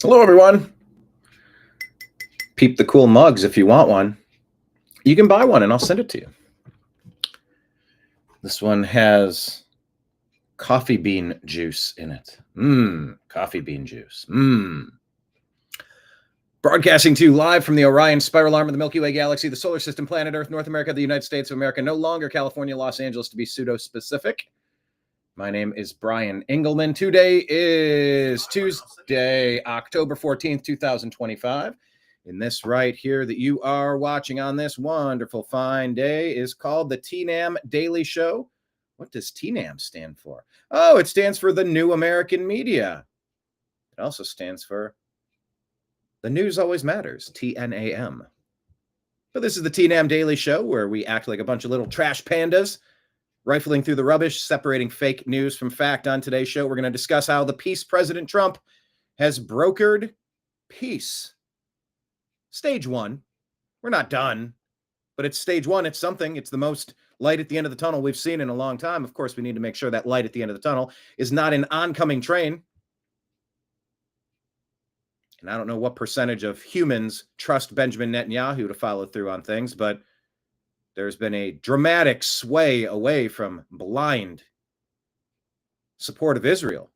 Hello, everyone. Peep the cool mugs if you want one. You can buy one and I'll send it to you. This one has coffee bean juice in it. Coffee bean juice. Broadcasting to you live from the Orion spiral arm of the Milky Way galaxy, the solar system, planet Earth, North America, the United States of America, no longer California, Los Angeles to be pseudo-specific. My name is Brian Engelman. Today is Tuesday, October 14th, 2025. And this right here that you are watching on this wonderful fine day is called the TNAM Daily Show. What does TNAM stand for? Oh, it stands for the New American Media. It also stands for The News Always Matters, TNAM. But this is the TNAM Daily Show, where we act like a bunch of little trash pandas, rifling through the rubbish, separating fake news from fact. On today's show, we're going to discuss how the peace President Trump has brokered peace. Stage one. We're not done, but it's stage one. It's something. It's the most light at the end of the tunnel we've seen in a long time. Of course, we need to make sure that light at the end of the tunnel is not an oncoming train. And I don't know what percentage of humans trust Benjamin Netanyahu to follow through on things, but there's been a dramatic sway away from blind support of Israel.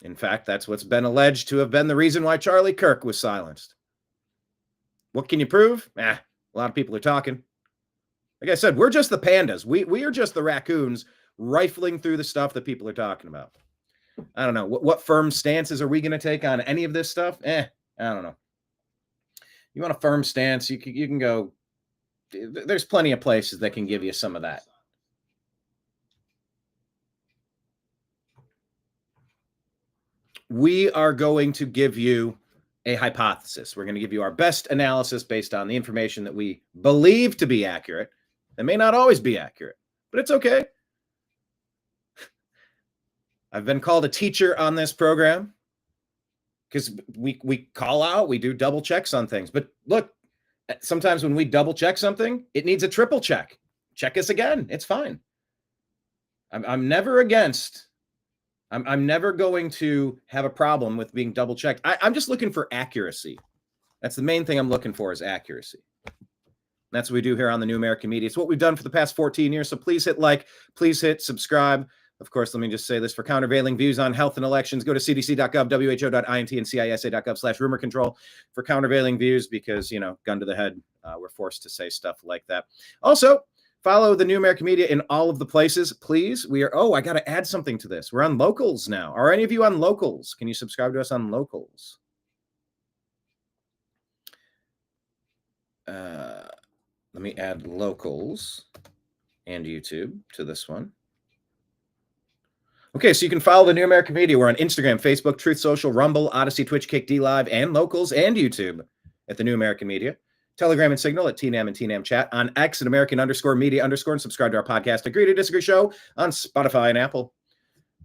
In fact, that's what's been alleged to have been the reason why Charlie Kirk was silenced. What can you prove? A lot of people are talking. Like I said, we're just the pandas. We are just the raccoons rifling through the stuff that people are talking about. I don't know. What firm stances are we going to take on any of this stuff? I don't know. You want a firm stance, you can go. There's plenty of places that can give you some of that. We are going to give you a hypothesis. We're going to give you our best analysis based on the information that we believe to be accurate. It may not always be accurate, but it's okay. I've been called a teacher on this program because we call out, we do double checks on things. But look, sometimes when we double check something, it needs a triple check. Check us again. It's fine. I'm never against. I'm never going to have a problem with being double checked. I'm just looking for accuracy. That's the main thing I'm looking for is accuracy. That's what we do here on the New American Media. It's what we've done for the past 14 years. So please hit like, please hit subscribe. Of course, let me just say this: for countervailing views on health and elections, go to cdc.gov, who.int, and cisa.gov/rumor control for countervailing views, because, gun to the head, we're forced to say stuff like that. Also, follow the New American Media in all of the places, please. I got to add something to this. We're on Locals now. Are any of you on Locals? Can you subscribe to us on Locals? Let me add Locals and YouTube to this one. Okay, so you can follow the New American Media. We're on Instagram, Facebook, Truth Social, Rumble, Odyssey, Twitch, Kick, D Live, and Locals, and YouTube at the New American Media. Telegram and Signal at TNAM and TNAM Chat. On X at American_Media_, and subscribe to our podcast, Agree to Disagree Show, on Spotify and Apple.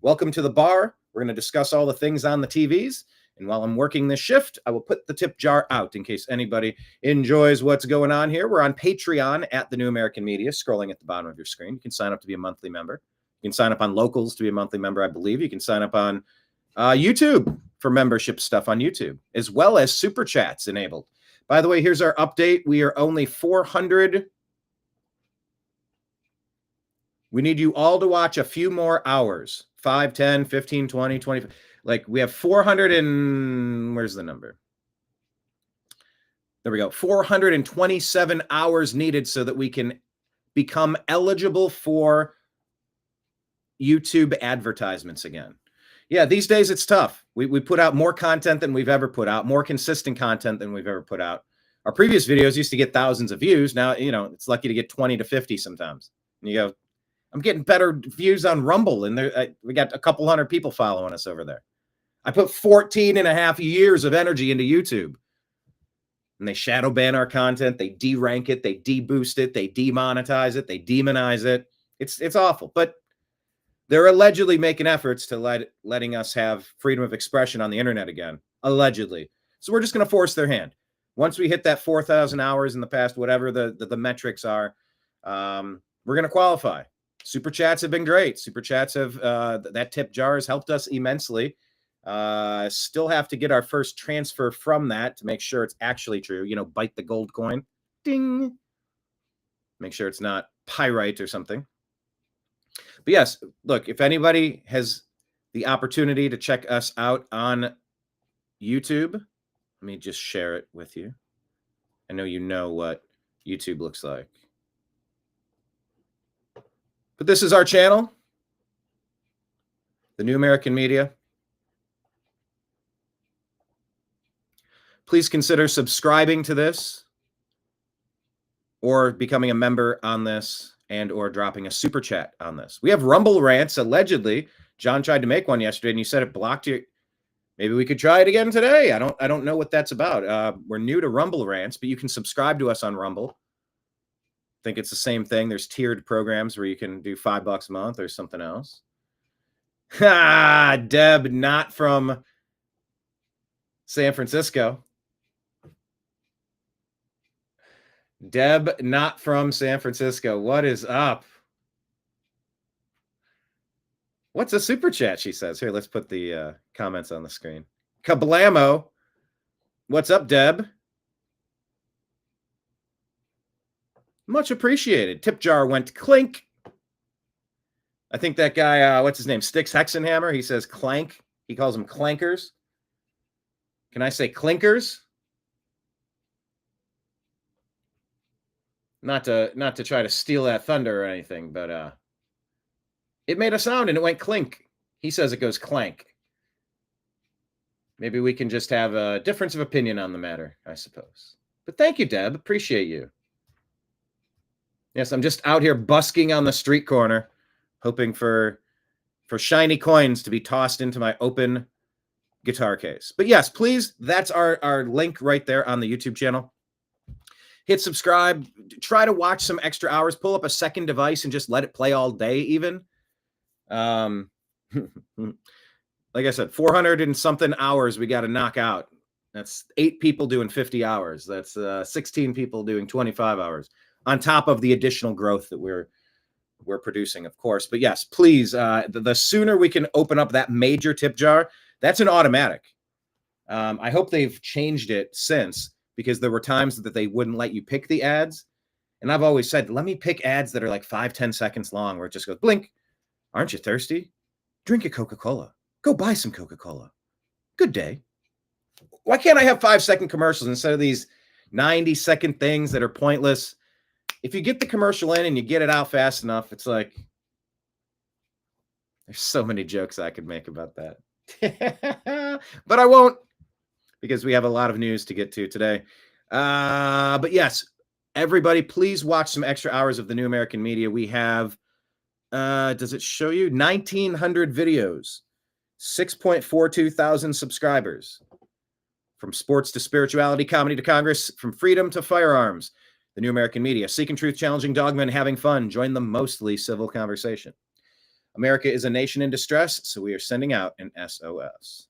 Welcome to the bar. We're going to discuss all the things on the TVs. And while I'm working this shift, I will put the tip jar out in case anybody enjoys what's going on here. We're on Patreon at the New American Media, scrolling at the bottom of your screen. You can sign up to be a monthly member. You can sign up on Locals to be a monthly member, I believe. You can sign up on YouTube for membership stuff on YouTube, as well as Super Chats enabled. By the way, here's our update. We are only 400. We need you all to watch a few more hours. 5, 10, 15, 20, 20. Like, we have 400 and... Where's the number? There we go. 427 hours needed so that we can become eligible for YouTube advertisements again. Yeah, these days it's tough. We put out more content than we've ever put out, more consistent content than we've ever put out. Our previous videos used to get thousands of views. Now, it's lucky to get 20 to 50 sometimes. And you go, I'm getting better views on Rumble, and we got a couple hundred people following us over there. I put 14 and a half years of energy into YouTube. And they shadow ban our content. They de-rank it. They de-boost it. They demonetize it. They demonize it. It's awful. But they're allegedly making efforts to letting us have freedom of expression on the internet again, allegedly. So we're just going to force their hand. Once we hit that 4,000 hours in the past, whatever the metrics are, we're going to qualify. Super chats have been great. Super chats have, that tip jar has helped us immensely. Still have to get our first transfer from that to make sure it's actually true. Bite the gold coin. Ding. Make sure it's not pyrite or something. But yes, look, if anybody has the opportunity to check us out on YouTube, let me just share it with you. I know you know what YouTube looks like. But this is our channel, The New American Media. Please consider subscribing to this or becoming a member on this and or dropping a super chat on this. We have Rumble rants, allegedly. John tried to make one yesterday and you said it blocked you. Maybe we could try it again today. I don't know what that's about. We're new to Rumble rants, but you can subscribe to us on Rumble. I think it's the same thing. There's tiered programs where you can do $5 a month or something else. Deb, not from San Francisco. Deb, not from San Francisco. What is up? What's a super chat, she says. Here, let's put the comments on the screen. Kablamo. What's up, Deb? Much appreciated. Tip jar went clink. I think that guy, what's his name? Sticks Hexenhammer. He says clank. He calls them clankers. Can I say clinkers? Not to try to steal that thunder or anything, but it made a sound and it went clink. He says it goes clank. Maybe we can just have a difference of opinion on the matter, I suppose. But thank you, Deb. Appreciate you. Yes, I'm just out here busking on the street corner, hoping for shiny coins to be tossed into my open guitar case. But yes, please, that's our link right there on the YouTube channel. Hit subscribe. Try to watch some extra hours. Pull up a second device and just let it play all day even. Like I said, 400 and something hours we got to knock out. That's 8 people doing 50 hours. That's 16 people doing 25 hours on top of the additional growth that we're producing, of course. But yes, please, the sooner we can open up that major tip jar, that's an automatic. I hope they've changed it since, because there were times that they wouldn't let you pick the ads. And I've always said, let me pick ads that are like 5-10 seconds long, where it just goes, blink. Aren't you thirsty? Drink a Coca-Cola. Go buy some Coca-Cola. Good day. Why can't I have 5-second commercials instead of these 90-second things that are pointless? If you get the commercial in and you get it out fast enough, it's like, there's so many jokes I could make about that. But I won't, because we have a lot of news to get to today. But yes, everybody, please watch some extra hours of the New American Media. We have, does it show you? 1,900 videos, 6.42 thousand subscribers. From sports to spirituality, comedy to Congress, from freedom to firearms. The New American Media, seeking truth, challenging dogma, and having fun. Join the mostly civil conversation. America is a nation in distress, so we are sending out an SOS.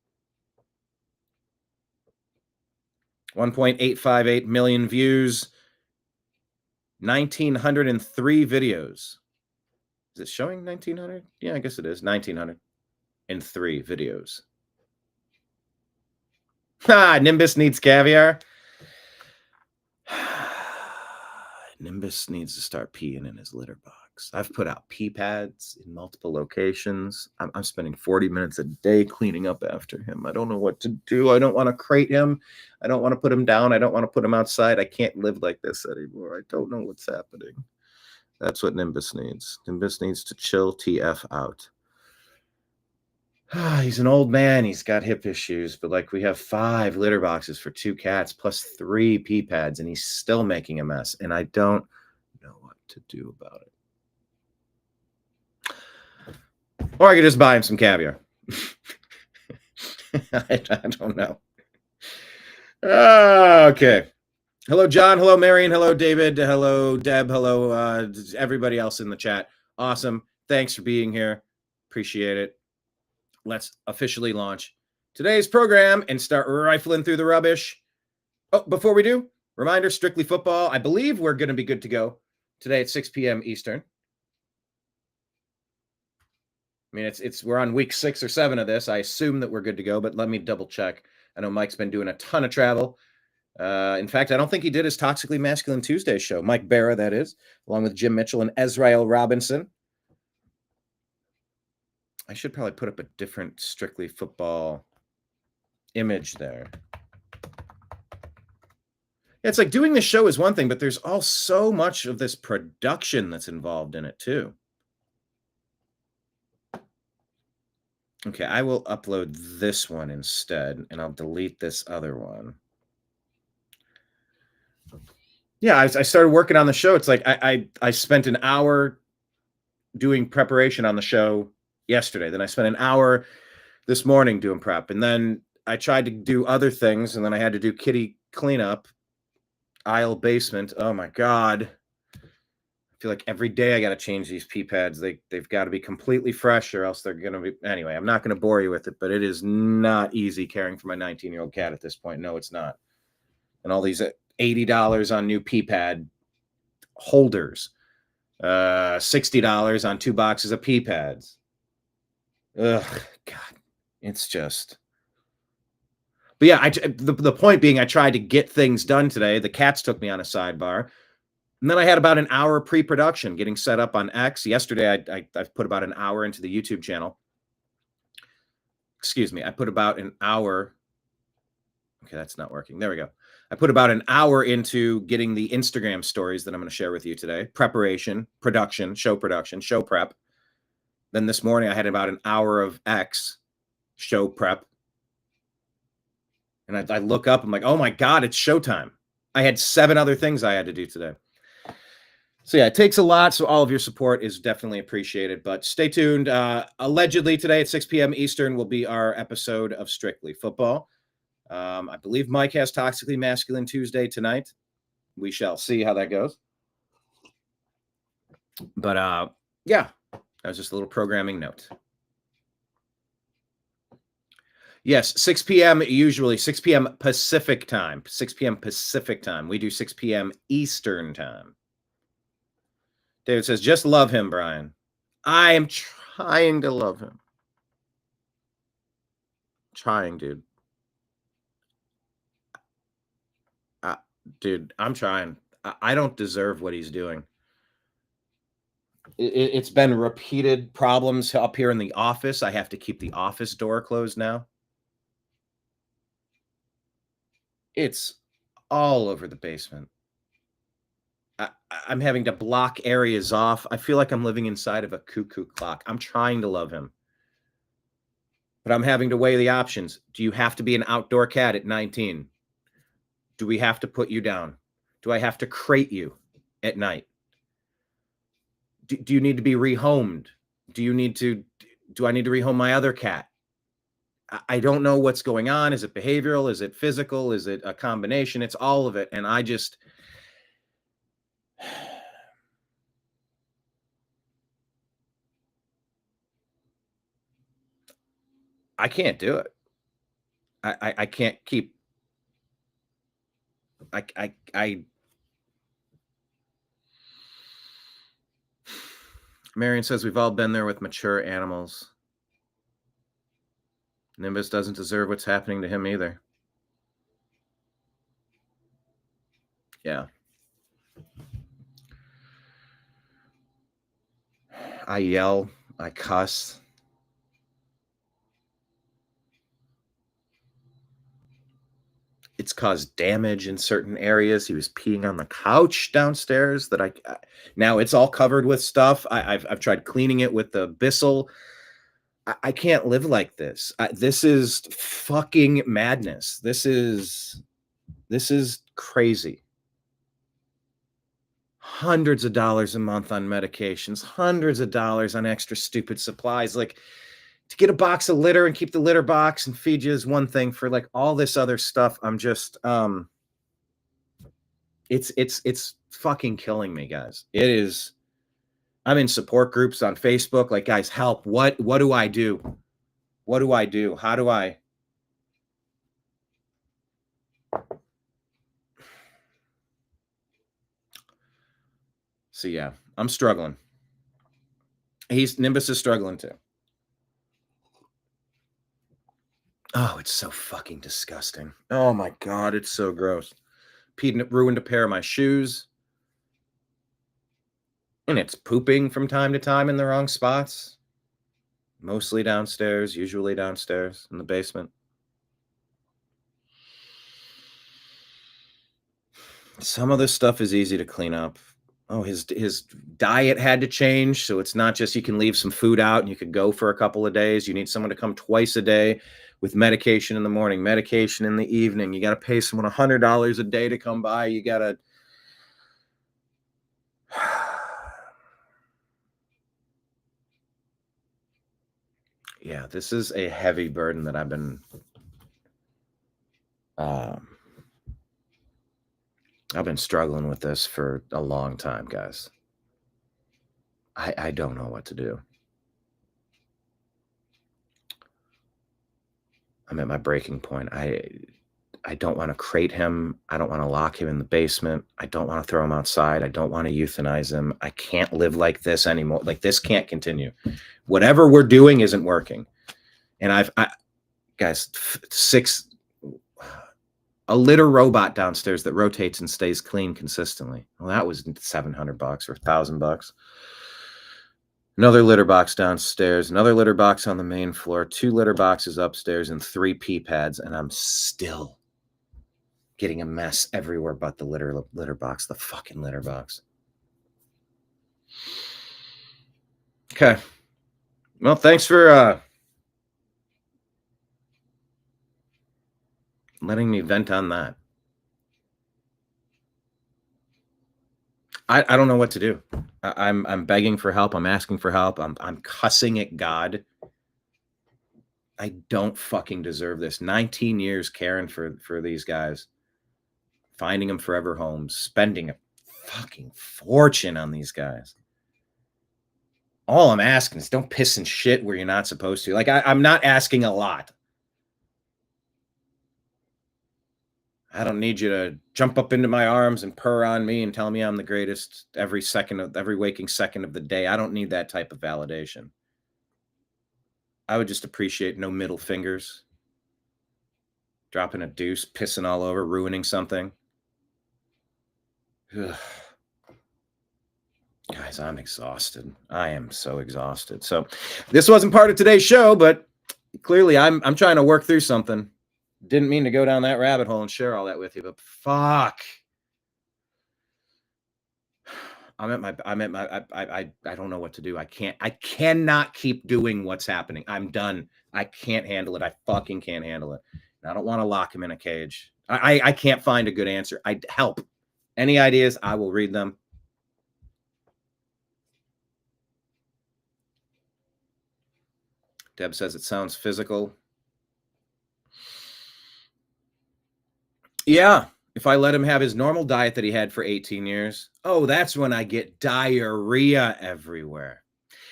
1.858 million views, 1,903 videos. Is it showing 1,900? Yeah, I guess it is. 1,903 videos. Nimbus needs caviar. Nimbus needs to start peeing in his litter box. I've put out pee pads in multiple locations. I'm spending 40 minutes a day cleaning up after him. I don't know what to do. I don't want to crate him. I don't want to put him down. I don't want to put him outside. I can't live like this anymore. I don't know what's happening. That's what Nimbus needs. Nimbus needs to chill TF out. He's an old man. He's got hip issues, but like we have 5 litter boxes for 2 cats plus 3 pee pads, and he's still making a mess. And I don't know what to do about it. Or I could just buy him some caviar. I don't know. Okay. Hello, John. Hello, Marion. Hello, David. Hello, Deb. Hello, everybody else in the chat. Awesome. Thanks for being here. Appreciate it. Let's officially launch today's program and start rifling through the rubbish. Oh, before we do, reminder, Strictly Football. I believe we're going to be good to go today at 6 p.m. Eastern. I mean, we're on week 6 or 7 of this. I assume that we're good to go, but let me double check. I know Mike's been doing a ton of travel. In fact, I don't think he did his Toxically Masculine Tuesday show. Mike Barra, that is, along with Jim Mitchell and Ezrael Robinson. I should probably put up a different Strictly Football image there. It's like doing the show is one thing, but there's all so much of this production that's involved in it too. Okay, I will upload this one instead, and I'll delete this other one. Yeah, I started working on the show. It's like I spent an hour doing preparation on the show yesterday. Then I spent an hour this morning doing prep. And then I tried to do other things, and then I had to do kitty cleanup, aisle basement. Oh my God. I feel like every day I got to change these pee pads. They've got to be completely fresh, or else they're going to be. Anyway, I'm not going to bore you with it, but it is not easy caring for my 19-year-old cat at this point. No, it's not. And all these $80 on new pee pad holders, $60 on 2 boxes of pee pads. Ugh, God, it's just. But yeah, the point being, I tried to get things done today. The cats took me on a sidebar. And then I had about an hour of pre-production getting set up on X. Yesterday, I've put about an hour into the YouTube channel. Excuse me. I put about an hour. Okay, that's not working. There we go. I put about an hour into getting the Instagram stories that I'm going to share with you today. Preparation, production, show prep. Then this morning, I had about an hour of X show prep. And I look up, I'm like, oh my God, it's showtime. I had 7 other things I had to do today. So yeah, it takes a lot. So all of your support is definitely appreciated, but stay tuned. Allegedly today at 6 p.m. Eastern will be our episode of Strictly Football. I believe Mike has Toxically Masculine Tuesday tonight. We shall see how that goes. But yeah, that was just a little programming note. Yes, 6 p.m. usually, 6 p.m. Pacific time. 6 p.m. Pacific time. We do 6 p.m. Eastern time. David says, just love him, Brian. I am trying to love him. Trying, dude. Dude, I'm trying. I don't deserve what he's doing. It's been repeated problems up here in the office. I have to keep the office door closed now. It's all over the basement. I'm having to block areas off. I feel like I'm living inside of a cuckoo clock. I'm trying to love him, but I'm having to weigh the options. Do you have to be an outdoor cat at 19? Do we have to put you down? Do I have to crate you at night? Do you need to be rehomed? Do I need to rehome my other cat? I don't know what's going on. Is it behavioral? Is it physical? Is it a combination? It's all of it. And I can't do it. I can't keep. Marion says we've all been there with mature animals. Nimbus doesn't deserve what's happening to him either. Yeah. I yell, I cuss. It's caused damage in certain areas. He was peeing on the couch downstairs that now it's all covered with stuff. I've tried cleaning it with the Bissell. I can't live like this. This is fucking madness. This is crazy. Hundreds of dollars a month on medications, hundreds of dollars on extra stupid supplies. Like, to get a box of litter and keep the litter box and feed you is one thing. For like all this other stuff, I'm just it's fucking killing me, guys. It is. I'm in support groups on Facebook. Like, guys, help. What do I do? What do I do? How do I? So yeah, I'm struggling. Nimbus is struggling too. Oh, it's so fucking disgusting. Oh my God, it's so gross. Ruined a pair of my shoes. And it's pooping from time to time in the wrong spots. Mostly downstairs, usually downstairs in the basement. Some of this stuff is easy to clean up. Oh, his diet had to change, so it's not just you can leave some food out and you could go for a couple of days. You need someone to come twice a day with medication in the morning, medication in the evening. You got to pay someone $100 a day to come by. You got to yeah, this is a heavy burden that I've been struggling with this for a long time, guys. I don't know what to do. I'm at my breaking point. I don't want to crate him. I don't want to lock him in the basement. I don't want to throw him outside. I don't want to euthanize him. I can't live like this anymore. Like, this can't continue. Whatever we're doing isn't working. And guys, a litter robot downstairs that rotates and stays clean consistently. Well, that was $700 or $1,000. Another litter box downstairs, another litter box on the main floor, 2 litter boxes upstairs, and 3 pee pads, and I'm still getting a mess everywhere but the litter box, the fucking litter box. Okay. Well, thanks for letting me vent on that. I don't know what to do. I'm begging for help. I'm asking for help. I'm cussing at God. I don't fucking deserve this. 19 years caring for these guys, finding them forever homes, spending a fucking fortune on these guys. All I'm asking is don't piss and shit where you're not supposed to. Like, I'm not asking a lot. I don't need you to jump up into my arms and purr on me and tell me I'm the greatest every waking second of the day. I don't need that type of validation. I would just appreciate no middle fingers. Dropping a deuce, pissing all over, ruining something. Ugh. Guys, I'm exhausted. I am so exhausted. So this wasn't part of today's show, but clearly I'm trying to work through something. Didn't mean to go down that rabbit hole and share all that with you, but fuck. I don't know what to do. I cannot keep doing what's happening. I'm done. I can't handle it. I fucking can't handle it. I don't want to lock him in a cage. I can't find a good answer. Help. Any ideas? I will read them. Deb says it sounds physical. Yeah. If I let him have his normal diet that he had for 18 years, oh, that's when I get diarrhea everywhere.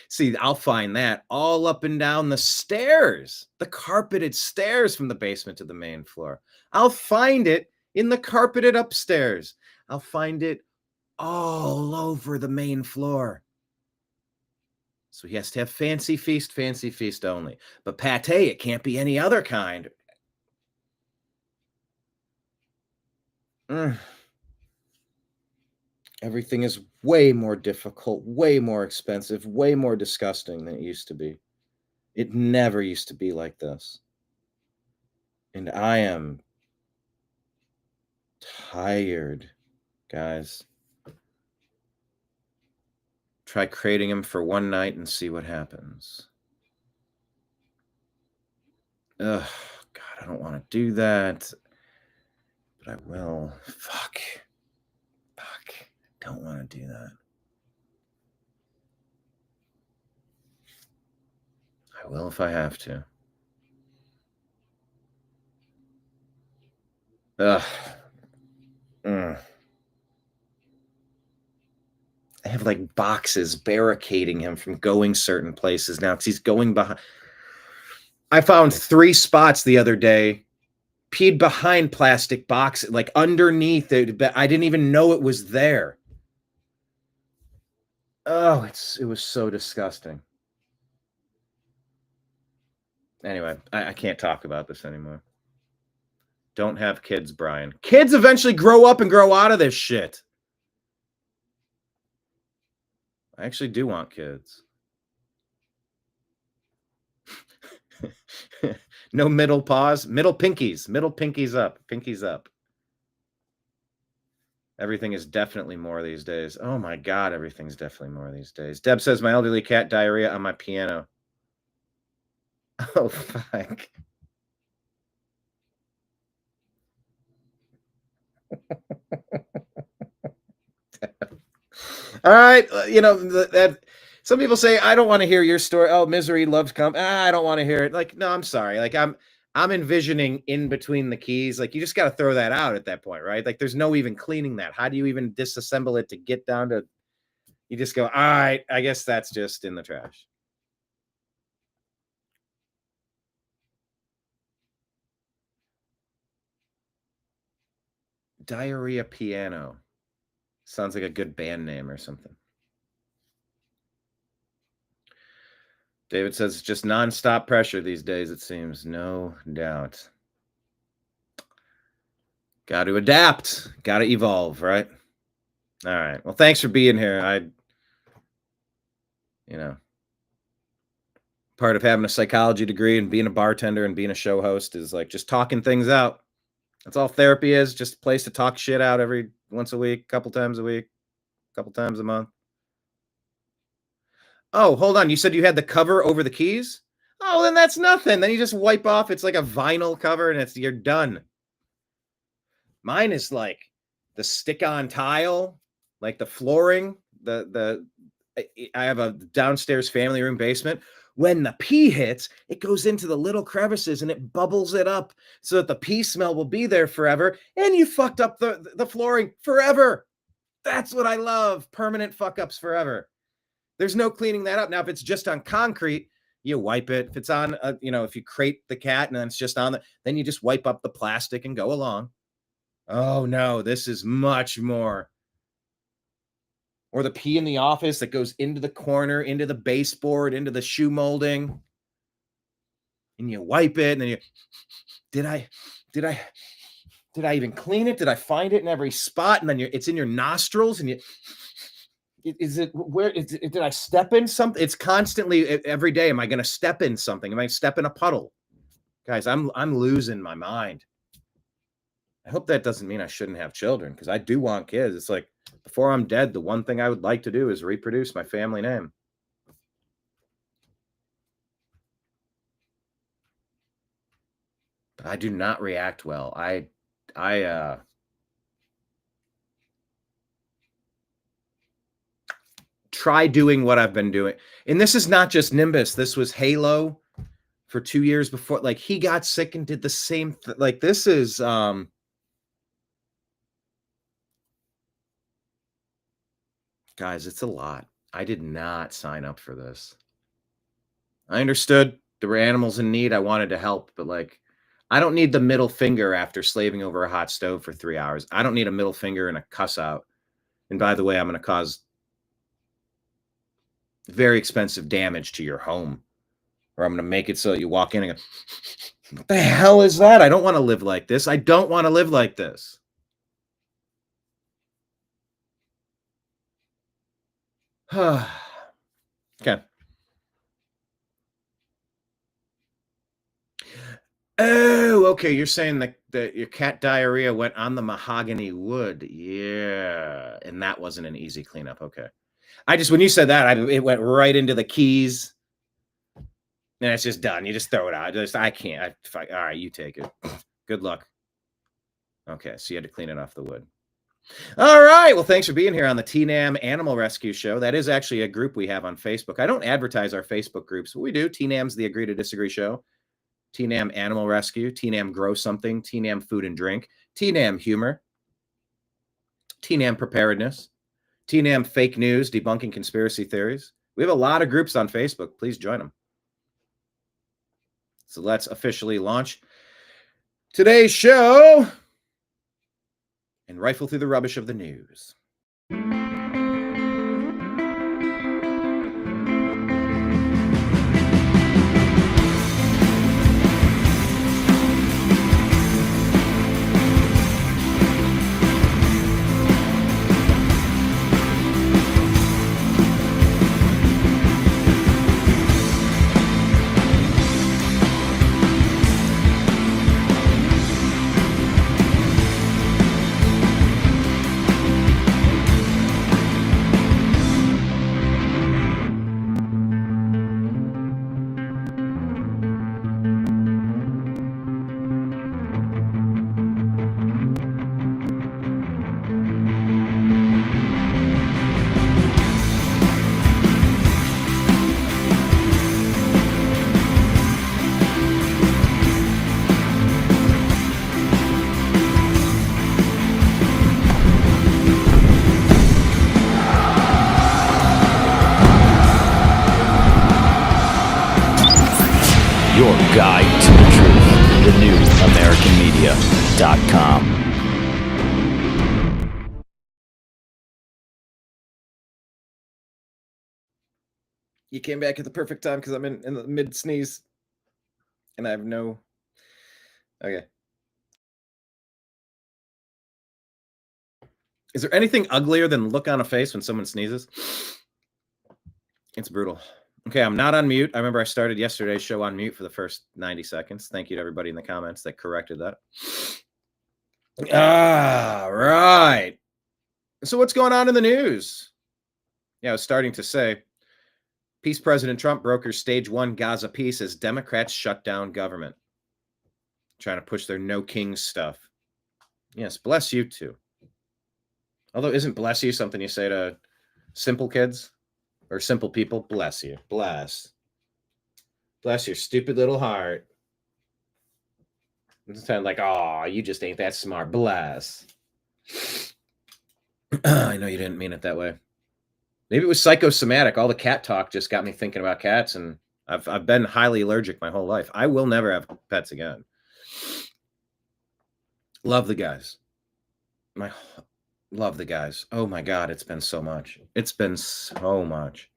See, I'll find that all up and down the stairs, the carpeted stairs from the basement to the main floor. I'll find it in the carpeted upstairs. I'll find it all over the main floor. So he has to have fancy feast only. But pate, it can't be any other kind. Everything is way more difficult, way more expensive, way more disgusting than it used to be. It never used to be like this. And I am tired, guys. Try crating him for one night and see what happens. Ugh, God, I don't want to do that. But I will. Fuck. I don't want to do that. I will if I have to. Ugh. I have like boxes barricading him from going certain places now because he's going behind. I found 3 spots the other day, peed behind plastic boxes, like underneath it, but I didn't even know it was there. Oh, it was so disgusting. Anyway, I can't talk about this anymore. Don't have kids, Brian. Kids eventually grow up and grow out of this shit. I actually do want kids. No middle paws, middle pinkies up, pinkies up. Everything is definitely more these days. Oh my God, everything's definitely more these days. Deb says my elderly cat diarrhea on my piano. Oh, fuck. All right, that some people say I don't want to hear your story. Oh, misery loves I don't want to hear it. Like, no, I'm sorry. Like, I'm envisioning in between the keys. Like, you just got to throw that out at that point, right? Like, there's no even cleaning that. How do you even disassemble it to get down to? You just go, all right. I guess that's just in the trash. Diarrhea piano. Sounds like a good band name or something. David says it's just nonstop pressure these days, it seems. No doubt. Got to adapt. Got to evolve, right? All right. Well, thanks for being here. Part of having a psychology degree and being a bartender and being a show host is like just talking things out. That's all therapy is. Just a place to talk shit out every once a week, couple times a week, couple times a month. Oh, hold on. You said you had the cover over the keys? Oh, then that's nothing. Then you just wipe off. It's like a vinyl cover and you're done. Mine is like the stick-on tile, like the flooring. I have a downstairs family room basement. When the pee hits, it goes into the little crevices and it bubbles it up so that the pee smell will be there forever. And you fucked up the flooring forever. That's what I love. Permanent fuck-ups forever. There's no cleaning that up. Now, if it's just on concrete, you wipe it. If it's on, if you crate the cat and then it's just on then you just wipe up the plastic and go along. Oh no, this is much more. Or the pee in the office that goes into the corner, into the baseboard, into the shoe molding. And you wipe it and then did I even clean it? Did I find it in every spot? And then it's in your nostrils and did I step in something? It's constantly every day. Am I going to step in something? Am I step in a puddle? Guys, I'm losing my mind. I hope that doesn't mean I shouldn't have children because I do want kids. It's like before I'm dead, the one thing I would like to do is reproduce my family name. But I do not react well. I try doing what I've been doing. And this is not just Nimbus. This was Halo for 2 years before. Like he got sick and did the same thing. Like this is guys, it's a lot. I did not sign up for this. I understood there were animals in need. I wanted to help, but like I don't need the middle finger after slaving over a hot stove for 3 hours. I don't need a middle finger and a cuss out. And by the way, I'm going to cause very expensive damage to your home. Or I'm going to make it so you walk in and go, what the hell is that? I don't want to live like this. I don't want to live like this. Okay. Oh, okay. You're saying that your cat diarrhea went on the mahogany wood. Yeah. And that wasn't an easy cleanup. Okay. When you said that, it went right into the keys. And it's just done. You just throw it out. I can't. All right, you take it. Good luck. Okay, so you had to clean it off the wood. All right. Well, thanks for being here on the TNAM Animal Rescue Show. That is actually a group we have on Facebook. I don't advertise our Facebook groups, but we do. TNAM's the Agree to Disagree Show. TNAM Animal Rescue. TNAM Grow Something. TNAM Food and Drink. TNAM Humor. TNAM Preparedness. TNAM Fake News, Debunking Conspiracy Theories. We have a lot of groups on Facebook. Please join them. So let's officially launch today's show and rifle through the rubbish of the news. Your guide to the truth. TheNewAmericanMedia.com. You came back at the perfect time because I'm in the mid-sneeze. And I have no... Okay. Is there anything uglier than look on a face when someone sneezes? It's brutal. Okay, I'm not on mute. I remember I started yesterday's show on mute for the first 90 seconds. Thank you to everybody in the comments that corrected that. Right. So what's going on in the news? Yeah, I was starting to say, Peace President Trump brokers stage 1 Gaza peace as Democrats shut down government. Trying to push their no kings stuff. Yes, bless you too. Although isn't bless you something you say to simple kids or simple people? Bless you. Bless. Bless your stupid little heart. It's kind of like, oh, you just ain't that smart. Bless. I know you didn't mean it that way. Maybe it was psychosomatic. All the cat talk just got me thinking about cats, and I've been highly allergic my whole life. I will never have pets again. Love the guys. Love the guys. Oh my God, it's been so much. It's been so much.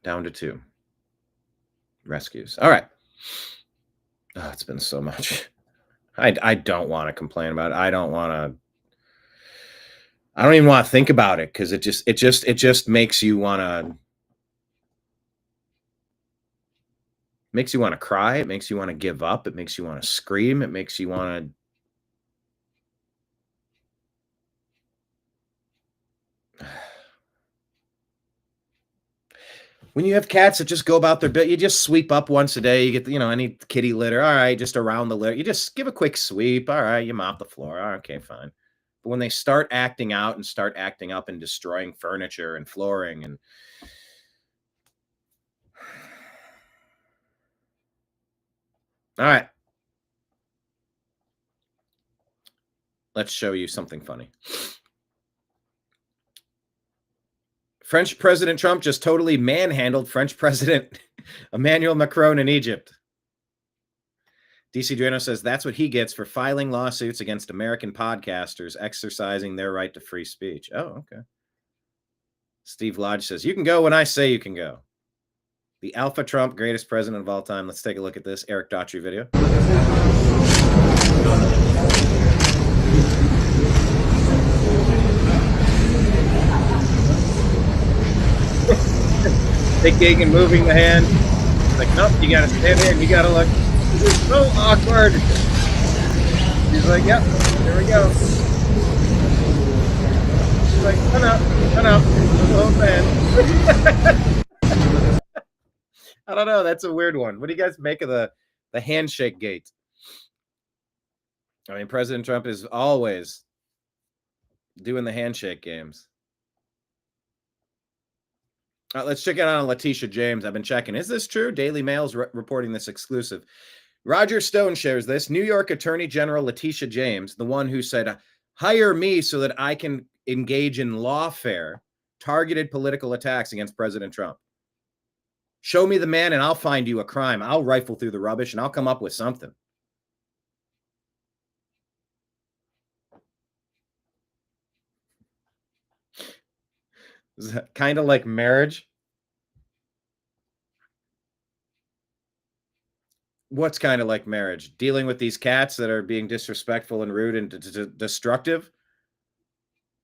Down to 2 rescues. All right. Oh, it's been so much. I don't want to complain about it. I don't even want to think about it because it just makes you want to cry. It makes you want to give up. It makes you want to scream. It makes you want to. When you have cats that just go about their bit, you just sweep up once a day. You get, any kitty litter. All right, just around the litter. You just give a quick sweep. All right, you mop the floor. Okay, fine. But when they start acting out and start acting up and destroying furniture and flooring and... All right. Let's show you something funny. French President Trump just totally manhandled French President Emmanuel Macron in Egypt. DC Drano says that's what he gets for filing lawsuits against American podcasters exercising their right to free speech. Oh, okay. Steve Lodge says, you can go when I say you can go. The Alpha Trump, greatest president of all time. Let's take a look at this Eric Daughtry video. Thinking and moving the hand. Like, nope, you gotta stand here and you gotta look. This is so awkward. He's like, yep, here we go. He's like, turn up. The whole thing. I don't know, that's a weird one. What do you guys make of the handshake gate? I mean, President Trump is always doing the handshake games. Let's check it out on Letitia James. I've been checking. Is this true? Daily Mail's reporting this exclusive. Roger Stone shares this. New York Attorney General Letitia James, the one who said, hire me so that I can engage in lawfare, targeted political attacks against President Trump. Show me the man and I'll find you a crime. I'll rifle through the rubbish and I'll come up with something. Is that kind of like marriage? What's kind of like marriage? Dealing with these cats that are being disrespectful and rude and destructive?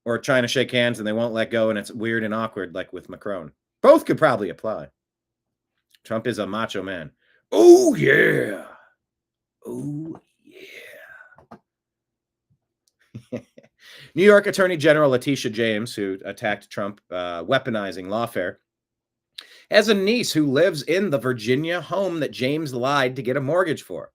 Or trying to shake hands and they won't let go and it's weird and awkward like with Macron? Both could probably apply. Trump is a macho man. Oh, yeah. Oh, yeah. New York Attorney General Letitia James, who attacked Trump weaponizing lawfare, has a niece who lives in the Virginia home that James lied to get a mortgage for.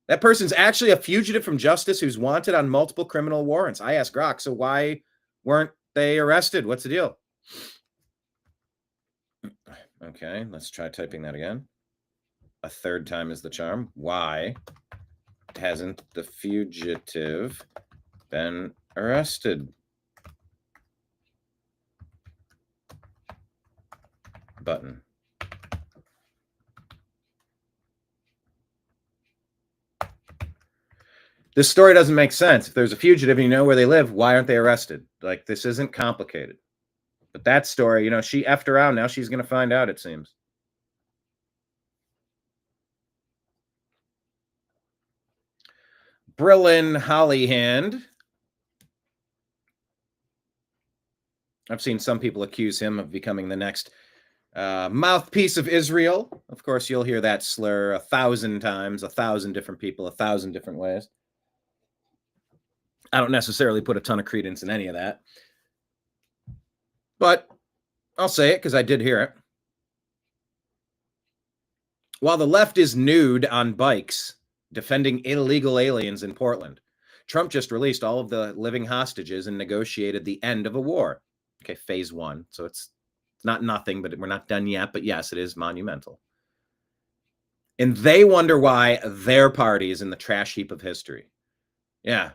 That person's actually a fugitive from justice who's wanted on multiple criminal warrants. I asked Grok, so why weren't they arrested? What's the deal? Okay, let's try typing that again. A third time is the charm. Why hasn't the fugitive been arrested? Button. This story doesn't make sense. If there's a fugitive and you know where they live, why aren't they arrested? Like, this isn't complicated. But that story, she effed around. Now she's going to find out, it seems. Brillin Hollyhand. I've seen some people accuse him of becoming the next mouthpiece of Israel. Of course, you'll hear that slur 1,000 times, 1,000 different people, 1,000 different ways. I don't necessarily put a ton of credence in any of that. But I'll say it because I did hear it. While the left is nude on bikes defending illegal aliens in Portland, Trump just released all of the living hostages and negotiated the end of a war. Okay, phase 1. So it's not nothing, but we're not done yet. But yes, it is monumental. And they wonder why their party is in the trash heap of history. Yeah.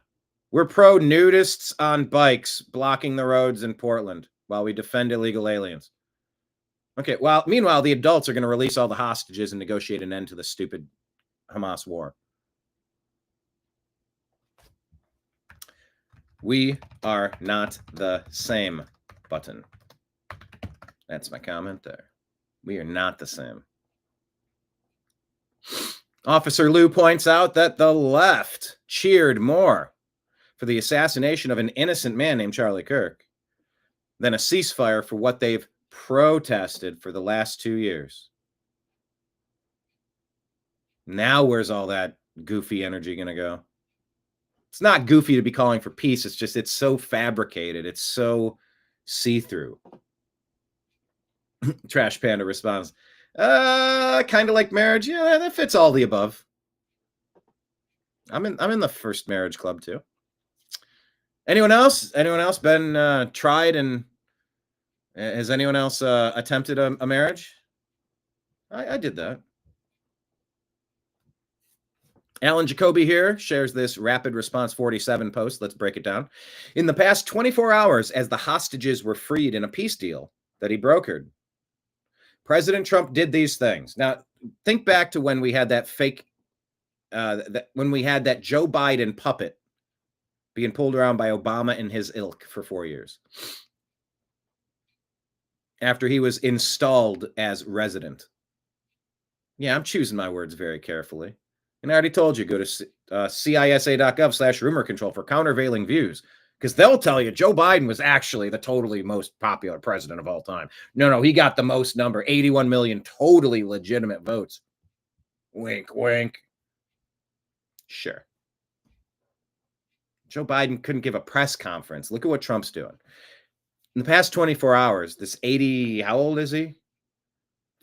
We're pro-nudists on bikes blocking the roads in Portland while we defend illegal aliens. Okay, well, meanwhile, the adults are going to release all the hostages and negotiate an end to the stupid Hamas war. We are not the same button. That's my comment there. We are not the same. Officer Liu points out that the left cheered more for the assassination of an innocent man named Charlie Kirk than a ceasefire for what they've protested for the last 2 years. Now where's all that goofy energy going to go? It's not goofy to be calling for peace. It's just, it's so fabricated. It's so see-through. Trash Panda responds, kind of like marriage. Yeah, that fits all the above. I'm in the first marriage club too. Anyone else? Anyone else been tried, and has anyone else attempted a marriage? I did that. Alan Jacoby here shares this Rapid Response 47 post. Let's break it down. In the past 24 hours, as the hostages were freed in a peace deal that he brokered, President Trump did these things. Now, think back to when we had that fake, when we had that Joe Biden puppet being pulled around by Obama and his ilk for 4 years. After he was installed as resident. Yeah, I'm choosing my words very carefully. And I already told you, go to CISA.gov/rumor control for countervailing views, because they'll tell you Joe Biden was actually the totally most popular president of all time. No, he got the most number, 81 million totally legitimate votes. Wink, wink. Sure. Joe Biden couldn't give a press conference. Look at what Trump's doing. In the past 24 hours, this 80, how old is he?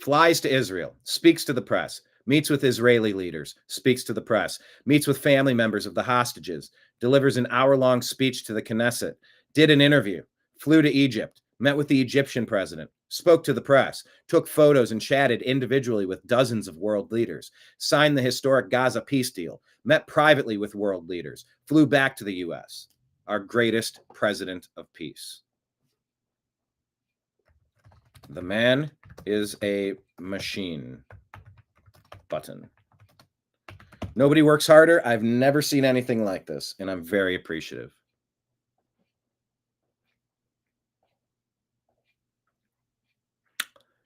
Flies to Israel, speaks to the press, meets with Israeli leaders, speaks to the press, meets with family members of the hostages, delivers an hour-long speech to the Knesset, did an interview, flew to Egypt, met with the Egyptian president, spoke to the press, took photos and chatted individually with dozens of world leaders, signed the historic Gaza peace deal, met privately with world leaders, flew back to the U.S., our greatest president of peace. The man is a machine. Button. Nobody works harder. I've never seen anything like this, and I'm very appreciative.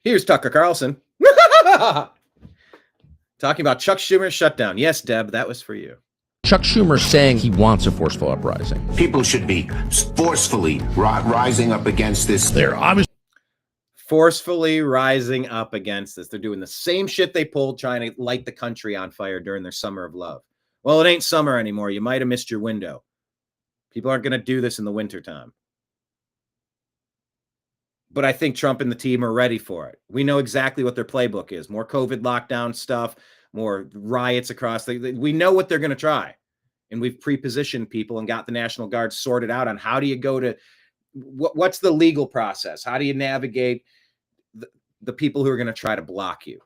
Here's Tucker Carlson. Talking about Chuck Schumer's shutdown. Yes, Deb, that was for you. Chuck Schumer saying he wants a forceful uprising. People should be forcefully rising up against this. They're obviously forcefully rising up against this. They're doing the same shit they pulled trying to light the country on fire during their summer of love. Well, it ain't summer anymore. You might have missed your window. People aren't going to do this in the wintertime. But I think Trump and the team are ready for it. We know exactly what their playbook is. More COVID lockdown stuff, more riots across. We know what they're going to try. And we've pre-positioned people and got the National Guard sorted out on how do you go to, what's the legal process? How do you navigate the people who are going to try to block you?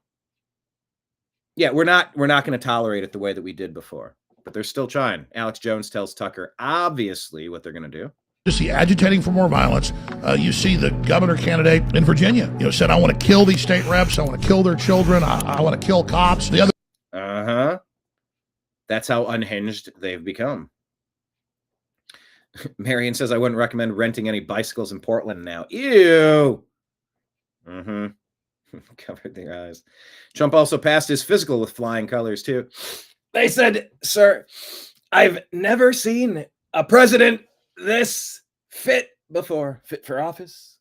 Yeah, we're not going to tolerate it the way that we did before, but they're still trying. Alex Jones tells Tucker, obviously, what they're going to do. You see agitating for more violence. You see the governor candidate in Virginia, said, I want to kill these state reps. I want to kill their children. I want to kill cops. The other. That's how unhinged they've become. Marion says, I wouldn't recommend renting any bicycles in Portland now. Ew. Covered their eyes. Trump also passed his physical with flying colors, too. They said, sir, I've never seen a president this fit before. Fit for office.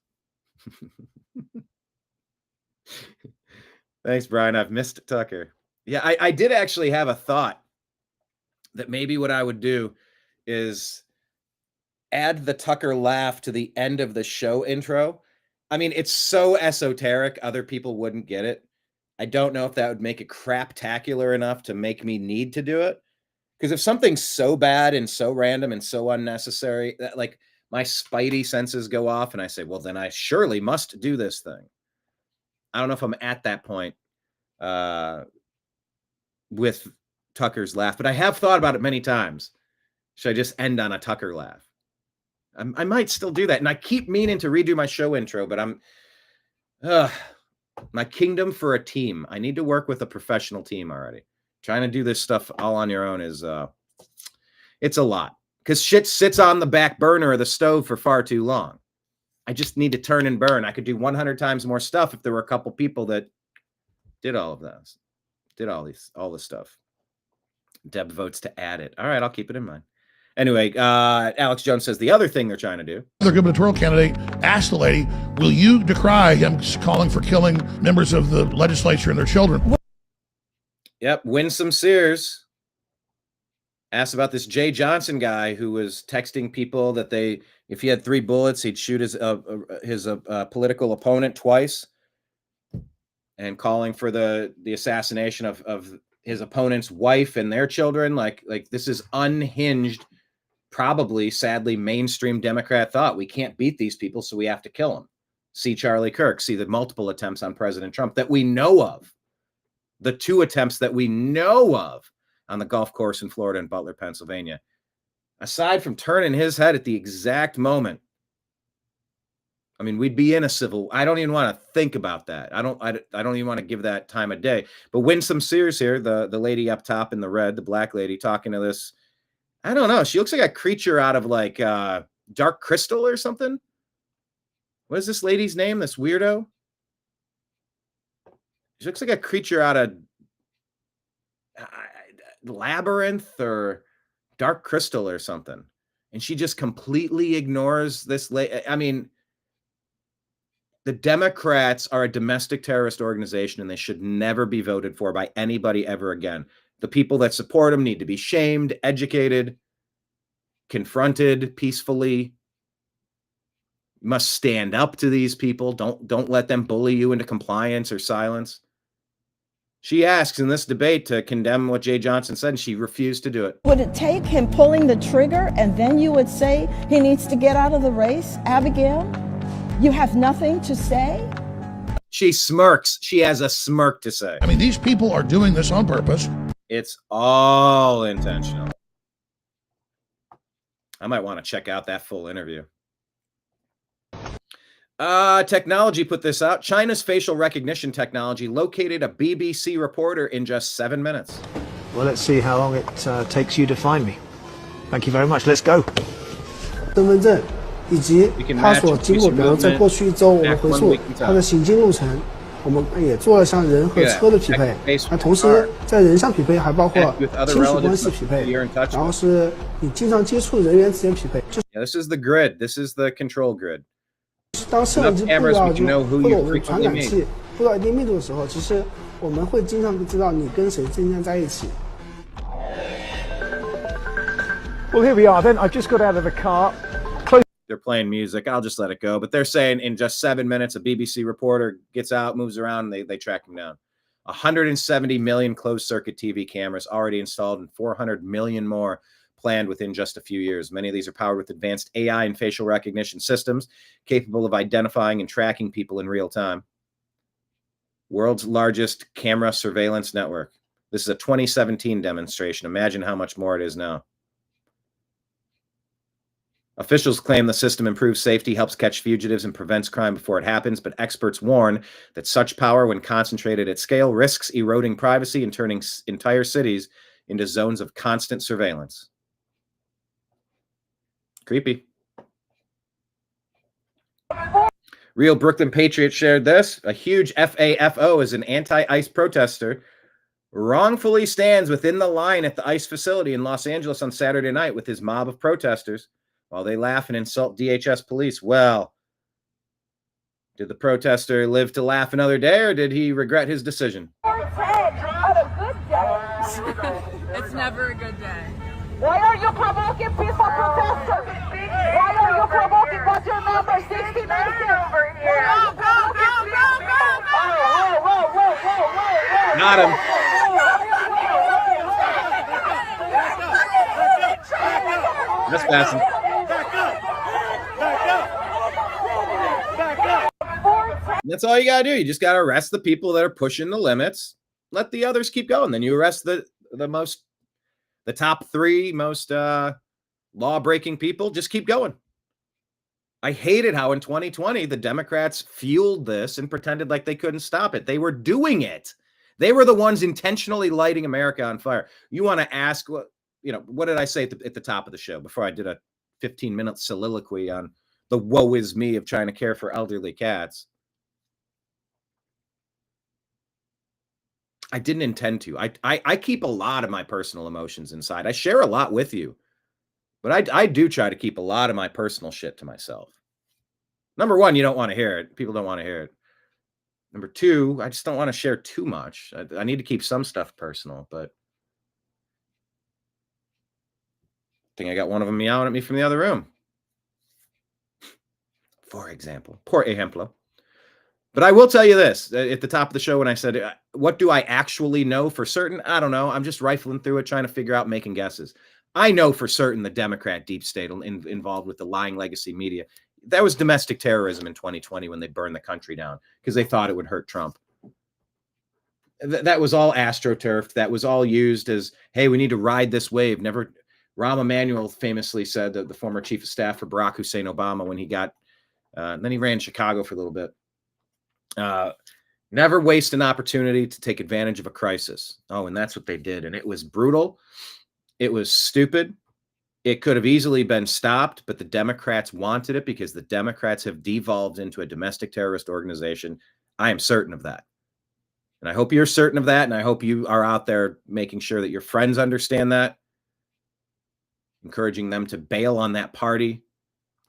Thanks, Brian. I've missed Tucker. Yeah, I did actually have a thought that maybe what I would do is add the Tucker laugh to the end of the show intro. I mean, it's so esoteric, other people wouldn't get it. I don't know if that would make it craptacular enough to make me need to do it. Because if something's so bad and so random and so unnecessary, that like my spidey senses go off and I say, well, then I surely must do this thing. I don't know if I'm at that point with Tucker's laugh, but I have thought about it many times. Should I just end on a Tucker laugh? I might still do that. And I keep meaning to redo my show intro, but I'm my kingdom for a team. I need to work with a professional team already. Trying to do this stuff all on your own is it's a lot because shit sits on the back burner of the stove for far too long. I just need to turn and burn. I could do 100 times more stuff if there were a couple people that did all of this, did all this stuff. Deb votes to add it. All right, I'll keep it in mind. Anyway, Alex Jones says the other thing they're trying to do. The gubernatorial candidate asked the lady, will you decry him calling for killing members of the legislature and their children? Yep, Winsome Sears asked about this Jay Johnson guy who was texting people that if he had 3 bullets, he'd shoot his political opponent twice, and calling for the assassination of his opponent's wife and their children. Like this is unhinged, probably, sadly, mainstream Democrat thought. We can't beat these people, so we have to kill them. See Charlie Kirk, see the multiple attempts on President Trump that we know of. The 2 attempts that we know of on the golf course in Florida and Butler, Pennsylvania. Aside from turning his head at the exact moment, I mean, we'd be in a civil. I don't even want to think about that. I don't even want to give that time of day. But Winsome Sears here, the lady up top in the red, the black lady talking to this, I don't know. She looks like a creature out of like Dark Crystal or something. What is this lady's name? This weirdo? She looks like a creature out of Labyrinth or Dark Crystal or something. And she just completely ignores this. I mean, the Democrats are a domestic terrorist organization, and they should never be voted for by anybody ever again. The people that support them need to be shamed, educated, confronted peacefully. You must stand up to these people. Don't let them bully you into compliance or silence. She asks in this debate to condemn what Jay Johnson said, and she refused to do it. Would it take him pulling the trigger and then you would say he needs to get out of the race, Abigail? You have nothing to say? She smirks. She has a smirk to say. I mean, these people are doing this on purpose. It's all intentional. I might want to check out that full interview. Technology put this out. China's facial recognition technology located a BBC reporter in just 7 minutes. Well, let's see how long it takes you to find me. Thank you very much. Let's go. 身份证以及他所经过，比如在过去1周，我们回溯他的行进路程，我们也做了像人和车的匹配。那同时在人上匹配，还包括亲属关系匹配，然后是你经常接触人员之间匹配。Yeah, this is the grid. This is the control grid. 当摄像机布到就或者我们传感器布到一定密度的时候，其实我们会经常知道你跟谁经常在一起。Well, here we are then. I've just got out of the car. They're playing music. I'll just let it go. But they're saying in just 7 minutes, a BBC reporter gets out, moves around, and they track him down. 170 million closed-circuit TV cameras already installed and 400 million more planned within just a few years. Many of these are powered with advanced AI and facial recognition systems capable of identifying and tracking people in real time. World's largest camera surveillance network. This is a 2017 demonstration. Imagine how much more it is now. Officials claim the system improves safety, helps catch fugitives, and prevents crime before it happens, but experts warn that such power, when concentrated at scale, risks eroding privacy and turning entire cities into zones of constant surveillance. Creepy. Real Brooklyn Patriot shared this. A huge FAFO is an anti-ICE protester wrongfully stands within the line at the ICE facility in Los Angeles on Saturday night with his mob of protesters while they laugh and insult DHS police. Well, did the protester live to laugh another day, or did he regret his decision? It's never a good day. Why are you provoking peaceful protesters? Why are you provoking? What's your number? 69 over here. Go, go, go, go, go, go. Got him. That's passing. That's all you gotta do. You just gotta arrest the people that are pushing the limits. Let the others keep going. Then you arrest the top 3 most law-breaking people. Just keep going. I hated how in 2020 the Democrats fueled this and pretended like they couldn't stop it. They were doing it. They were the ones intentionally lighting America on fire. You want to ask what did I say at the top of the show before I did a 15-minute soliloquy on the woe is me of trying to care for elderly cats? I didn't intend to. I keep a lot of my personal emotions inside. I share a lot with you, but I do try to keep a lot of my personal shit to myself. Number 1, you don't want to hear it. People don't want to hear it. Number 2, I just don't want to share too much. I need to keep some stuff personal, but I think I got one of them meowing at me from the other room. For example, por ejemplo. But I will tell you this at the top of the show when I said, what do I actually know for certain? I don't know. I'm just rifling through it, trying to figure out, making guesses. I know for certain the Democrat deep state involved with the lying legacy media. That was domestic terrorism in 2020 when they burned the country down because they thought it would hurt Trump. That was all astroturf. That was all used as, hey, we need to ride this wave. Never. Rahm Emanuel famously said, that the former chief of staff for Barack Hussein Obama, when he got, then he ran Chicago for a little bit. Never waste an opportunity to take advantage of a crisis. Oh, and that's what they did. And it was brutal. It was stupid. It could have easily been stopped, but the Democrats wanted it because the Democrats have devolved into a domestic terrorist organization. I am certain of that. And I hope you're certain of that. And I hope you are out there making sure that your friends understand that, encouraging them to bail on that party.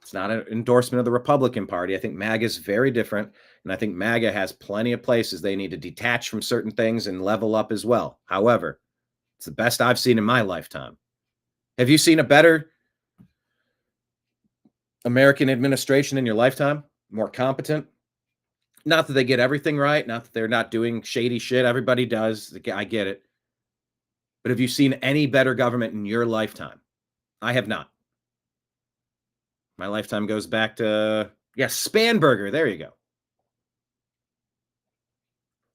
It's not an endorsement of the Republican Party. I think MAGA is very different. And I think MAGA has plenty of places they need to detach from certain things and level up as well. However, it's the best I've seen in my lifetime. Have you seen a better American administration in your lifetime? More competent? Not that they get everything right. Not that they're not doing shady shit. Everybody does. I get it. But have you seen any better government in your lifetime? I have not. My lifetime goes back to, Spanberger. There you go.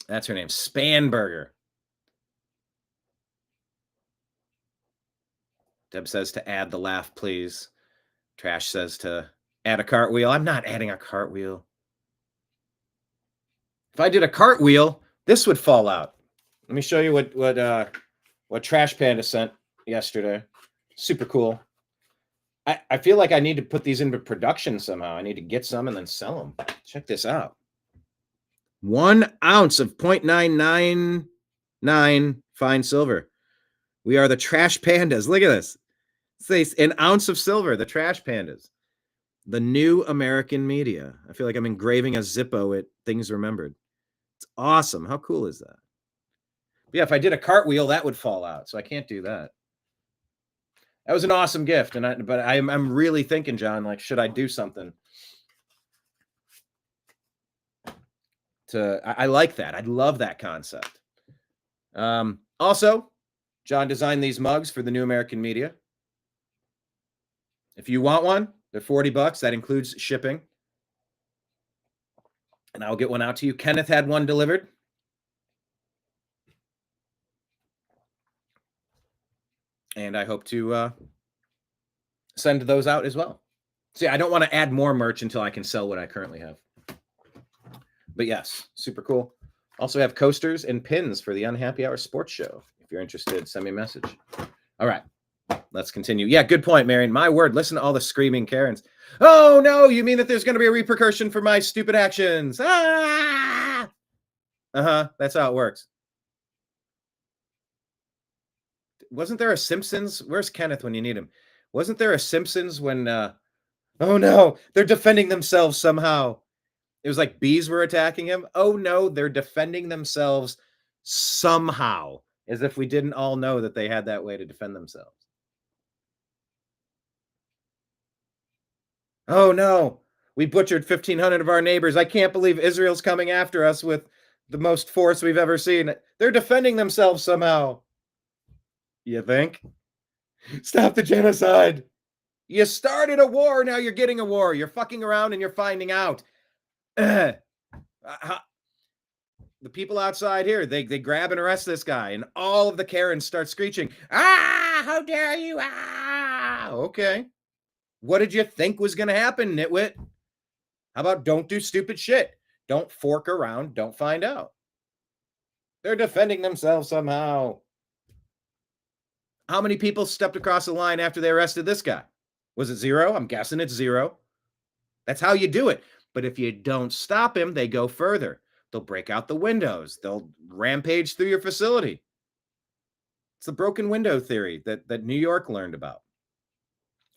That's her name, Spanberger. Deb says to add the laugh, please. Trash says to add a cartwheel. I'm not adding a cartwheel. If I did a cartwheel, this would fall out. Let me show you what Trash Panda sent yesterday. Super cool. I feel like I need to put these into production somehow. I need to get some and then sell them. Check this out. 1 ounce of 0.999 fine silver. We are the Trash Pandas. Look at this. It says an ounce of silver, the Trash Pandas. The new American media. I feel like I'm engraving a Zippo at Things Remembered. It's awesome. How cool is that? But yeah, if I did a cartwheel, that would fall out. So I can't do that. That was an awesome gift. But I'm really thinking, John, like, should I do something? I like that. I love that concept. Also, John designed these mugs for the new American media. If you want one, they're $40. That includes shipping. And I'll get one out to you. Kenneth had one delivered. And I hope to send those out as well. See, I don't want to add more merch until I can sell what I currently have. But yes, super cool. Also have coasters and pins for the Unhappy Hour Sports Show. If If you're interested, send me a message. All right, let's continue. Yeah, good point, Marion. My word, listen to all the screaming Karens. Oh, no, you mean that there's going to be a repercussion for my stupid actions? Ah! That's how it works. Wasn't there a Simpsons? Where's Kenneth when you need him? Wasn't there a Simpsons when, oh no, they're defending themselves somehow. It was like bees were attacking him. Oh no, they're defending themselves somehow, as if we didn't all know that they had that way to defend themselves. Oh no, we butchered 1,500 of our neighbors. I can't believe Israel's coming after us with the most force we've ever seen. They're defending themselves somehow. You think? Stop the genocide. You started a war, now you're getting a war. You're fucking around and you're finding out. The people outside here, they grab and arrest this guy, and all of the Karens start screeching, ah, how dare you, ah. Okay. What did you think was going to happen, nitwit? How about don't do stupid shit? Don't fork around, don't find out. They're defending themselves somehow. How many people stepped across the line after they arrested this guy? Was it 0? I'm guessing it's 0. That's how you do it. But if you don't stop him, they go further. They'll break out the windows. They'll rampage through your facility. It's the broken window theory that New York learned about.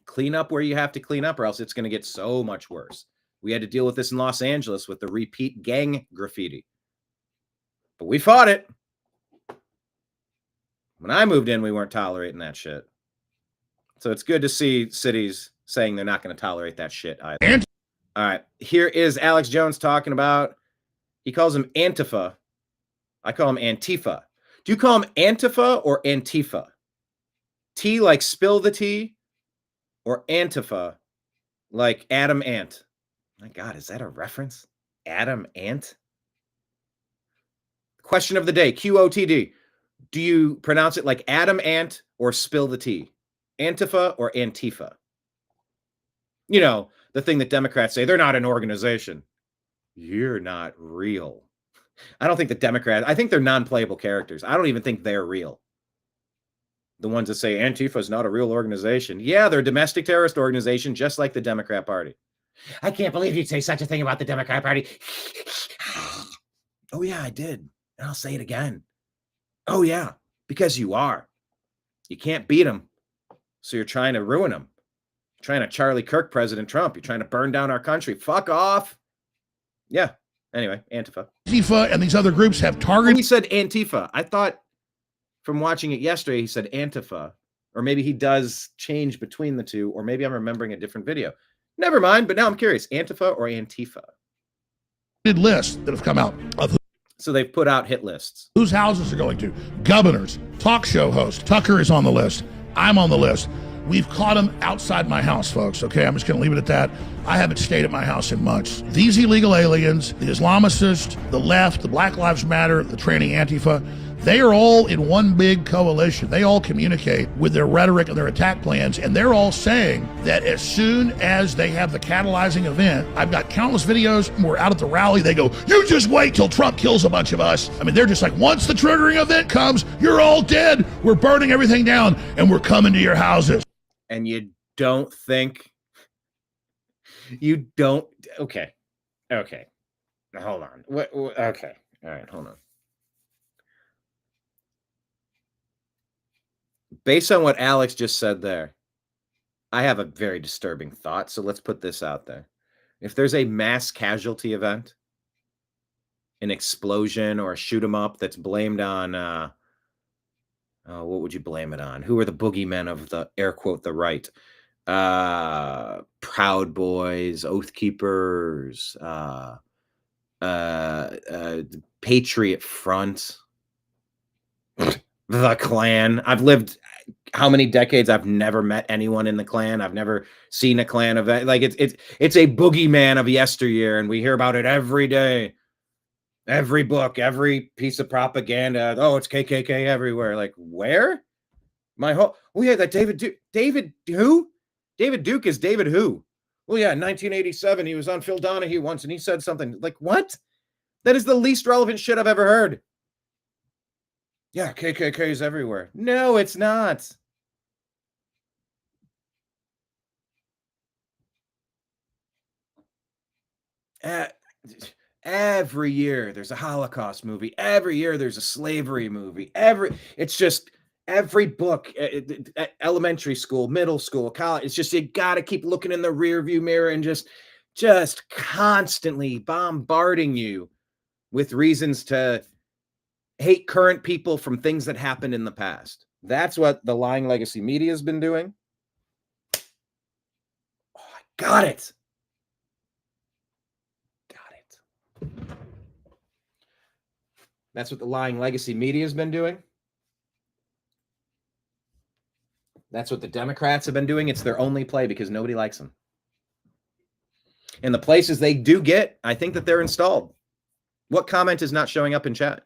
Clean up where you have to clean up, or else it's going to get so much worse. We had to deal with this in Los Angeles with the repeat gang graffiti. But we fought it. When I moved in, we weren't tolerating that shit. So it's good to see cities saying they're not going to tolerate that shit either. All right. Here is Alex Jones talking about, he calls him Antifa. I call him Antifa. Do you call him Antifa or Antifa? T like spill the tea, or Antifa like Adam Ant? My God, is that a reference? Adam Ant? Question of the day, QOTD. Do you pronounce it like Adam Ant or spill the tea? Antifa or Antifa? You know, the thing that Democrats say, they're not an organization. You're not real. I don't think the Democrats, I think they're non-playable characters. I don't even think they're real. The ones that say Antifa is not a real organization. Yeah, they're a domestic terrorist organization, just like the Democrat Party. I can't believe you'd say such a thing about the Democrat Party. Oh yeah, I did. And I'll say it again. Oh yeah, because you are. You can't beat them. So you're trying to ruin them. You're trying to Charlie Kirk President Trump. You're trying to burn down our country. Fuck off. Yeah. Anyway, Antifa. Antifa and these other groups have targeted. He said Antifa. I thought from watching it yesterday, he said Antifa. Or maybe he does change between the two. Or maybe I'm remembering a different video. Never mind, but now I'm curious. Antifa or Antifa? Lists that have come out of so they've put out hit lists. Whose houses are going to? Governors, talk show host. Tucker is on the list. I'm on the list. We've caught them outside my house, folks. Okay, I'm just going to leave it at that. I haven't stayed at my house in months. These illegal aliens, the Islamicists, the left, the Black Lives Matter, the training Antifa, they are all in one big coalition. They all communicate with their rhetoric and their attack plans, and they're all saying that as soon as they have the catalyzing event, I've got countless videos, we're out at the rally, they go, you just wait till Trump kills a bunch of us. I mean, they're just like, once the triggering event comes, you're all dead. We're burning everything down, and we're coming to your houses. And you don't think, okay. Hold on. Okay. All right, hold on. Based on what Alex just said there, I have a very disturbing thought. So let's put this out there. If there's a mass casualty event, an explosion or a shoot 'em up that's blamed on, what would you blame it on? Who are the boogeymen of the air quote, the right? Proud Boys, Oath Keepers, Patriot Front, the Klan. I've lived how many decades? I've never met anyone in the Klan. I've never seen a Klan event. Like it's a boogeyman of yesteryear, and we hear about it every day. Every book, every piece of propaganda. Oh, it's KKK everywhere. Like, where? Oh yeah, that David Duke. David who? David Duke is David who? Well, yeah, in 1987, he was on Phil Donahue once, and he said something. Like, what? That is the least relevant shit I've ever heard. Yeah, KKK is everywhere. No, it's not. Every year there's a Holocaust movie. Every year there's a slavery movie. It's just every book, elementary school, middle school, college. It's just you got to keep looking in the rear view mirror and just constantly bombarding you with reasons to hate current people from things that happened in the past. That's what the lying legacy media has been doing. Oh, I got it. That's what the lying legacy media has been doing. That's what the Democrats have been doing. It's their only play because nobody likes them. And the places they do get, I think that they're installed. What comment is not showing up in chat?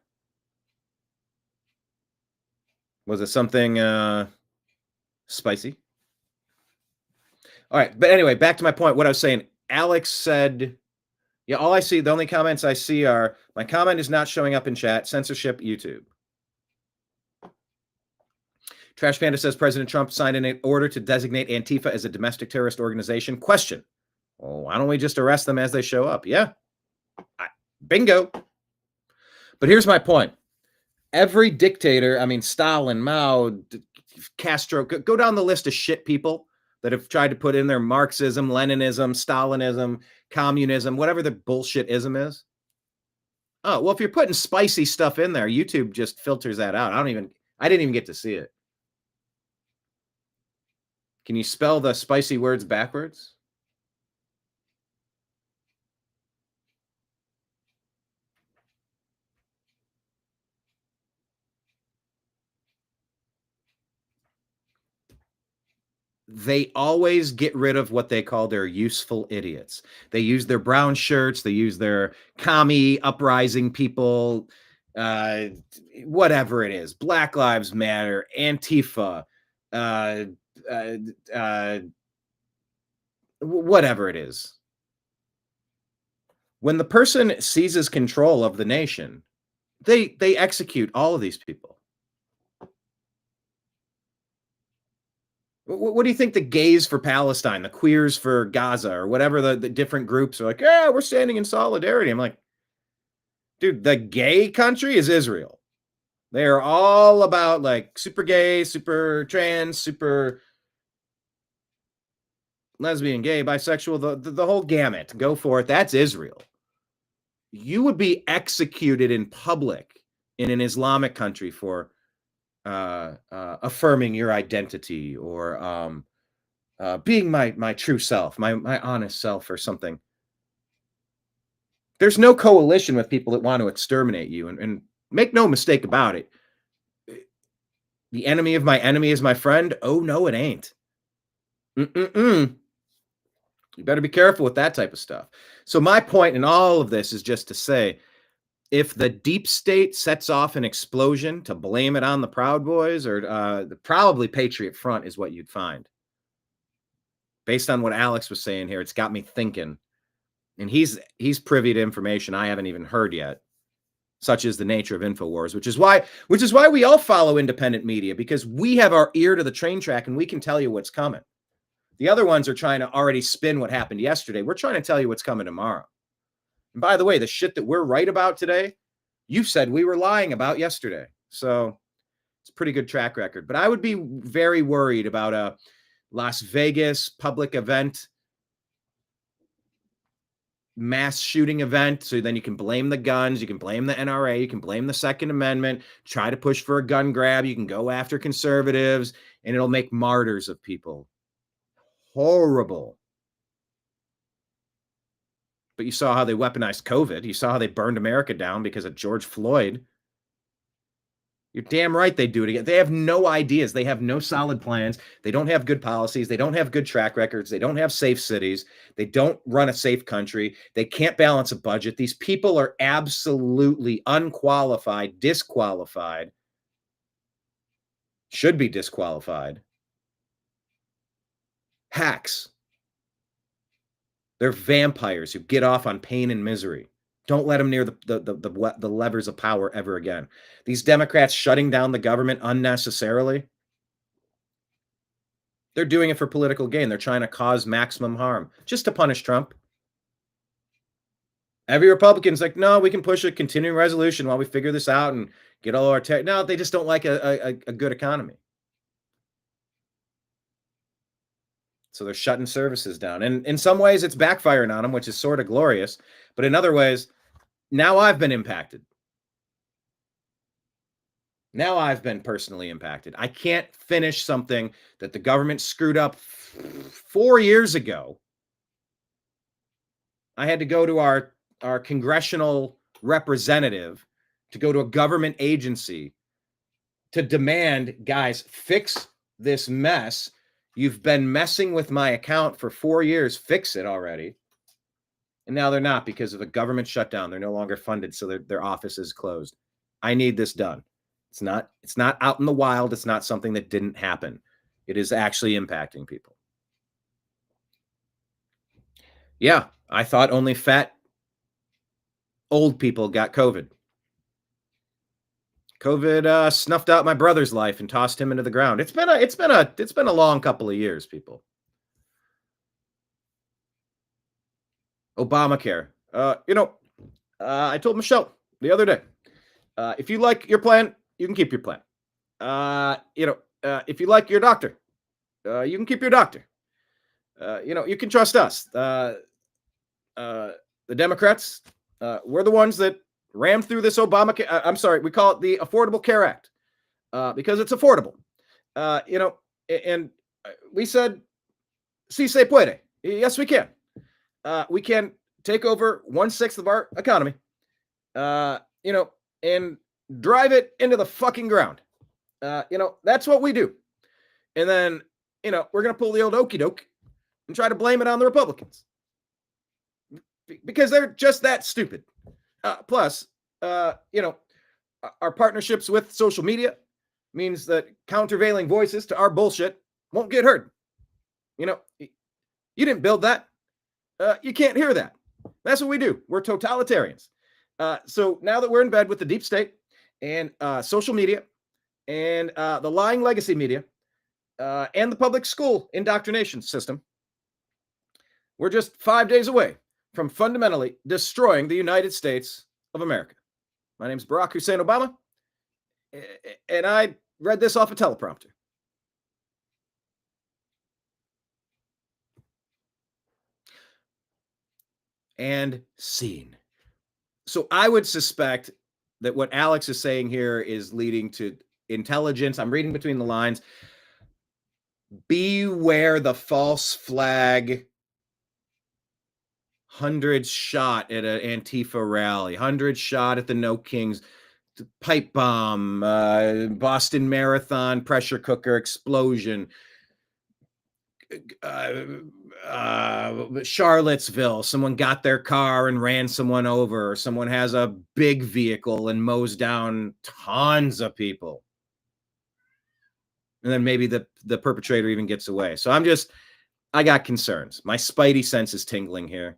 Was it something spicy? All right. But anyway, back to my point. What I was saying, Alex said, yeah, all I see, the only comments I see are, my comment is not showing up in chat, censorship, YouTube. Trash Panda says President Trump signed an order to designate Antifa as a domestic terrorist organization. Question. Well, why don't we just arrest them as they show up? Yeah. Bingo. But here's my point. Every dictator, I mean, Stalin, Mao, Castro, go down the list of shit people that have tried to put in their Marxism, Leninism, Stalinism, communism, whatever the bullshit ism is. Oh, well, if you're putting spicy stuff in there, YouTube just filters that out. I didn't even get to see it. Can you spell the spicy words backwards? They always get rid of what they call their useful idiots. They use their brown shirts. They use their commie uprising people, whatever it is, Black Lives Matter, Antifa, whatever it is. When the person seizes control of the nation, they execute all of these people. What do you think the gays for Palestine, the queers for Gaza, or whatever the different groups are like, yeah, we're standing in solidarity. I'm like, dude, the gay country is Israel. They are all about like super gay, super trans, super lesbian, gay, bisexual, the whole gamut. Go for it. That's Israel. You would be executed in public in an Islamic country for affirming your identity or being my true self, my honest self or something. There's no coalition with people that want to exterminate you. And make no mistake about it. The enemy of my enemy is my friend. Oh, no, it ain't. You better be careful with that type of stuff. So my point in all of this is just to say, if the deep state sets off an explosion, to blame it on the Proud Boys or probably Patriot Front is what you'd find. Based on what Alex was saying here, it's got me thinking. And he's privy to information I haven't even heard yet, such as the nature of InfoWars, which is why we all follow independent media, because we have our ear to the train track and we can tell you what's coming. The other ones are trying to already spin what happened yesterday. We're trying to tell you what's coming tomorrow. And by the way, the shit that we're right about today, you said we were lying about yesterday. So it's a pretty good track record. But I would be very worried about a Las Vegas public event, mass shooting event. So then you can blame the guns, you can blame the NRA, you can blame the Second Amendment, try to push for a gun grab, you can go after conservatives, and it'll make martyrs of people. Horrible. But you saw how they weaponized COVID. You saw how they burned America down because of George Floyd. You're damn right they do it again. They have no ideas. They have no solid plans. They don't have good policies. They don't have good track records. They don't have safe cities. They don't run a safe country. They can't balance a budget. These people are absolutely unqualified, disqualified, should be disqualified. Hacks. They're vampires who get off on pain and misery. Don't let them near the levers of power ever again. These Democrats shutting down the government unnecessarily, they're doing it for political gain. They're trying to cause maximum harm just to punish Trump. Every Republican's like, no, we can push a continuing resolution while we figure this out and get all our tech. No, they just don't like a good economy. So they're shutting services down. And in some ways, it's backfiring on them, which is sort of glorious. But in other ways, now I've been impacted. Now I've been personally impacted. I can't finish something that the government screwed up 4 years ago. I had to go to our congressional representative, to go to a government agency to demand, guys, fix this mess. You've been messing with my account for 4 years. Fix it already. And now they're not because of a government shutdown. They're no longer funded, so their office is closed. I need this done. It's not out in the wild. It's not something that didn't happen. It is actually impacting people. Yeah, I thought only fat old people got COVID. COVID snuffed out my brother's life and tossed him into the ground. It's been a long couple of years, people. Obamacare. I told Michelle the other day, if you like your plan, you can keep your plan. If you like your doctor, you can keep your doctor. You can trust us. The Democrats, we're the ones that rammed through this Obamacare. I'm sorry, we call it the Affordable Care Act because it's affordable. And we said, si se puede. Yes, we can. We can take over 1/6 of our economy, and drive it into the fucking ground. That's what we do. And then, we're going to pull the old okey doke and try to blame it on the Republicans because they're just that stupid. Plus, our partnerships with social media means that countervailing voices to our bullshit won't get heard. You didn't build that. You can't hear that. That's what we do. We're totalitarians. So now that we're in bed with the deep state and social media and the lying legacy media and the public school indoctrination system, we're just 5 days away from fundamentally destroying the United States of America. My name's Barack Hussein Obama, and I read this off a teleprompter. And scene. So I would suspect that what Alex is saying here is leading to intelligence. I'm reading between the lines. Beware the false flag. Hundreds shot at an Antifa rally. Hundreds shot at the No Kings. Pipe bomb. Boston Marathon pressure cooker explosion. Charlottesville, someone got their car and ran someone over. Someone has a big vehicle and mows down tons of people. And then maybe the perpetrator even gets away. So I got concerns. My spidey sense is tingling here.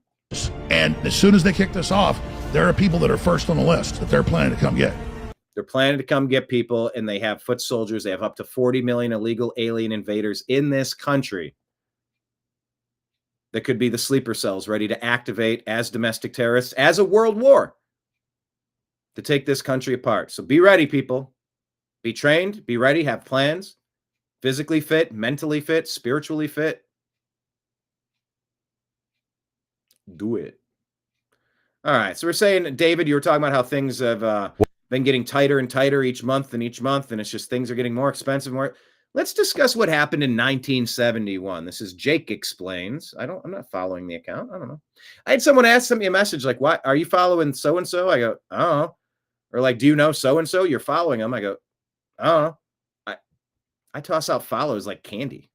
And as soon as they kick this off, there are people that are first on the list that they're planning to come get. They're planning to come get people, and they have foot soldiers. They have up to 40 million illegal alien invaders in this country that could be the sleeper cells ready to activate as domestic terrorists, as a world war, to take this country apart. So be ready, people. Be trained, be ready, have plans, physically fit, mentally fit, spiritually fit. Do it. All right. So we're saying, David, you were talking about how things have been getting tighter and tighter each month, and it's just things are getting more expensive. Let's discuss what happened in 1971. This is Jake Explains. I'm not following the account. I don't know. I had someone send me a message like, "What are you following so-and-so?" I go, "I don't know." Or like, "Do you know so-and-so? You're following them." I go, "I don't know." I toss out follows like candy.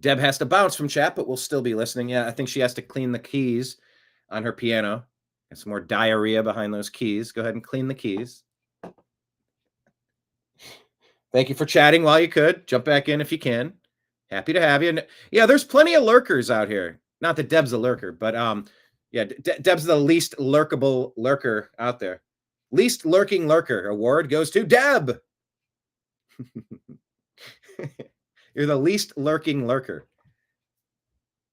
Deb has to bounce from chat, but we'll still be listening. Yeah, I think she has to clean the keys on her piano. Got some more diarrhea behind those keys. Go ahead and clean the keys. Thank you for chatting while you could. Jump back in if you can. Happy to have you. And yeah, there's plenty of lurkers out here. Not that Deb's a lurker, but Yeah, Deb's the least lurkable lurker out there. Least lurking lurker award goes to Deb. You're the least lurking lurker.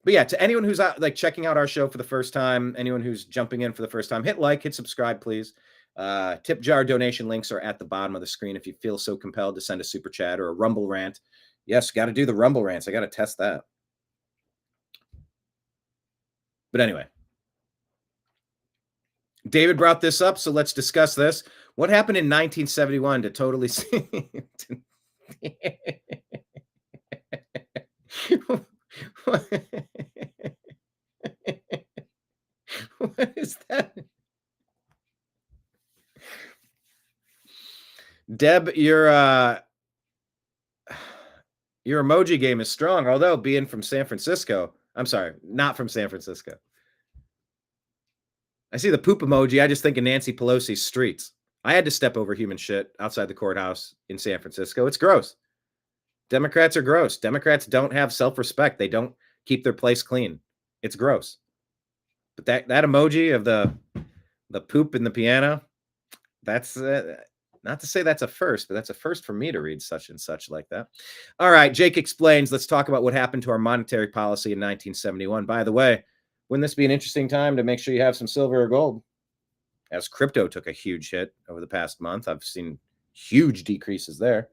But yeah, to anyone who's out, like checking out our show for the first time, anyone who's jumping in for the first time, hit like, hit subscribe, please. Tip jar donation links are at the bottom of the screen if you feel so compelled to send a super chat or a Rumble rant. Yes, got to do the Rumble rants. I got to test that. But anyway, David brought this up, so let's discuss this. What happened in 1971 to totally What is that? Deb, your emoji game is strong, although being from San Francisco, I'm sorry, not from San Francisco. I see the poop emoji. I just think of Nancy Pelosi's streets. I had to step over human shit outside the courthouse in San Francisco. It's gross. Democrats are gross. Democrats don't have self-respect. They don't keep their place clean. It's gross. But that emoji of the poop in the piano, that's not to say that's a first, but that's a first for me to read such and such like that. All right, Jake explains. Let's talk about what happened to our monetary policy in 1971. By the way, wouldn't this be an interesting time to make sure you have some silver or gold? As crypto took a huge hit over the past month, I've seen huge decreases there.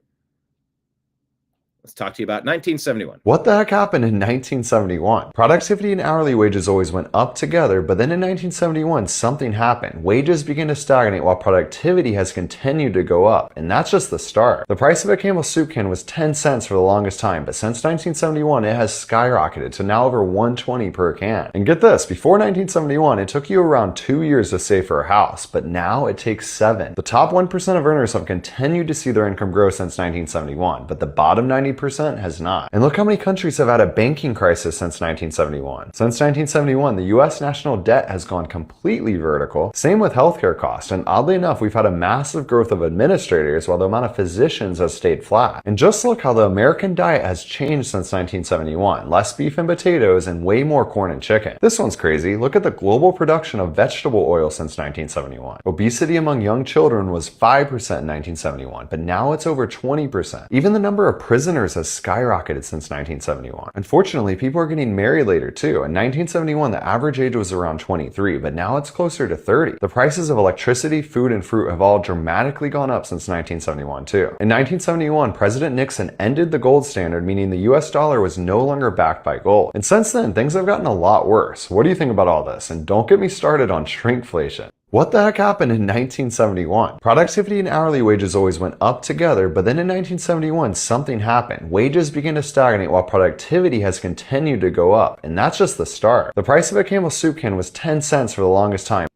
Let's talk to you about 1971. What the heck happened in 1971? Productivity and hourly wages always went up together, but then in 1971, something happened. Wages began to stagnate while productivity has continued to go up, and that's just the start. The price of a Campbell's soup can was 10 cents for the longest time, but since 1971, it has skyrocketed to now over 120 per can. And get this, before 1971, it took you around 2 years to save for a house, but now it takes 7. The top 1% of earners have continued to see their income grow since 1971, but the bottom 90% has not. And look how many countries have had a banking crisis since 1971. Since 1971, the US national debt has gone completely vertical. Same with healthcare costs. And oddly enough, we've had a massive growth of administrators while the amount of physicians has stayed flat. And just look how the American diet has changed since 1971. Less beef and potatoes and way more corn and chicken. This one's crazy. Look at the global production of vegetable oil since 1971. Obesity among young children was 5% in 1971, but now it's over 20%. Even the number of prisoners has skyrocketed since 1971. Unfortunately, people are getting married later too. In 1971, the average age was around 23, but now it's closer to 30. The prices of electricity, food, and fruit have all dramatically gone up since 1971 too. In 1971, President Nixon ended the gold standard, meaning the US dollar was no longer backed by gold. And since then, things have gotten a lot worse. What do you think about all this? And don't get me started on shrinkflation. What the heck happened in 1971? Productivity and hourly wages always went up together, but then in 1971, something happened. Wages began to stagnate while productivity has continued to go up, and that's just the start. The price of a Campbell's soup can was 10 cents for the longest time.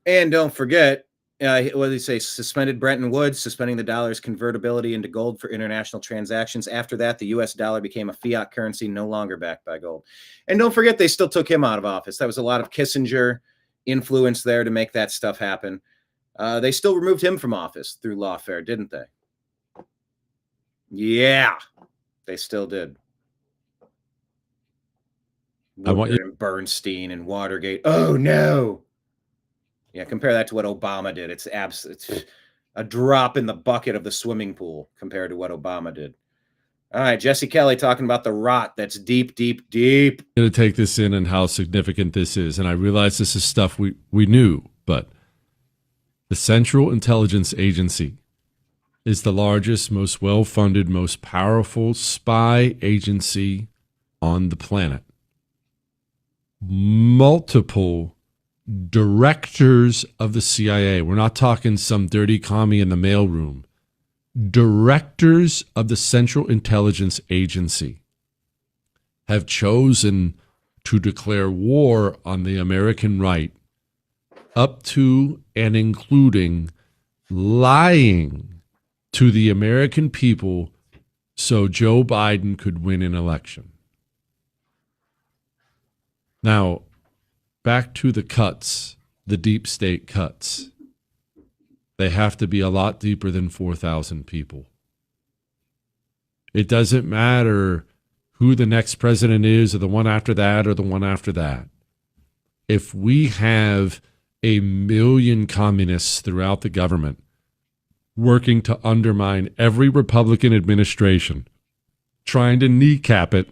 And don't forget, what did he say? Suspended Bretton Woods, suspending the dollar's convertibility into gold for international transactions. After that, the US dollar became a fiat currency, no longer backed by gold. And don't forget, they still took him out of office. That was a lot of Kissinger influence there to make that stuff happen. They still removed him from office through lawfare, didn't they? Yeah, they still did. I want you Bernstein and Watergate. Oh no. Yeah, compare that to what Obama did. It's a drop in the bucket of the swimming pool compared to what Obama did. All right, Jesse Kelly talking about the rot that's deep, deep, deep. I'm going to take this in and how significant this is. And I realize this is stuff we knew, but the Central Intelligence Agency is the largest, most well-funded, most powerful spy agency on the planet. Multiple directors of the CIA. We're not talking some dirty commie in the mailroom. Directors of the Central Intelligence Agency have chosen to declare war on the American right, up to and including lying to the American people so Joe Biden could win an election. Now, back to the cuts, the deep state cuts. They have to be a lot deeper than 4,000 people. It doesn't matter who the next president is or the one after that or the one after that. if we have a million communists throughout the government working to undermine every Republican administration, trying to kneecap it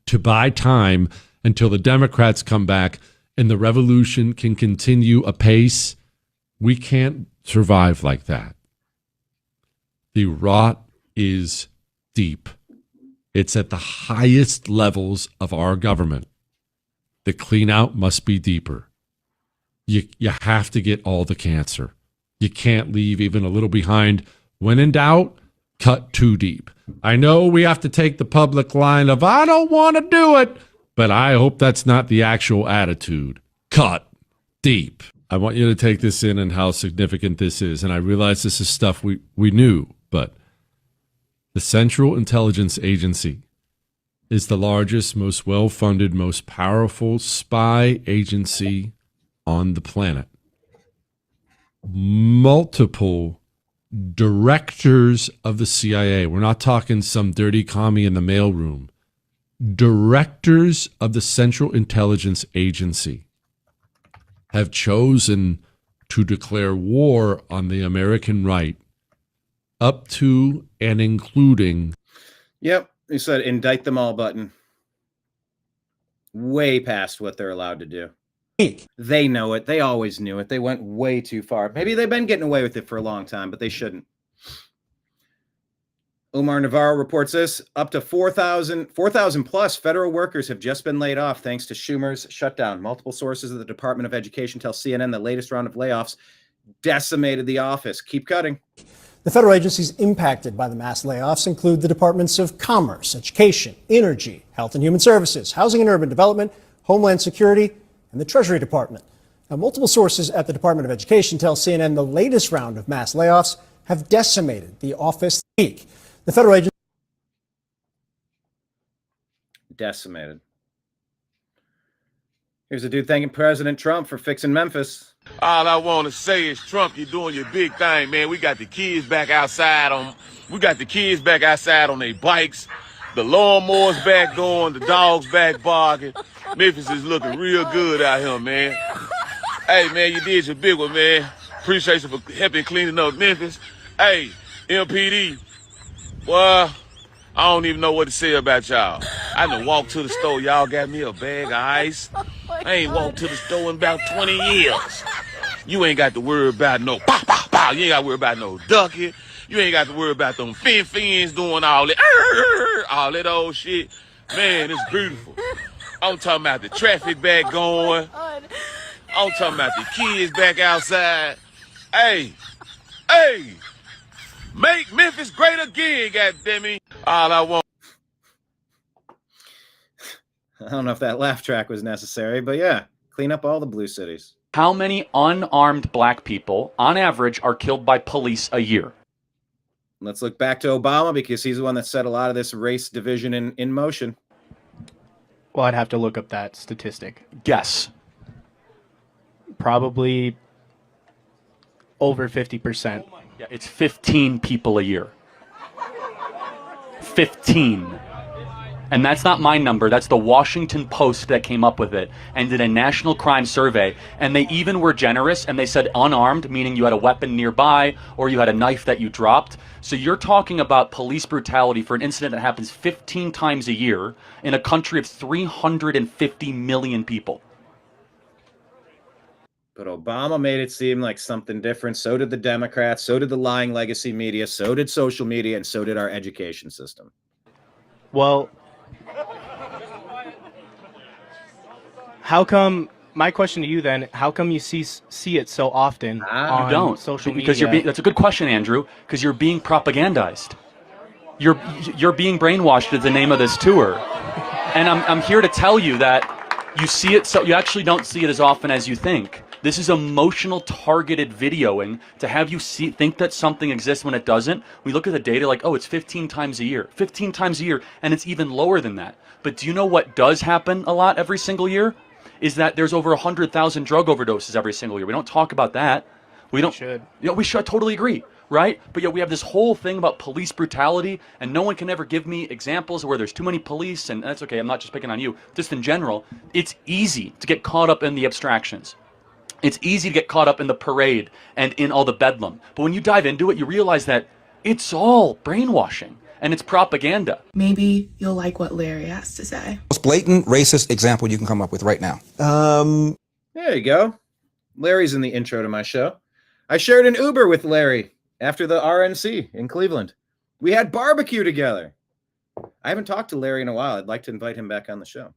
to buy time until the Democrats come back and the revolution can continue apace, we can't survive like that. The rot is deep. It's at the highest levels of our government. The clean out must be deeper. You have to get all the cancer. You can't leave even a little behind. When in doubt, cut too deep. I know we have to take the public line of, I don't want to do it, but I hope that's not the actual attitude. Cut deep. I want you to take this in and how significant this is. And I realize this is stuff we knew, but the Central Intelligence Agency is the largest, most well-funded, most powerful spy agency on the planet. Multiple directors of the CIA. We're not talking some dirty commie in the mailroom. Directors of the Central Intelligence Agency have chosen to declare war on the American right, up to and including. Yep, he said indict them all button. Way past what they're allowed to do. They know it. They always knew it. They went way too far. Maybe they've been getting away with it for a long time, but they shouldn't. Omar Navarro reports this. Up to 4,000 plus federal workers have just been laid off thanks to Schumer's shutdown. Multiple sources of the Department of Education tell CNN the latest round of layoffs decimated the office. Keep cutting. The federal agencies impacted by the mass layoffs include the Departments of Commerce, Education, Energy, Health and Human Services, Housing and Urban Development, Homeland Security, and the Treasury Department. Now, multiple sources at the Department of Education tell CNN the latest round of mass layoffs have decimated the office this week. The federal agency decimated. Here's a dude thanking President Trump for fixing Memphis. All I want to say is, Trump, you're doing your big thing, man. We got the kids back outside on their bikes. The lawnmowers back going, the dogs back barking. Memphis is looking real good out here, man. Hey, man, you did your big one, man. Appreciate you for helping cleaning up Memphis. Hey, MPD, well, I don't even know what to say about y'all. I done walked to the store. Y'all got me a bag of ice. I ain't walked to the store in about 20 years. You ain't got to worry about no pow, pow, pow. You ain't got to worry about no ducking. You ain't got to worry about them fins doing all that old shit. Man, it's beautiful. I'm talking about the traffic back going. I'm talking about the kids back outside. Hey, make Memphis great again, goddammit. All I want. I don't know if that laugh track was necessary, but yeah, clean up all the blue cities. How many unarmed black people, on average, are killed by police a year? Let's look back to Obama because he's the one that set a lot of this race division in motion. Well, I'd have to look up that statistic. Guess. Probably over 50%. Yeah, it's 15 people a year. 15. And that's not my number. That's the Washington Post that came up with it and did a national crime survey. And they even were generous and they said unarmed, meaning you had a weapon nearby or you had a knife that you dropped. So you're talking about police brutality for an incident that happens 15 times a year in a country of 350 million people. But Obama made it seem like something different. So did the Democrats. So did the lying legacy media. So did social media. And so did our education system. Well, how come, my question to you then, how come you see it so often on social media? Because that's a good question, Andrew, because you're being propagandized. You're being brainwashed is the name of this tour. And I'm here to tell you that you see it, so you actually don't see it as often as you think. This is emotional targeted videoing to have you think that something exists when it doesn't. We look at the data like, oh, it's 15 times a year. 15 times a year, and it's even lower than that. But do you know what does happen a lot every single year? Is that there's over 100,000 drug overdoses every single year. We don't talk about that. We should. You know, we should. I totally agree. right? But yet we have this whole thing about police brutality, and no one can ever give me examples where there's too many police, and that's okay, I'm not just picking on you. Just in general, it's easy to get caught up in the abstractions. It's easy to get caught up in the parade and in all the bedlam. But when you dive into it, you realize that it's all brainwashing and it's propaganda. Maybe you'll like what Larry has to say. Most blatant racist example you can come up with right now. There you go. Larry's in the intro to my show. I shared an Uber with Larry after the RNC in Cleveland. We had barbecue together. I haven't talked to Larry in a while. I'd like to invite him back on the show.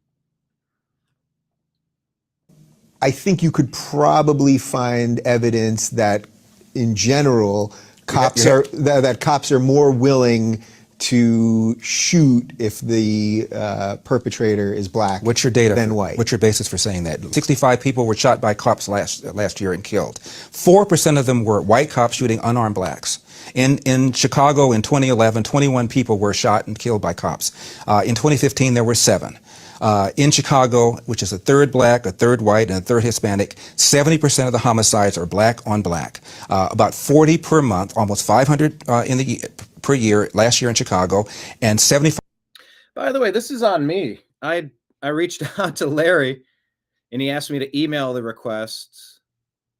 I think you could probably find evidence that, in general, cops are more willing to shoot if the perpetrator is black. What's your data than white? What's your basis for saying that? 65 people were shot by cops last year and killed. 4% of them were white cops shooting unarmed blacks. In Chicago in 2011, 21 people were shot and killed by cops. In 2015, there were 7. In Chicago, which is a third black, a third white, and a third Hispanic, 70% of the homicides are black on black. About 40 per month, almost 500 per year last year in Chicago, and 75. By the way, this is on me. I reached out to Larry, and he asked me to email the requests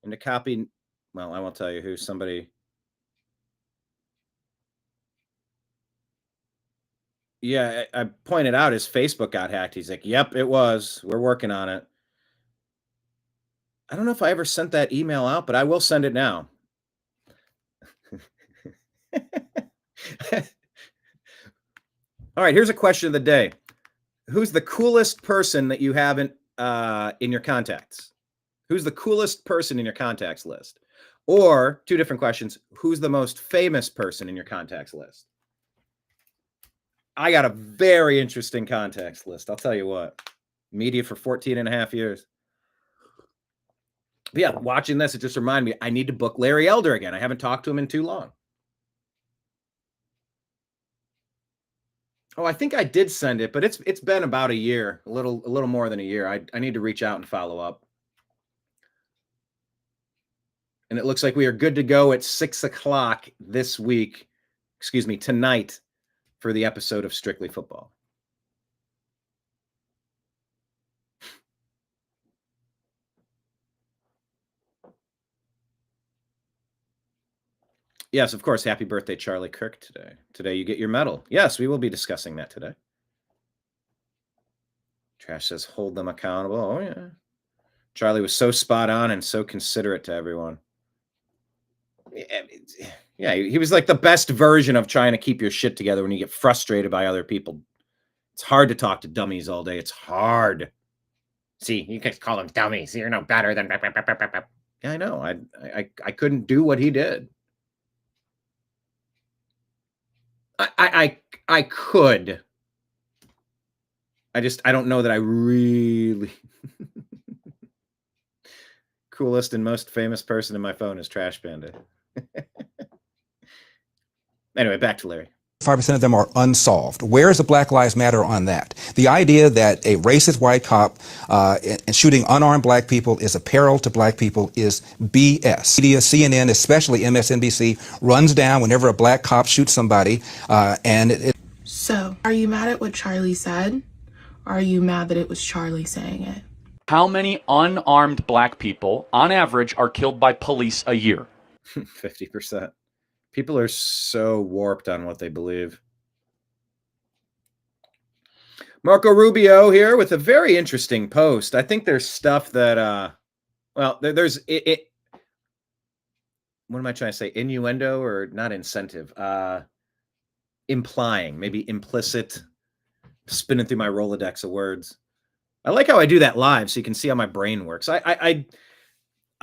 and to copy. Well, I won't tell you who. Somebody. Yeah, I pointed out his Facebook got hacked. He's like, yep, it was. We're working on it. I don't know if I ever sent that email out, but I will send it now. All right, here's a question of the day. Who's the coolest person that you have in your contacts? Who's the coolest person in your contacts list? Or, two different questions, who's the most famous person in your contacts list? I got a very interesting contacts list. I'll tell you what. Media for 14 and a half years. But yeah, watching this, it just reminded me, I need to book Larry Elder again. I haven't talked to him in too long. Oh, I think I did send it, but it's been about a year, a little more than a year. I need to reach out and follow up. And it looks like we are good to go at 6 o'clock this week. Excuse me, tonight, for the episode of Strictly Football. Yes, of course. Happy birthday, Charlie Kirk, today. Today you get your medal. Yes, we will be discussing that today. Trash says, hold them accountable. Oh, yeah. Charlie was so spot on and so considerate to everyone. Yeah, he was like the best version of trying to keep your shit together when you get frustrated by other people. It's hard to talk to dummies all day. It's hard. See, you can call them dummies. You're no better than... Yeah, I know. I couldn't do what he did. I could. I don't know that I really... Coolest and most famous person in my phone is Trash Panda. Anyway, back to Larry. 5% of them are unsolved. Where is the Black Lives Matter on that? The idea that a racist white cop and shooting unarmed black people is a peril to black people is BS. Media, CNN, especially MSNBC, runs down whenever a black cop shoots somebody. So, are you mad at what Charlie said? Or are you mad that it was Charlie saying it? How many unarmed black people, on average, are killed by police a year? 50%. People are so warped on what they believe. Marco Rubio here with a very interesting post. I think there's stuff that, well, there's it. What am I trying to say? Innuendo or not incentive? Implying, maybe implicit. Spinning through my Rolodex of words. I like how I do that live so you can see how my brain works.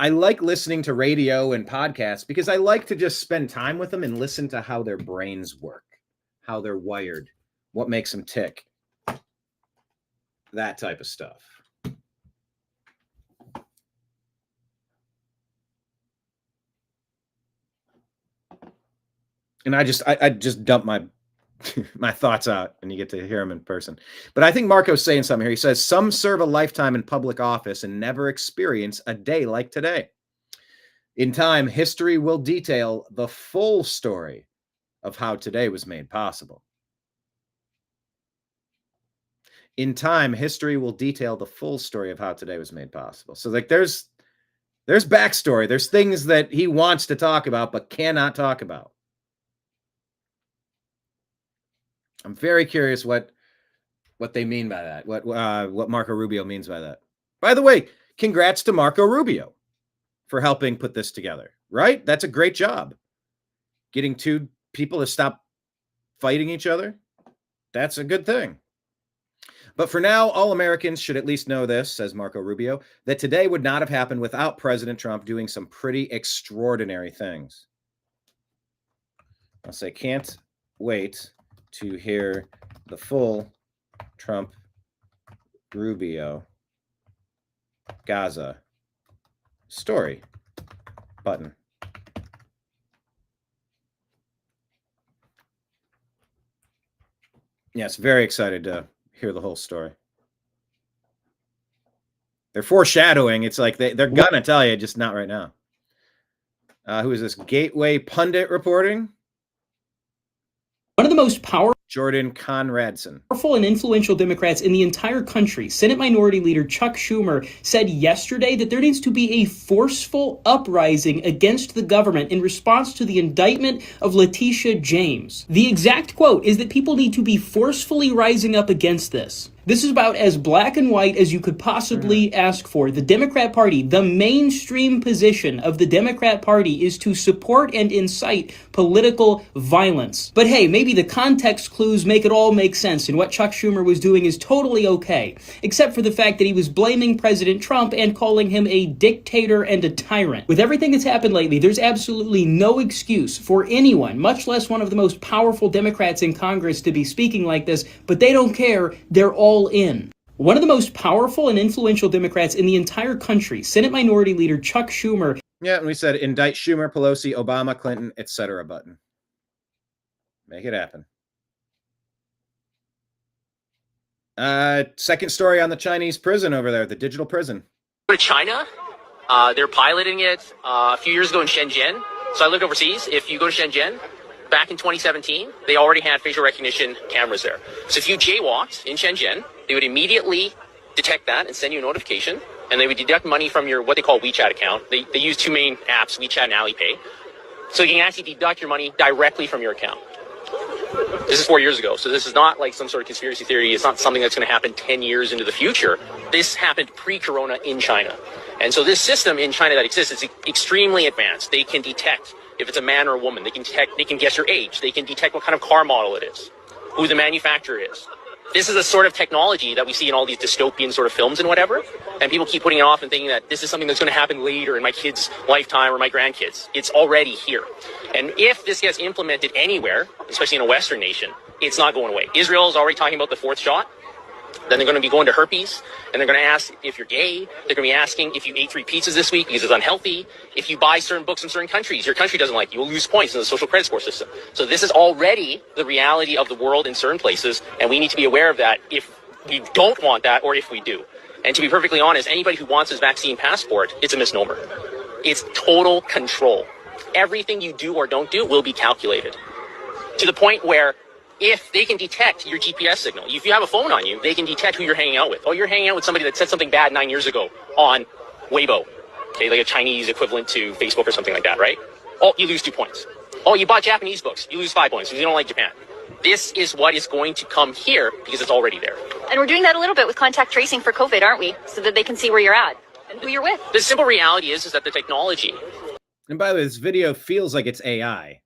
I like listening to radio and podcasts because I like to just spend time with them and listen to how their brains work, how they're wired, what makes them tick, that type of stuff. And I just dump my my thoughts out and you get to hear them in person. But I think Marco's saying something here. He says, some serve a lifetime in public office and never experience a day like today. In time, history will detail the full story of how today was made possible. In time, history will detail the full story of how today was made possible. So like there's backstory. There's things that he wants to talk about but cannot talk about. I'm very curious what they mean by that. What Marco Rubio means by that. By the way, congrats to Marco Rubio for helping put this together, right? That's a great job. Getting two people to stop fighting each other. That's a good thing. But for now, all Americans should at least know this, says Marco Rubio, that today would not have happened without President Trump doing some pretty extraordinary things. I'll say, can't wait to hear the full Trump Rubio Gaza story button. Yes, very excited to hear the whole story. They're foreshadowing. It's like they're gonna tell you, just not right now. Who is this? Gateway Pundit reporting? One of the most Jordan Conradson. Powerful and influential Democrats in the entire country, Senate Minority Leader Chuck Schumer, said yesterday that there needs to be a forceful uprising against the government in response to the indictment of Letitia James. The exact quote is that people need to be forcefully rising up against this. This is about as black and white as you could possibly ask for. The Democrat Party, the mainstream position of the Democrat Party is to support and incite political violence. But hey, maybe the context clues make it all make sense, and what Chuck Schumer was doing is totally okay, except for the fact that he was blaming President Trump and calling him a dictator and a tyrant. With everything that's happened lately, there's absolutely no excuse for anyone, much less one of the most powerful Democrats in Congress, to be speaking like this, but they don't care. They're all in. One of the most powerful and influential Democrats in the entire country, Senate Minority Leader Chuck Schumer. Yeah, and we said indict Schumer, Pelosi, Obama, Clinton, etc. button. Make it happen. Second story on the Chinese prison over there, the digital prison. Go to China. They're piloting it a few years ago in Shenzhen. So I lived overseas. If you go to Shenzhen, back in 2017, they already had facial recognition cameras there. So if you jaywalked in Shenzhen, they would immediately detect that and send you a notification, and they would deduct money from your what they call WeChat account. They use two main apps, WeChat and Alipay. So you can actually deduct your money directly from your account. This is 4 years ago, so this is not like some sort of conspiracy theory. It's not something that's going to happen 10 years into the future. This happened pre-corona in China. And so this system in China that exists is extremely advanced. They can detect if it's a man or a woman. They can guess your age. They can detect what kind of car model it is, who the manufacturer is. This is the sort of technology that we see in all these dystopian sort of films and whatever. And people keep putting it off and thinking that this is something that's going to happen later in my kid's lifetime or my grandkids. It's already here. And if this gets implemented anywhere, especially in a Western nation, it's not going away. Israel is already talking about the fourth shot. Then they're going to be going to herpes, and they're going to ask if you're gay. They're going to be asking if you ate 3 pizzas this week because it's unhealthy. If you buy certain books from certain countries, your country doesn't like you. You'll lose points in the social credit score system. So this is already the reality of the world in certain places, and we need to be aware of that if we don't want that or if we do. And to be perfectly honest, anybody who wants this vaccine passport, it's a misnomer. It's total control. Everything you do or don't do will be calculated to the point where if they can detect your GPS signal, if you have a phone on you, they can detect who you're hanging out with. Oh, you're hanging out with somebody that said something bad 9 years ago on Weibo, okay, like a Chinese equivalent to Facebook or something like that, right? Oh, you lose 2 points. Oh, you bought Japanese books, you lose 5 points because you don't like Japan. This is what is going to come here because it's already there. And we're doing that a little bit with contact tracing for COVID, aren't we? So that they can see where you're at and who you're with. The simple reality is that the technology. And by the way, this video feels like it's AI.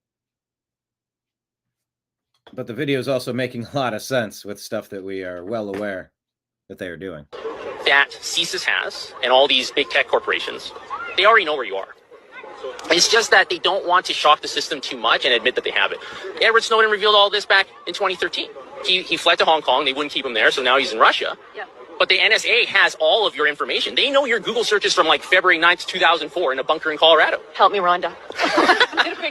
But the video is also making a lot of sense with stuff that we are well aware that they are doing. That CSIS has, and all these big tech corporations, they already know where you are. It's just that they don't want to shock the system too much and admit that they have it. Edward Snowden revealed all this back in 2013. He fled to Hong Kong. They wouldn't keep him there, so now he's in Russia. Yeah. But the NSA has all of your information. They know your Google searches from like February 9th, 2004 in a bunker in Colorado. Help me, Rhonda.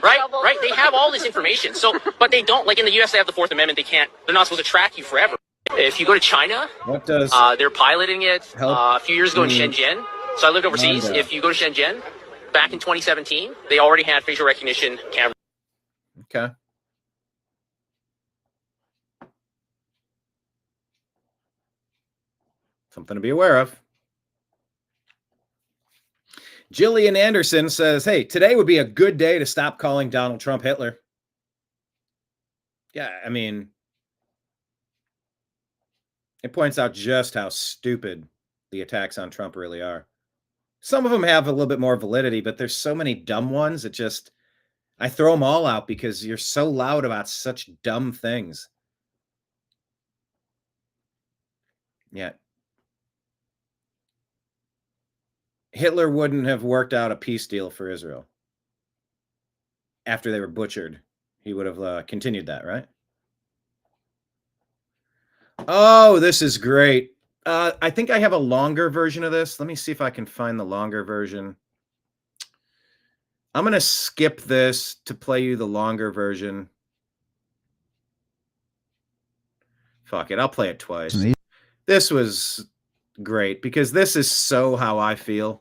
Right. They have all this information. So, but they don't, like in the US, they have the Fourth Amendment. They're not supposed to track you forever. If you go to China, they're piloting it a few years ago in Shenzhen. So I lived overseas. If you go to Shenzhen, Back in 2017, they already had facial recognition cameras. Okay. Something to be aware of. Jillian Anderson says, hey, today would be a good day to stop calling Donald Trump Hitler. Yeah, I mean, it points out just how stupid the attacks on Trump really are. Some of them have a little bit more validity, but there's so many dumb ones. It just, I throw them all out because you're so loud about such dumb things. Yeah. Hitler wouldn't have worked out a peace deal for Israel. After they were butchered, he would have continued that, right? Oh, this is great. I think I have a longer version of this. Let me see if I can find the longer version. I'm going to skip this to play you the longer version. Fuck it. I'll play it twice. This was great because this is so how I feel.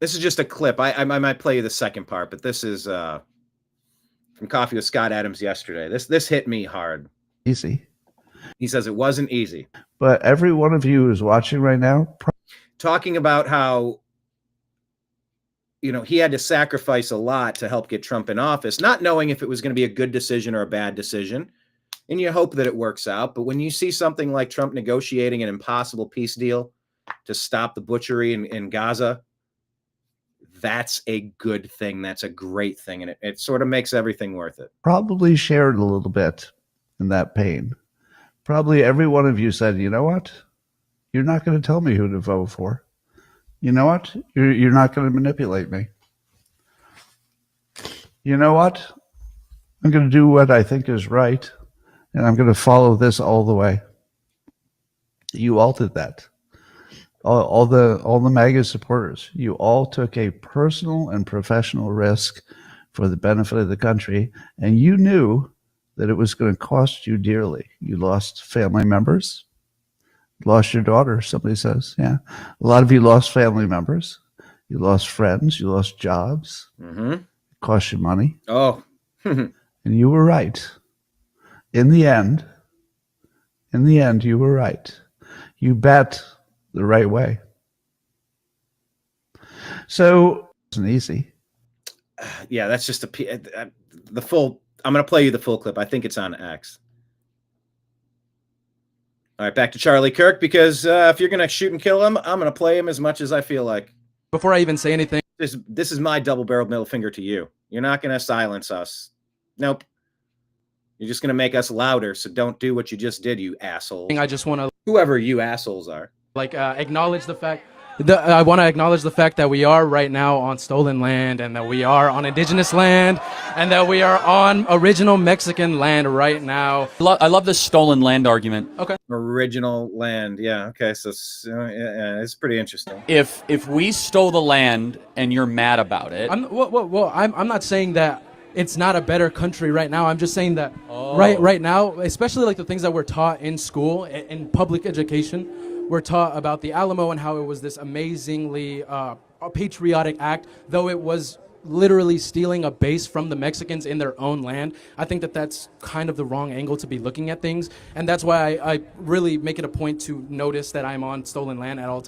This is just a clip. I might play you the second part, but this is from Coffee with Scott Adams yesterday. This hit me hard. Easy. He says it wasn't easy. But every one of you who's watching right now, talking about how, you know, he had to sacrifice a lot to help get Trump in office, not knowing if it was going to be a good decision or a bad decision. And you hope that it works out. But when you see something like Trump negotiating an impossible peace deal to stop the butchery in Gaza, that's a good thing. That's a great thing. And it sort of makes everything worth it. probably shared a little bit in that pain. Probably every one of you said, you know what? You're not going to tell me who to vote for. You know what? You're not going to manipulate me. You know what? I'm going to do what I think is right, and I'm going to follow this all the way. You all did that. All the MAGA supporters, you all took a personal and professional risk for the benefit of the country, and you knew that it was going to cost you dearly. You lost family members, lost your daughter, somebody says. Yeah. A lot of you lost family members. You lost friends. You lost jobs. Mm-hmm. It cost you money. Oh. And you were right. In the end, you were right. You bet the right way. So it wasn't easy. Yeah, that's just the full. I'm going to play you the full clip. I think it's on X. All right, back to Charlie Kirk, because if you're going to shoot and kill him, I'm going to play him as much as I feel like. Before I even say anything, this is my double-barreled middle finger to you. You're not going to silence us. Nope. You're just going to make us louder, so don't do what you just did, you assholes. I just want to, whoever you assholes are, acknowledge the fact. I want to acknowledge the fact that we are right now on stolen land, and that we are on indigenous land, and that we are on original Mexican land right now. I love this stolen land argument. Okay. Original land. Yeah. Okay. So yeah, it's pretty interesting. If we stole the land and you're mad about it, I'm not saying that it's not a better country right now. I'm just saying that right now, especially like the things that we're taught in school, in public education, we're taught about the Alamo and how it was this amazingly patriotic act, though it was literally stealing a base from the Mexicans in their own land. I think that that's kind of the wrong angle to be looking at things, and that's why I really make it a point to notice that I'm on stolen land at all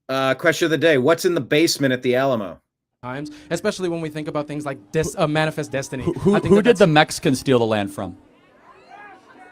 times. Question of the day: what's in the basement at the Alamo? Times, especially when we think about things like Manifest Destiny. Who did the Mexicans steal the land from?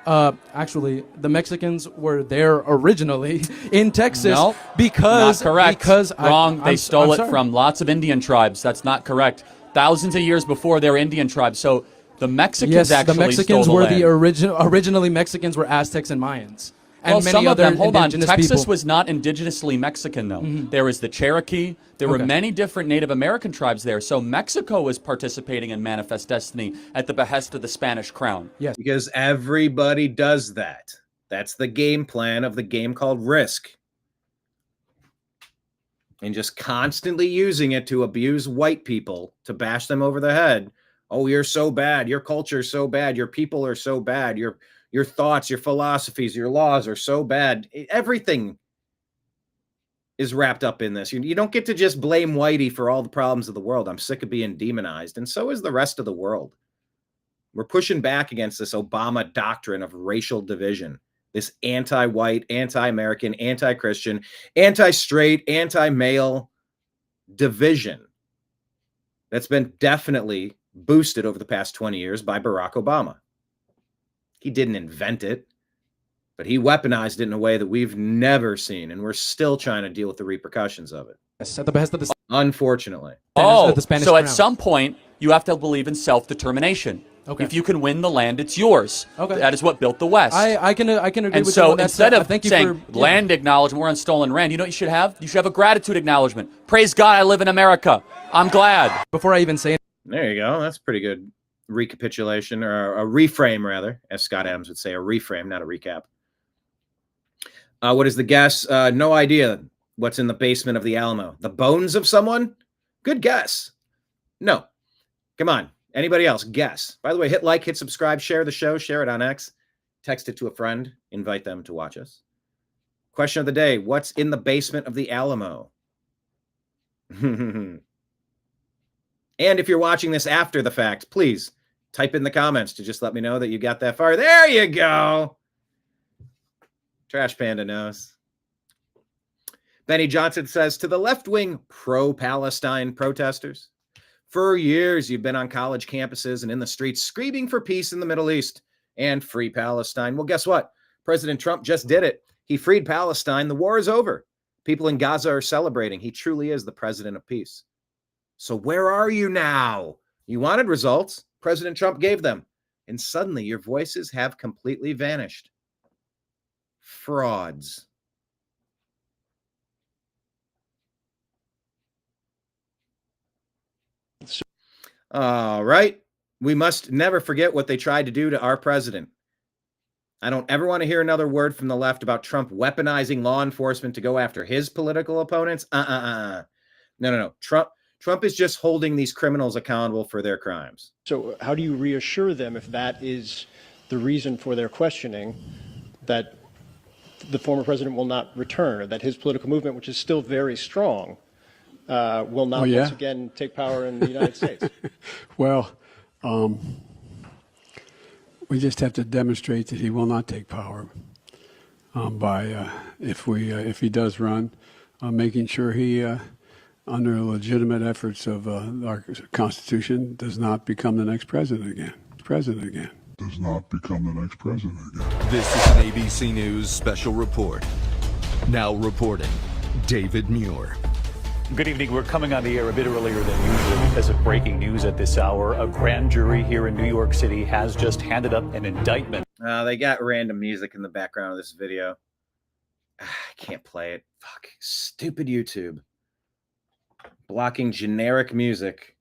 Actually, the Mexicans were there originally in Texas. No, because not correct. Because wrong. They stole it from lots of Indian tribes. That's not correct. Thousands of years before, they were Indian tribes. So the Mexicans actually the Mexicans stole were the land. originally Mexicans were Aztecs and Mayans. And Well, many some of other them, hold on, indigenous Texas people. was not indigenously Mexican, though. There was the Cherokee. There were many different Native American tribes there. So Mexico was participating in Manifest Destiny at the behest of the Spanish crown. Yes. Because everybody does that. That's the game plan of the game called Risk. And just constantly using it to abuse white people, to bash them over the head. Oh, you're so bad. Your culture is so bad. Your people are so bad. your thoughts, your philosophies, your laws are so bad. Everything is wrapped up in this. You don't get to just blame Whitey for all the problems of the world. I'm sick of being demonized, and so is the rest of the world. We're pushing back against this Obama doctrine of racial division, this anti-white, anti-American, anti-Christian, anti-straight, anti-male division that's been definitely boosted over the past 20 years by Barack Obama. He didn't invent it, but he weaponized it in a way that we've never seen, and we're still trying to deal with the repercussions of it. At the behest of the Unfortunately. Oh, the Spanish so at crown. some point, you have to believe in self-determination. Okay. If you can win the land, it's yours. Okay. That is what built the West. I can agree and with so you on that. instead of thank you saying for, land acknowledgement, we're on stolen land, you know what you should have? You should have a gratitude acknowledgement. Praise God, I live in America. I'm glad. Before I even say it. There you go. That's pretty good recapitulation, or a reframe, rather, as Scott Adams would say, a reframe, not a recap. What is the guess? No idea what's in the basement of the Alamo. The bones of someone? Good guess. No. Come on. Anybody else? Guess. By the way, hit like, hit subscribe, share the show, share it on X, text it to a friend, invite them to watch us. Question of the day. What's in the basement of the Alamo? And if you're watching this after the fact, please type in the comments to just let me know that you got that far. There you go. Trash Panda knows. Benny Johnson says, to the left-wing pro-Palestine protesters, for years you've been on college campuses and in the streets screaming for peace in the Middle East and free Palestine. Well, guess what? President Trump just did it. He freed Palestine. The war is over. People in Gaza are celebrating. He truly is the president of peace. So where are you now? You wanted results. President Trump gave them. And suddenly your voices have completely vanished. Frauds. All right. We must never forget what they tried to do to our president. I don't ever want to hear another word from the left about Trump weaponizing law enforcement to go after his political opponents. No. Trump is just holding these criminals accountable for their crimes. So how do you reassure them, if that is the reason for their questioning, that the former president will not return, or that his political movement, which is still very strong, will not once again take power in the United States? Well, we just have to demonstrate that he will not take power by, if he does run, making sure he, under legitimate efforts of our Constitution, does not become the next president again. Does not become the next president again. This is an ABC News special report. Now reporting, David Muir. Good evening. We're coming on the air a bit earlier than usual because of breaking news at this hour. A grand jury here in New York City has just handed up an indictment. They got random music in the background of this video. I can't play it. Fuck. Stupid YouTube. Blocking generic music.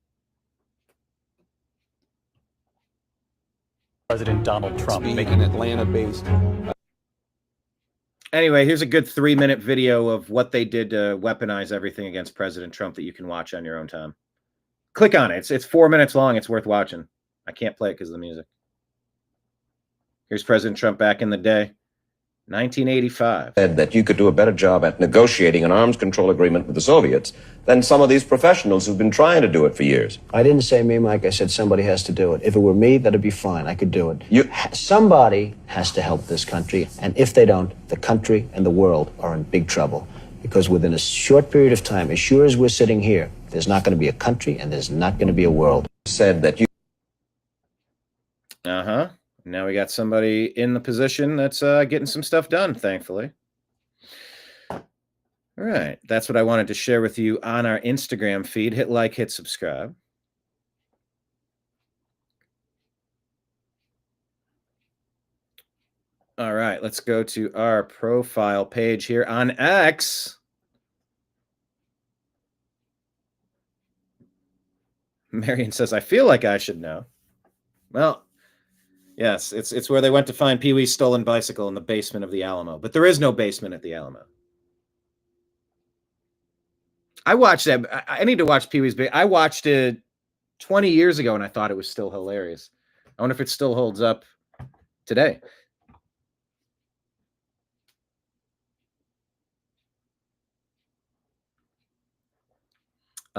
President Donald Trump making Atlanta-based. Anyway, here's a good 3-minute video of what they did to weaponize everything against President Trump that you can watch on your own time. Click on it. It's 4 minutes long. It's worth watching. I can't play it because of the music. Here's President Trump back in the day. 1985. Said that you could do a better job at negotiating an arms control agreement with the Soviets than some of these professionals who've been trying to do it for years. I didn't say me, Mike. I said somebody has to do it. If it were me, that'd be fine. I could do it. Somebody has to help this country. And if they don't, the country and the world are in big trouble. Because within a short period of time, as sure as we're sitting here, there's not going to be a country and there's not going to be a world. Said that you... Now we got somebody in the position that's getting some stuff done, thankfully. All right. That's what I wanted to share with you on our Instagram feed. Hit like, hit subscribe. All right. Let's go to our profile page here on X. Marion says, I feel like I should know. Well, yes, it's where they went to find Pee Wee's stolen bicycle in the basement of the Alamo. But there is no basement at the Alamo. I watched that. I need to watch Pee Wee's. I watched it 20 years ago, and I thought it was still hilarious. I wonder if it still holds up today.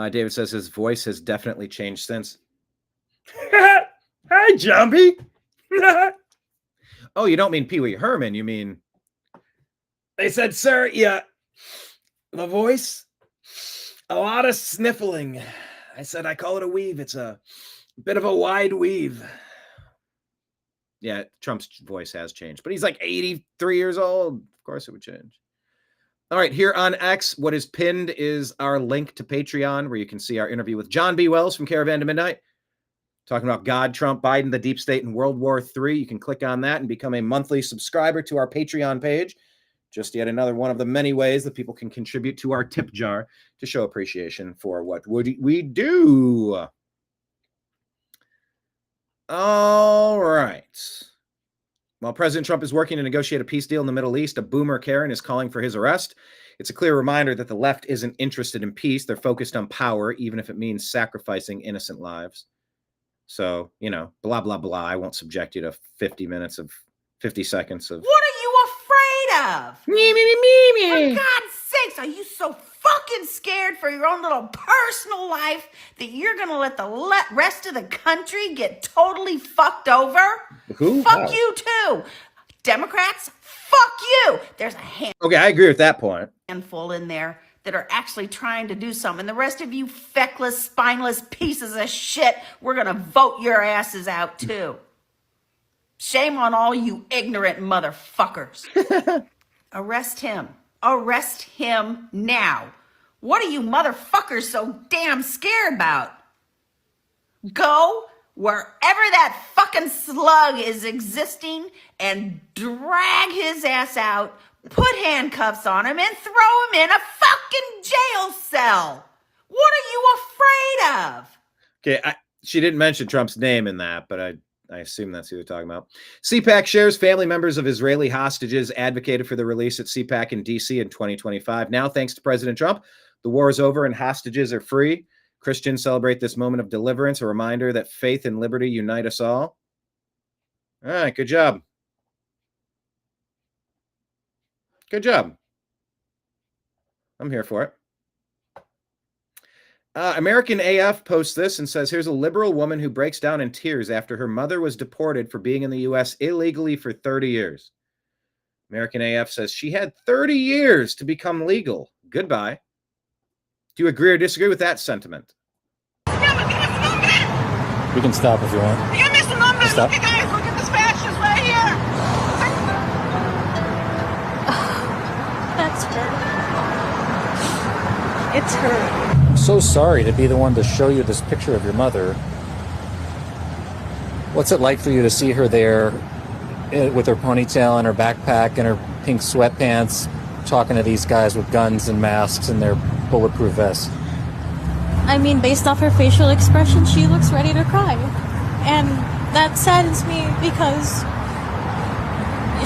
David says his voice has definitely changed since. Hi, Jumpy. Oh, you don't mean Pee Wee Herman. You mean... They said, sir, yeah, the voice, a lot of sniffling. I said, I call it a weave. It's a bit of a wide weave. Yeah, Trump's voice has changed, but he's like 83 years old. Of course it would change. All right, here on X, what is pinned is our link to Patreon, where you can see our interview with John B. Wells from Caravan to Midnight, talking about God, Trump, Biden, the deep state, and World War III. You can click on that and become a monthly subscriber to our Patreon page. Just yet another one of the many ways that people can contribute to our tip jar to show appreciation for what we do. All right. While President Trump is working to negotiate a peace deal in the Middle East, a boomer Karen is calling for his arrest. It's a clear reminder that the left isn't interested in peace. They're focused on power, even if it means sacrificing innocent lives. So, you know, blah, blah, blah. I won't subject you to 50 seconds of... What are you afraid of? Me, me, me, me, me. For God's sakes, are you so fucking scared for your own little personal life that you're going to let the rest of the country get totally fucked over? Who? Fuck you too. Democrats, fuck you. There's a Okay, I agree with that point. handful in there that are actually trying to do something. The rest of you feckless, spineless pieces of shit, we're going to vote your asses out too. Shame on all you ignorant motherfuckers. Arrest him. Arrest him now. What are you motherfuckers so damn scared about? Go wherever that fucking slug is existing and drag his ass out, put handcuffs on him, and throw him in a fucking jail cell. What are you afraid of? Okay, she didn't mention Trump's name in that, but I assume that's who they're talking about. CPAC shares family members of Israeli hostages advocated for the release at CPAC in D.C. in 2025. Now, thanks to President Trump, the war is over and hostages are free. Christians celebrate this moment of deliverance, a reminder that faith and liberty unite us all. All right, good job. Good job. I'm here for it. American AF posts this and says, here's a liberal woman who breaks down in tears after her mother was deported for being in the U.S. illegally for 30 years. American AF says she had 30 years to become legal. Goodbye. Do you agree or disagree with that sentiment? We can stop if you want. You missed the number. Stop. Look at guys. Look at this fascist right here. That's her. It's her. I'm so sorry to be the one to show you this picture of your mother. What's it like for you to see her there with her ponytail and her backpack and her pink sweatpants talking to these guys with guns and masks and their bulletproof vests? I mean, based off her facial expression, she looks ready to cry. And that saddens me because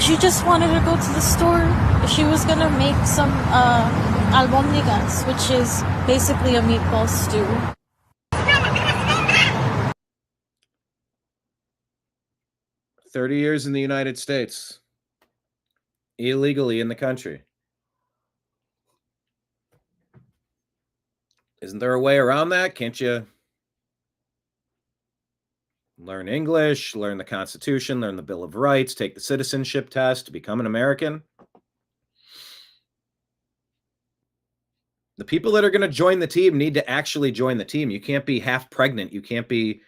she just wanted to go to the store. She was going to make some albóndigas, which is basically a meatball stew. 30 years in the United States. Illegally in the country. Isn't there a way around that? Can't you learn English, learn the Constitution, learn the Bill of Rights, take the citizenship test to become an American? The people that are going to join the team need to actually join the team. You can't be half pregnant. You can't be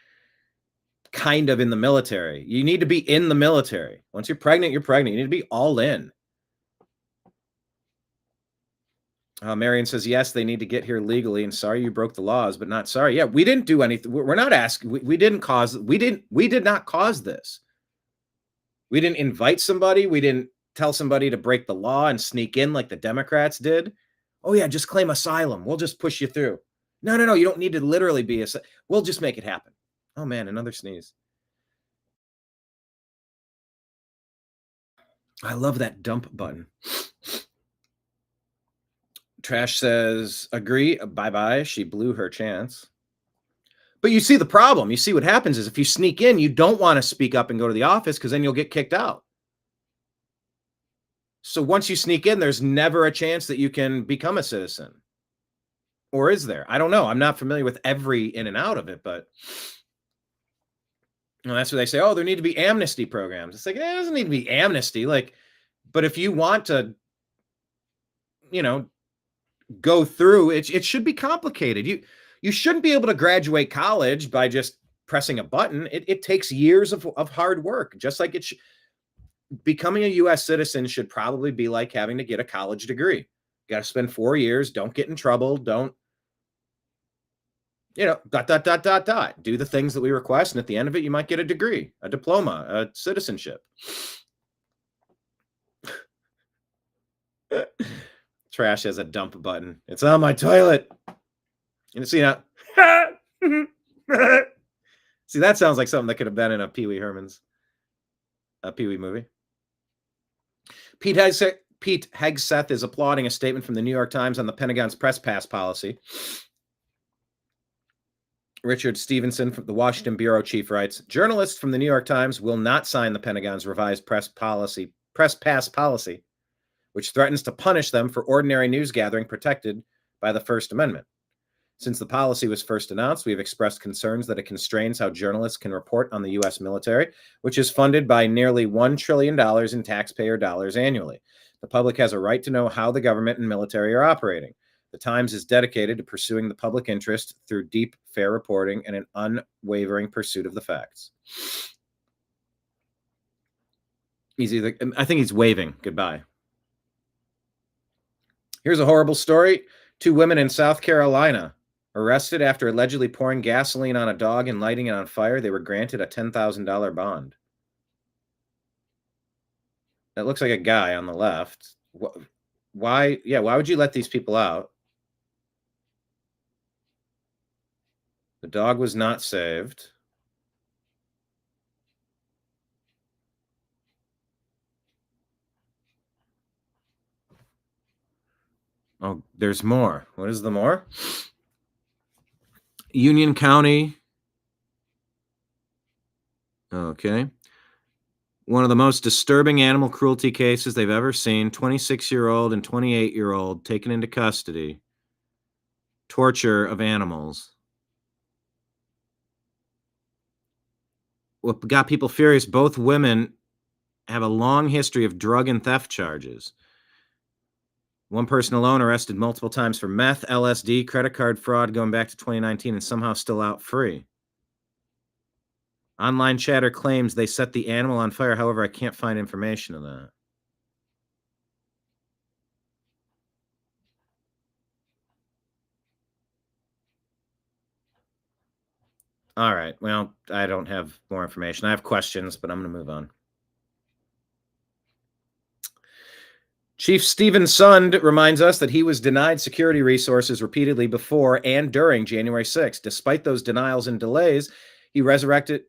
kind of in the military. You need to be in the military. Once you're pregnant, you're pregnant. You need to be all in. Marion says, yes, they need to get here legally, and sorry you broke the laws, but not sorry. Yeah, we didn't do anything. We're not asking. We did not cause this. We didn't invite somebody. We didn't tell somebody to break the law and sneak in like the Democrats did. Oh yeah, just claim asylum. We'll just push you through. No. You don't need to literally be we'll just make it happen. Oh man, another sneeze. I love that dump button. Trash says, agree, bye-bye. She blew her chance. But you see the problem. You see what happens is if you sneak in, you don't want to speak up and go to the office because then you'll get kicked out. So once you sneak in, there's never a chance that you can become a citizen Or is there? I don't know. I'm not familiar with every in and out of it, but that's what they say. Oh, there need to be amnesty programs. It's like, it doesn't need to be amnesty. Like, but if you want to, go through it, it should be complicated. You shouldn't be able to graduate college by just pressing a button. It takes years of hard work, just like becoming a U.S. citizen should probably be like having to get a college degree. You got to spend 4 years. Don't get in trouble. Don't, do the things that we request. And at the end of it, you might get a degree, a diploma, a citizenship. Trash has a dump button. It's on my toilet. You see now? See, that sounds like something that could have been in a Pee Wee movie. Pete Hegseth is applauding a statement from the New York Times on the Pentagon's press pass policy. Richard Stevenson from the Washington bureau chief writes, journalists from the New York Times will not sign the Pentagon's revised press pass policy, which threatens to punish them for ordinary news gathering protected by the First Amendment. Since the policy was first announced, we have expressed concerns that it constrains how journalists can report on the U.S. military, which is funded by nearly $1 trillion in taxpayer dollars annually. The public has a right to know how the government and military are operating. The Times is dedicated to pursuing the public interest through deep, fair reporting and an unwavering pursuit of the facts. I think he's waving goodbye. Here's a horrible story. 2 women in South Carolina arrested after allegedly pouring gasoline on a dog and lighting it on fire. They were granted a $10,000 bond. That looks like a guy on the left. Why would you let these people out? The dog was not saved. Oh, there's more. What is the more? Union County. Okay. One of the most disturbing animal cruelty cases they've ever seen. 26-year-old and 28-year-old taken into custody. Torture of animals. What got people furious, both women have a long history of drug and theft charges. One person alone arrested multiple times for meth, LSD, credit card fraud going back to 2019 and somehow still out free. Online chatter claims they set the animal on fire. However, I can't find information on that. All right. Well, I don't have more information. I have questions, but I'm going to move on. Chief Stephen Sund reminds us that he was denied security resources repeatedly before and during January 6th. Despite those denials and delays, he resecured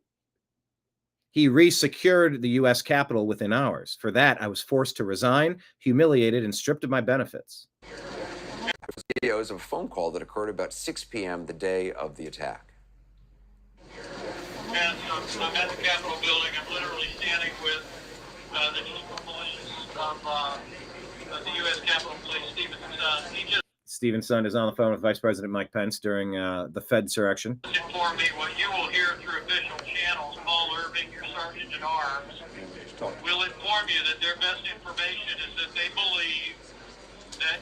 the U.S. Capitol within hours. For that, I was forced to resign, humiliated, and stripped of my benefits. Videos of a phone call that occurred about 6 p.m. the day of the attack. And I'm at the Capitol building. I'm literally standing with the chief of police of the U.S. Capitol Police, Stephen Sund. Stephen Sund is on the phone with Vice President Mike Pence during the Fedsurrection. Inform me what you will hear through official channels. Paul Irving, your sergeant at arms, will inform you that their best information is that they believe that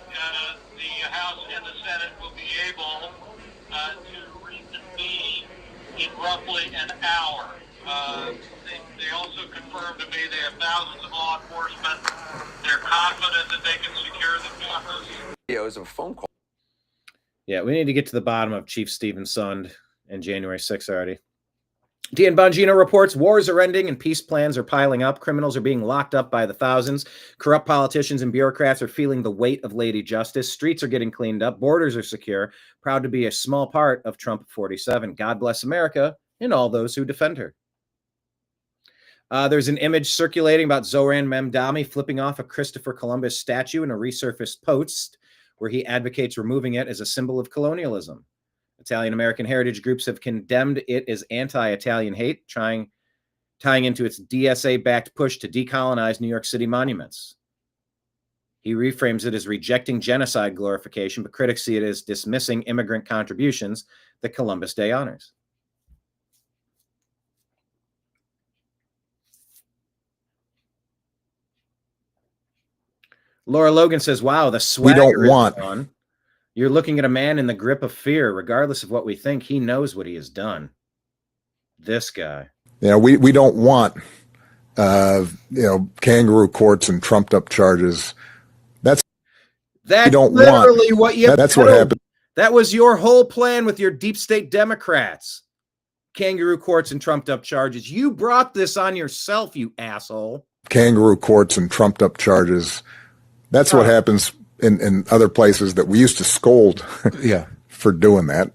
the House and the Senate will be able to reconvene in roughly an hour. They also confirmed to me they have thousands of law enforcement. They're confident that they can secure the cameras. Videos of a phone call. Yeah, we need to get to the bottom of Chief Stephen Sund and January 6th already. Dean Bongino reports wars are ending and peace plans are piling up. Criminals are being locked up by the thousands. Corrupt politicians and bureaucrats are feeling the weight of Lady Justice. Streets are getting cleaned up. Borders are secure. Proud to be a small part of Trump 47. God bless America and all those who defend her. There's an image circulating about Zoran Mamdani flipping off a Christopher Columbus statue in a resurfaced post where he advocates removing it as a symbol of colonialism. Italian-American heritage groups have condemned it as anti-Italian hate, tying into its DSA-backed push to decolonize New York City monuments. He reframes it as rejecting genocide glorification, but critics see it as dismissing immigrant contributions that Columbus Day honors. Laura Logan says, wow, the swagger is gone. You're looking at a man in the grip of fear. Regardless of what we think, he knows what he has done. This guy. Yeah, we don't want, kangaroo courts and trumped up charges. That's literally what you That's what happened. That was your whole plan with your deep state Democrats. Kangaroo courts and trumped up charges. You brought this on yourself, you asshole. Kangaroo courts and trumped up charges. That's what happens in other places that we used to scold for doing that.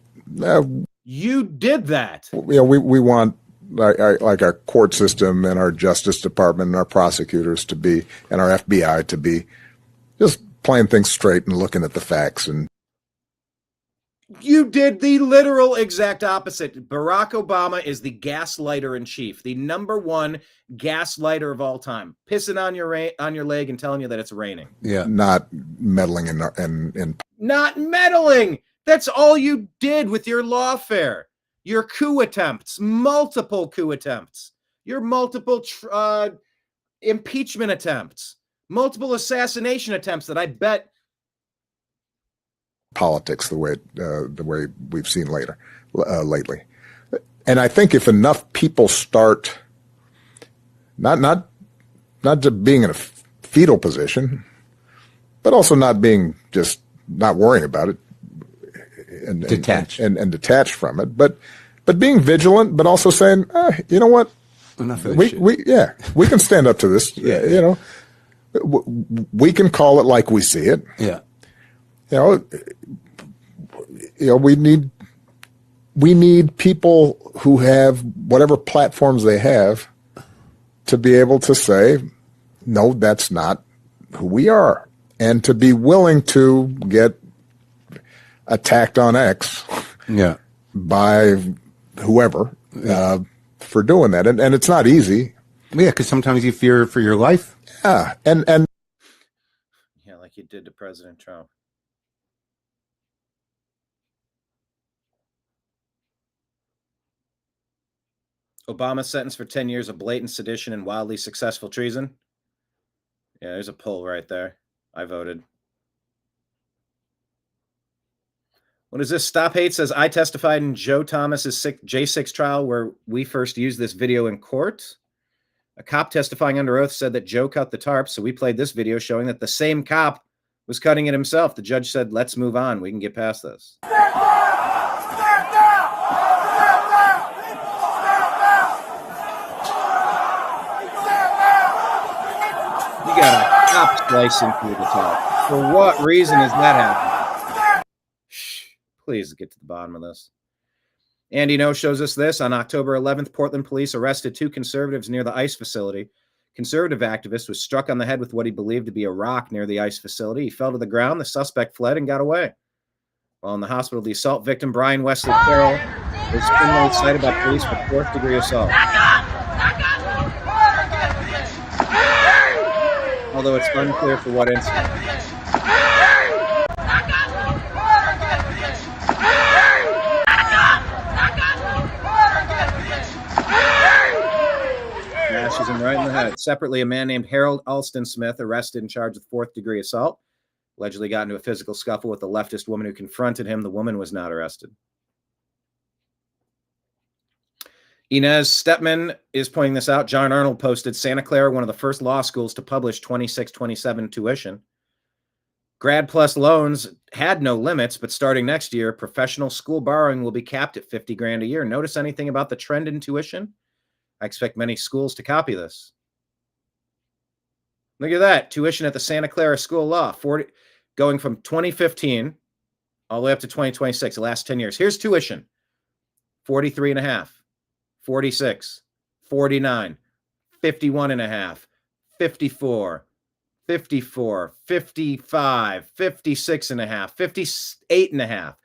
You did that. We want like our court system and our Justice Department and our prosecutors to be, and our FBI to be just playing things straight and looking at the facts. And you did the literal exact opposite. Barack Obama is the gaslighter in chief, the number one gaslighter of all time, pissing on your leg and telling you that it's raining. Yeah, not meddling in not meddling. That's all you did with your lawfare, your coup attempts, multiple coup attempts, your multiple impeachment attempts, multiple assassination attempts that I bet politics the way we've seen lately. And I think if enough people start not just being in a fetal position, but also not worrying about it and detached from it, but being vigilant, but also saying, you know what, enough of this shit. We can stand up to this. We can call it like we see it. Yeah. We need people who have whatever platforms they have to be able to say, no, that's not who we are, and to be willing to get attacked on X by whoever for doing that. And it's not easy. Yeah, because sometimes you fear for your life. Yeah, and like you did to President Trump. Obama sentenced for 10 years of blatant sedition and wildly successful treason. Yeah, there's a poll right there. I voted. What is this? Stop Hate says, I testified in Joe Thomas's J6 trial where we first used this video in court. A cop testifying under oath said that Joe cut the tarp, so we played this video showing that the same cop was cutting it himself. The judge said, let's move on. We can get past this. You got a cop slicing through the top. For what reason is that happening? Shh, please get to the bottom of this. Andy No shows us this. On October 11th, Portland police arrested 2 conservatives near the ICE facility. Conservative activist was struck on the head with what he believed to be a rock near the ICE facility. He fell to the ground. The suspect fled and got away. While in the hospital, the assault victim, Brian Wesley Carroll, was criminally cited by police for 4th-degree assault. Although it's unclear for what incident. Bashes him right in the head. Separately, a man named Harold Alston Smith, arrested and charged with 4th-degree assault, allegedly got into a physical scuffle with a leftist woman who confronted him. The woman was not arrested. Inez Stepman is pointing this out. John Arnold posted, Santa Clara, one of the first law schools to publish 26-27 tuition. Grad Plus loans had no limits, but starting next year, professional school borrowing will be capped at $50,000 a year. Notice anything about the trend in tuition? I expect many schools to copy this. Look at that. Tuition at the Santa Clara School of Law, going from 2015 all the way up to 2026, the last 10 years. Here's tuition. 43.5. 46, 49, 51.5, 54, 54, 55, 56.5, 58.5,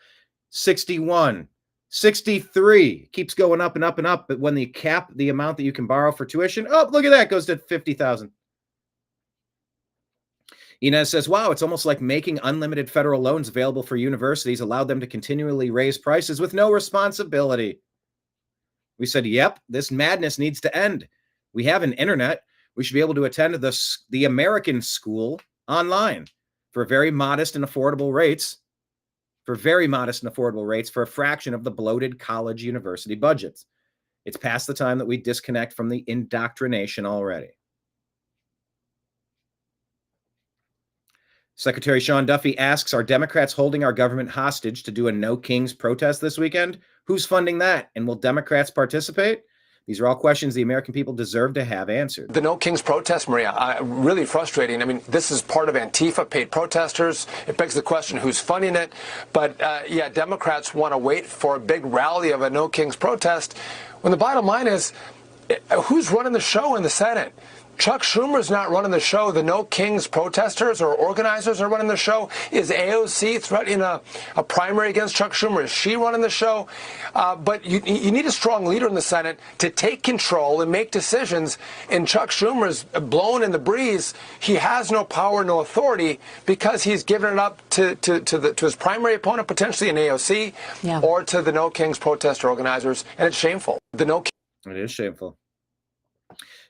61, 63. Keeps going up and up and up. But when they cap the amount that you can borrow for tuition, oh, look at that, goes to $50,000. Inez says, wow, it's almost like making unlimited federal loans available for universities allowed them to continually raise prices with no responsibility. We said, yep, this madness needs to end. We have an internet. We should be able to attend the American school online for very modest and affordable rates, for a fraction of the bloated college university budgets. It's past the time that we disconnect from the indoctrination already. Secretary Sean Duffy asks, are Democrats holding our government hostage to do a No Kings protest this weekend? Who's funding that? And will Democrats participate? These are all questions the American people deserve to have answered. The No Kings protest, Maria, really frustrating. I mean, this is part of Antifa, paid protesters. It begs the question, who's funding it? But, yeah, Democrats want to wait for a big rally of a No Kings protest, when the bottom line is, who's running the show in the Senate? Chuck Schumer's not running the show. The No Kings protesters or organizers are running the show. Is AOC threatening a primary against Chuck Schumer? Is she running the show? But you need a strong leader in the Senate to take control and make decisions. And Chuck Schumer's blown in the breeze. He has no power, no authority, because he's given it up to his primary opponent, potentially in AOC, or to the No Kings protester organizers. And it's shameful. It is shameful.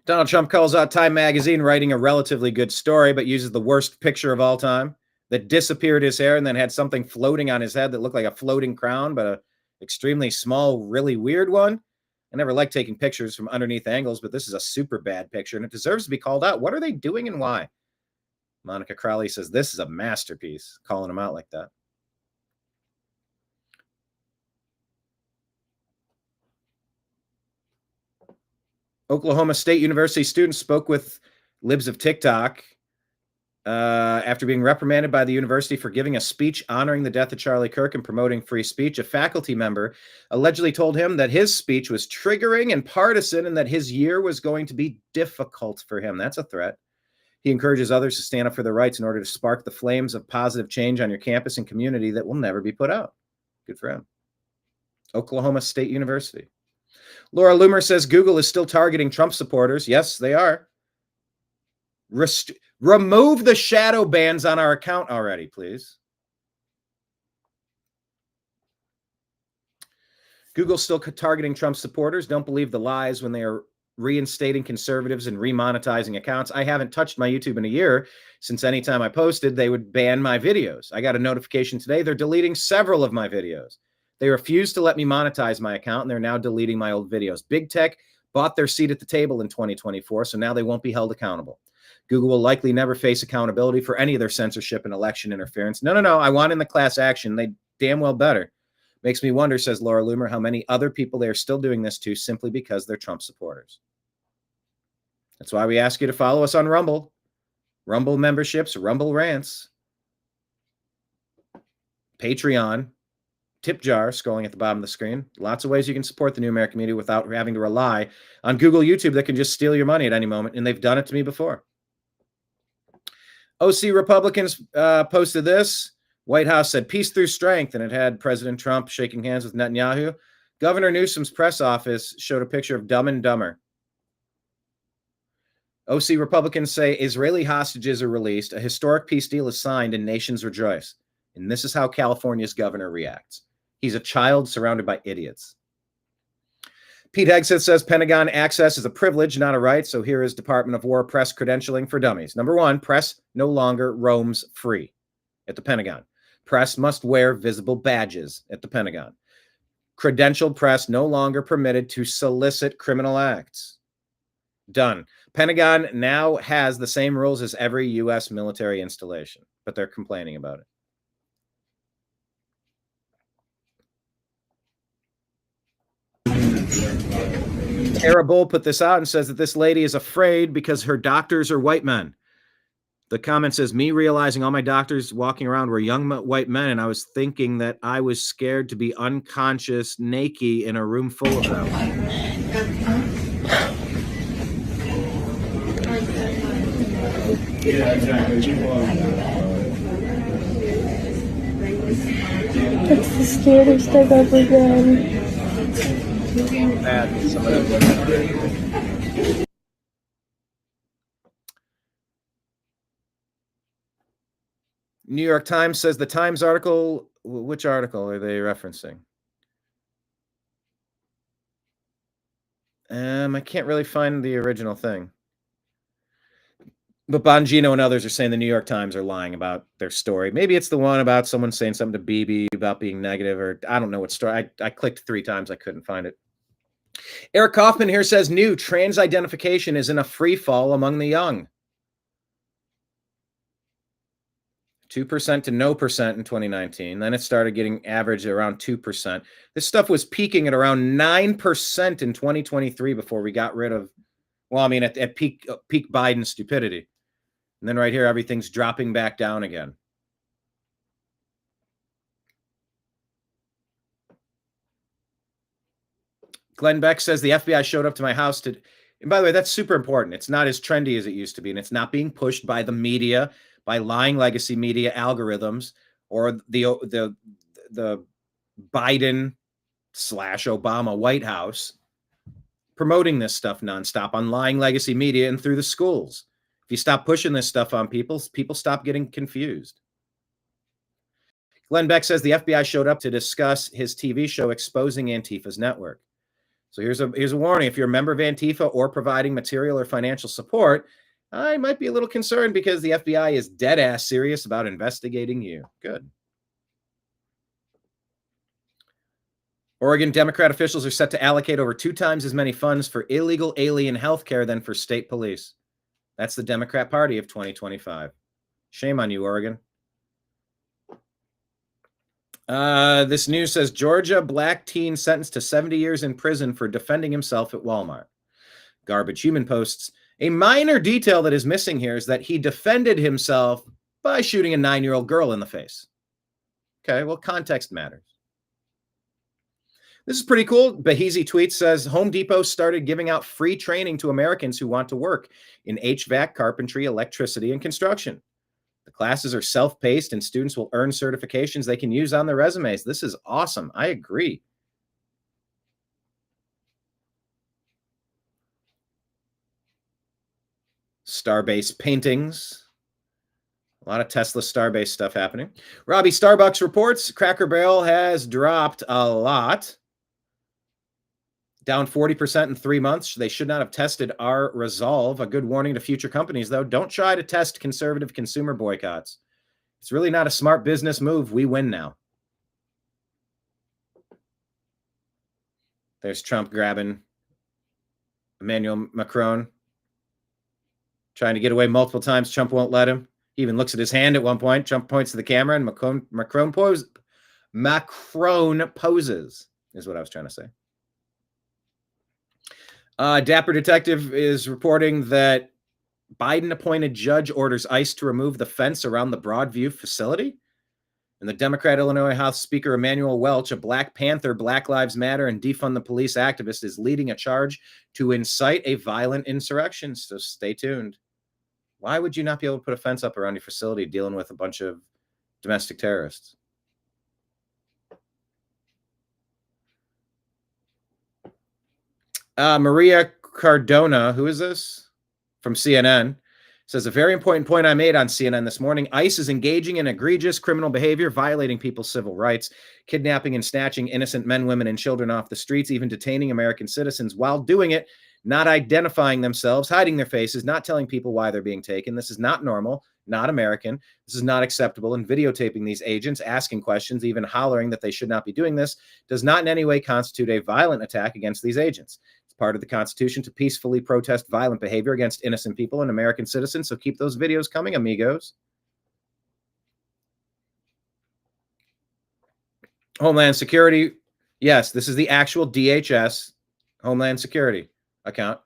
Donald Trump calls out Time magazine writing a relatively good story, but uses the worst picture of all time that disappeared his hair and then had something floating on his head that looked like a floating crown, but a extremely small, really weird one. I never like taking pictures from underneath angles, but this is a super bad picture and it deserves to be called out. What are they doing and why? Monica Crowley says this is a masterpiece, calling him out like that. Oklahoma State University students spoke with Libs of TikTok after being reprimanded by the university for giving a speech honoring the death of Charlie Kirk and promoting free speech. A faculty member allegedly told him that his speech was triggering and partisan and that his year was going to be difficult for him. That's a threat. He encourages others to stand up for their rights in order to spark the flames of positive change on your campus and community that will never be put out. Good for him. Oklahoma State University. Laura Loomer says Google is still targeting Trump supporters. Yes, they are. Remove the shadow bans on our account already, please. Google's still targeting Trump supporters. Don't believe the lies when they are reinstating conservatives and remonetizing accounts. I haven't touched my YouTube in a year. Since any time I posted, they would ban my videos. I got a notification today. They're deleting several of my videos. They refused to let me monetize my account, and they're now deleting my old videos. Big Tech bought their seat at the table in 2024, so now they won't be held accountable. Google will likely never face accountability for any of their censorship and election interference. No, I want in the class action. They damn well better. Makes me wonder, says Laura Loomer, how many other people they are still doing this to simply because they're Trump supporters. That's why we ask you to follow us on Rumble. Rumble memberships, Rumble rants, Patreon, tip jar scrolling at the bottom of the screen. Lots of ways you can support the New American Media without having to rely on Google, YouTube that can just steal your money at any moment, and they've done it to me before. OC Republicans posted this. White House said peace through strength, and it had President Trump shaking hands with Netanyahu. Governor Newsom's press office showed a picture of Dumb and Dumber. OC Republicans say Israeli hostages are released, a historic peace deal is signed, and nations rejoice. And this is how California's governor reacts. He's a child surrounded by idiots. Pete Hegseth says Pentagon access is a privilege, not a right. So here is Department of War press credentialing for dummies. Number one, press no longer roams free at the Pentagon. Press must wear visible badges at the Pentagon. Credentialed press no longer permitted to solicit criminal acts. Done. Pentagon now has the same rules as every U.S. military installation, but they're complaining about it. Tara Bull put this out and says that this lady is afraid because her doctors are white men. The comment says, me realizing all my doctors walking around were young white men, and I was thinking that I was scared to be unconscious, naked in a room full of them. Yeah, exactly. That's the scariest I've ever been. New York Times says the Times article. Which article are they referencing? I can't really find the original thing. But Bongino and others are saying the New York Times are lying about their story. Maybe it's the one about someone saying something to Bibi about being negative, or I don't know what story. I clicked 3 times. I couldn't find it. Eric Kaufman here says new trans identification is in a free fall among the young. 2% to no percent in 2019. Then it started getting averaged around 2%. This stuff was peaking at around 9% in 2023 before we got rid of, well, I mean, at peak Biden stupidity. And then right here, everything's dropping back down again. Glenn Beck says the FBI showed up to my house to, and by the way, that's super important. It's not as trendy as it used to be, and it's not being pushed by the media, by lying legacy media algorithms, or the Biden / Obama White House promoting this stuff nonstop on lying legacy media and through the schools. If you stop pushing this stuff on people stop getting confused. Glenn Beck says the FBI showed up to discuss his TV show exposing Antifa's network. So here's a warning. If you're a member of Antifa or providing material or financial support, I might be a little concerned because the FBI is dead ass serious about investigating you. Good. Oregon Democrat officials are set to allocate over 2 times as many funds for illegal alien health care than for state police. That's the Democrat Party of 2025. Shame on you, Oregon. This news says Georgia black teen sentenced to 70 years in prison for defending himself at Walmart. Garbage Human posts, a minor detail that is missing here is that he defended himself by shooting a 9-year-old girl in the face. Okay, well, context matters. This is pretty cool. Behezy tweets says Home Depot started giving out free training to Americans who want to work in HVAC, carpentry, electricity, and construction. The classes are self-paced and students will earn certifications they can use on their resumes. This is awesome. I agree. Starbase paintings. A lot of Tesla Starbase stuff happening. Robbie Starbucks reports Cracker Barrel has dropped a lot. Down 40% in 3 months. They should not have tested our resolve. A good warning to future companies, though. Don't try to test conservative consumer boycotts. It's really not a smart business move. We win now. There's Trump grabbing Emmanuel Macron. Trying to get away multiple times. Trump won't let him. He even looks at his hand at one point. Trump points to the camera and Macron poses, is what I was trying to say. Dapper Detective is reporting that Biden-appointed judge orders ICE to remove the fence around the Broadview facility. And the Democrat Illinois House Speaker Emmanuel Welch, a Black Panther, Black Lives Matter, and Defund the Police activist, is leading a charge to incite a violent insurrection. So stay tuned. Why would you not be able to put a fence up around your facility dealing with a bunch of domestic terrorists? Maria Cardona, who is this? From CNN, says a very important point I made on CNN this morning. ICE is engaging in egregious criminal behavior, violating people's civil rights, kidnapping and snatching innocent men, women, and children off the streets, even detaining American citizens while doing it, not identifying themselves, hiding their faces, not telling people why they're being taken. This is not normal, not American. This is not acceptable. And videotaping these agents, asking questions, even hollering that they should not be doing this, does not in any way constitute a violent attack against these agents. Part of the Constitution to peacefully protest violent behavior against innocent people and American citizens. So keep those videos coming, amigos. Homeland Security. Yes, this is the actual DHS Homeland Security account.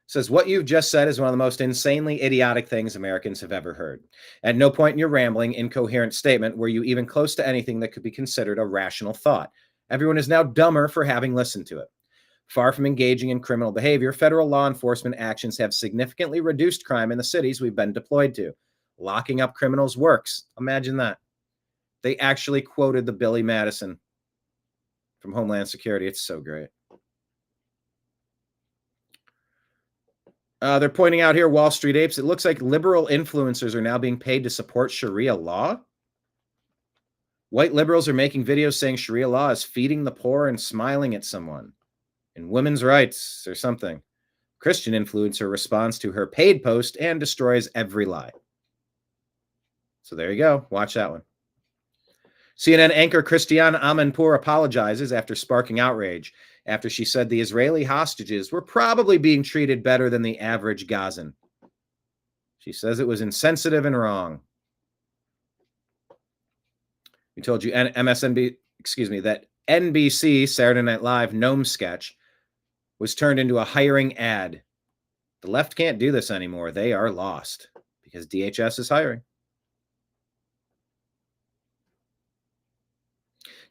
Says what you've just said is one of the most insanely idiotic things Americans have ever heard. At no point in your rambling, incoherent statement were you even close to anything that could be considered a rational thought. Everyone is now dumber for having listened to it. Far from engaging in criminal behavior, federal law enforcement actions have significantly reduced crime in the cities we've been deployed to. Locking up criminals works. Imagine that. They actually quoted the Billy Madison from Homeland Security. It's so great. They're pointing out here, Wall Street Apes, it looks like liberal influencers are now being paid to support Sharia law. White liberals are making videos saying Sharia law is feeding the poor and smiling at someone. And women's rights or something. Christian influencer responds to her paid post and destroys every lie. So there you go. Watch that one. CNN anchor Christiane Amanpour apologizes after sparking outrage after she said the Israeli hostages were probably being treated better than the average Gazan. She says it was insensitive and wrong. We told you that NBC Saturday Night Live gnome sketch was turned into a hiring ad. The left can't do this anymore. They are lost because DHS is hiring.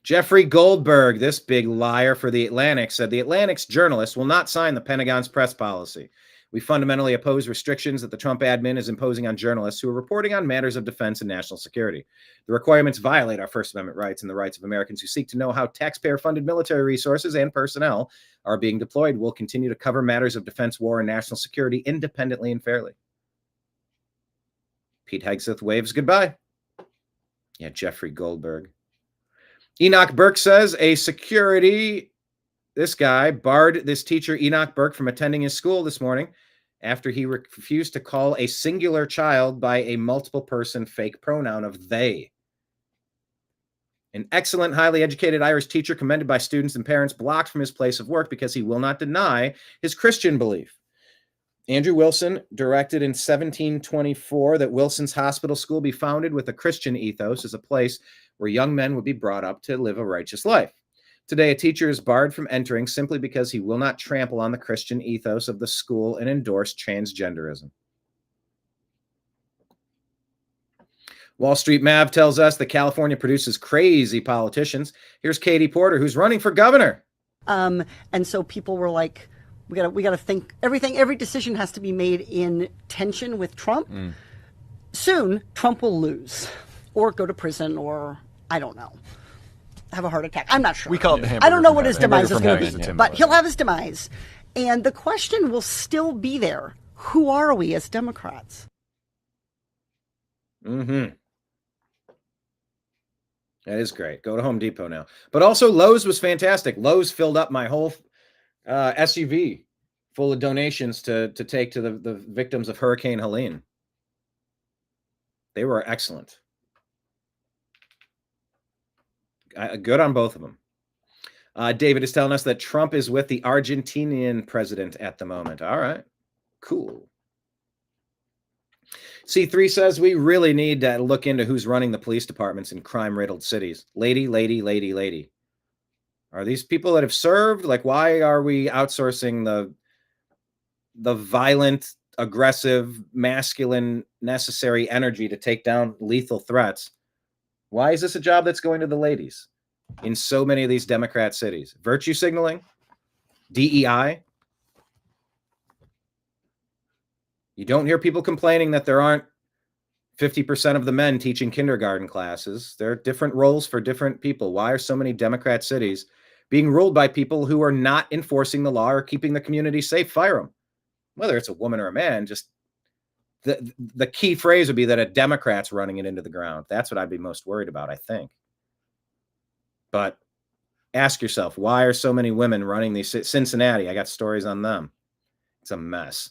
Jeffrey Goldberg, this big liar for The Atlantic, said The Atlantic's journalists will not sign the Pentagon's press policy. We fundamentally oppose restrictions that the Trump admin is imposing on journalists who are reporting on matters of defense and national security. The requirements violate our First Amendment rights and the rights of Americans who seek to know how taxpayer-funded military resources and personnel are being deployed. We'll continue to cover matters of defense, war, and national security independently and fairly. Pete Hegseth waves goodbye. Yeah, Jeffrey Goldberg. Enoch Burke says this guy barred this teacher, Enoch Burke, from attending his school this morning after he refused to call a singular child by a multiple person fake pronoun of they. An excellent, highly educated Irish teacher commended by students and parents blocked from his place of work because he will not deny his Christian belief. Andrew Wilson directed in 1724 that Wilson's Hospital School be founded with a Christian ethos as a place where young men would be brought up to live a righteous life. Today, a teacher is barred from entering simply because he will not trample on the Christian ethos of the school and endorse transgenderism. Wall Street Mav tells us that California produces crazy politicians. Here's Katie Porter, who's running for governor. And so people were like, we got to think every decision has to be made in tension with Trump. Soon, Trump will lose or go to prison or, I don't know, have a heart attack. I'm not sure. We call it the hamburger. I don't know what his demise is going to be, but Yeah. he'll have his demise. And the question will still be there. Who are we as Democrats? Mm-hmm. That is great. Go to Home Depot now. But also Lowe's was fantastic. Lowe's filled up my whole SUV full of donations to take to the victims of Hurricane Helene. They were excellent. Good on both of them. David is telling us that Trump is with the Argentinian president at the moment. All right, cool. C3 says we really need to look into who's running the police departments in crime-riddled cities. Lady. Are these people that have served? Like, why are we outsourcing the violent, aggressive, masculine, necessary energy to take down lethal threats? Why is this a job that's going to the ladies in so many of these Democrat cities? Virtue signaling? DEI? You don't hear people complaining that there aren't 50% of the men teaching kindergarten classes. There are different roles for different people. Why are so many Democrat cities being ruled by people who are not enforcing the law or keeping the community safe? Fire them. Whether it's a woman or a man, just the key phrase would be that a Democrat's running it into the ground. That's what I'd be most worried about, I think. But ask yourself, why are so many women running these? Cincinnati, I got stories on them. It's a mess.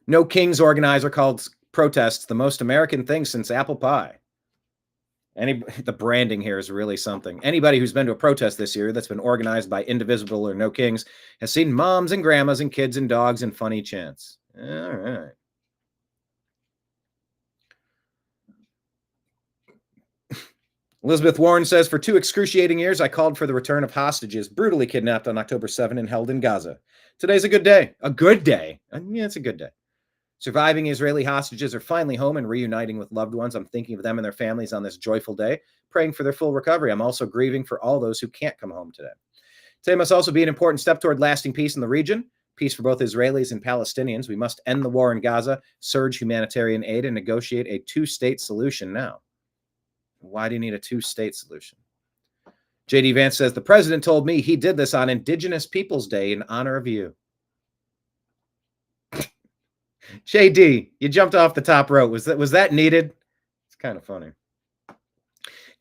No Kings organizer called protests the most American thing since apple pie. The branding here is really something. Anybody who's been to a protest this year that's been organized by Indivisible or No Kings has seen moms and grandmas and kids and dogs and funny chants. All right. Elizabeth Warren says, for 2 excruciating years, I called for the return of hostages brutally kidnapped on October 7 and held in Gaza. Today's a good day. A good day. Yeah, it's a good day. Surviving Israeli hostages are finally home and reuniting with loved ones. I'm thinking of them and their families on this joyful day, praying for their full recovery. I'm also grieving for all those who can't come home today. Today must also be an important step toward lasting peace in the region, peace for both Israelis and Palestinians. We must end the war in Gaza, surge humanitarian aid, and negotiate a 2-state solution now. Why do you need a 2-state solution? J.D. Vance says, the president told me he did this on Indigenous Peoples Day in honor of you. JD, you jumped off the top rope. Was that needed? kind of funny.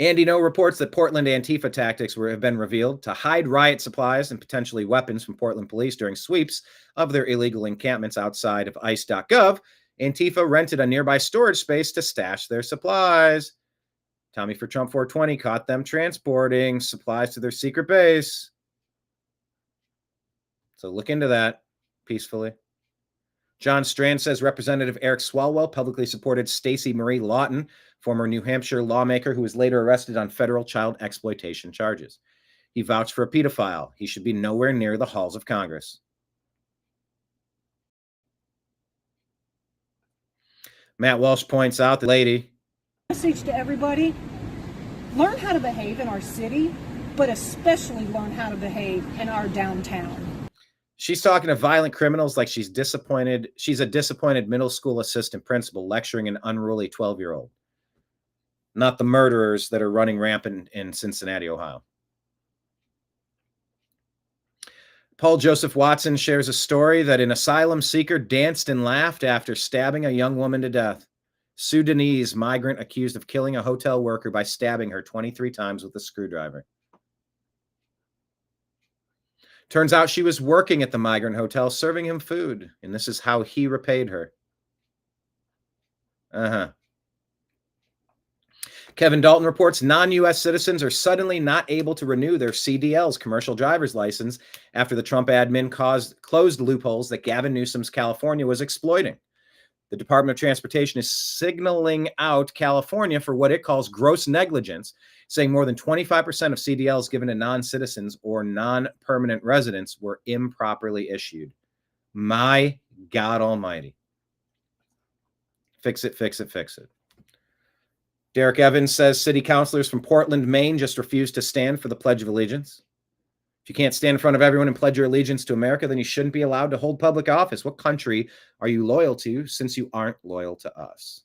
Andy No reports that Portland Antifa tactics have been revealed to hide riot supplies and potentially weapons from Portland police during sweeps of their illegal encampments outside of ice.gov. Antifa rented a nearby storage space to stash their supplies. Tommy for Trump 420 caught them transporting supplies to their secret base. So look into that peacefully. John Strand says Representative Eric Swalwell publicly supported Stacey Marie Lawton, former New Hampshire lawmaker who was later arrested on federal child exploitation charges. He vouched for a pedophile. He should be nowhere near the halls of Congress. Matt Walsh points out the lady. Message to everybody: learn how to behave in our city, but especially learn how to behave in our downtown. She's talking to violent criminals like she's disappointed. She's a disappointed middle school assistant principal lecturing an unruly 12-year-old, not the murderers that are running rampant in Cincinnati, Ohio. Paul Joseph Watson shares a story that an asylum seeker danced and laughed after stabbing a young woman to death. Sudanese migrant accused of killing a hotel worker by stabbing her 23 times with a screwdriver. Turns out she was working at the migrant hotel serving him food, and this is how he repaid her. Kevin Dalton reports non-U.S. citizens are suddenly not able to renew their CDL's commercial driver's license after the Trump admin closed loopholes that Gavin Newsom's California was exploiting. The Department of Transportation is signaling out California for what it calls gross negligence, saying more than 25% of CDLs given to non-citizens or non-permanent residents were improperly issued. My God almighty. Fix it, fix it, fix it. Derek Evans says city councilors from Portland, Maine just refused to stand for the Pledge of Allegiance. If you can't stand in front of everyone and pledge your allegiance to America, then you shouldn't be allowed to hold public office. What country are you loyal to since you aren't loyal to us?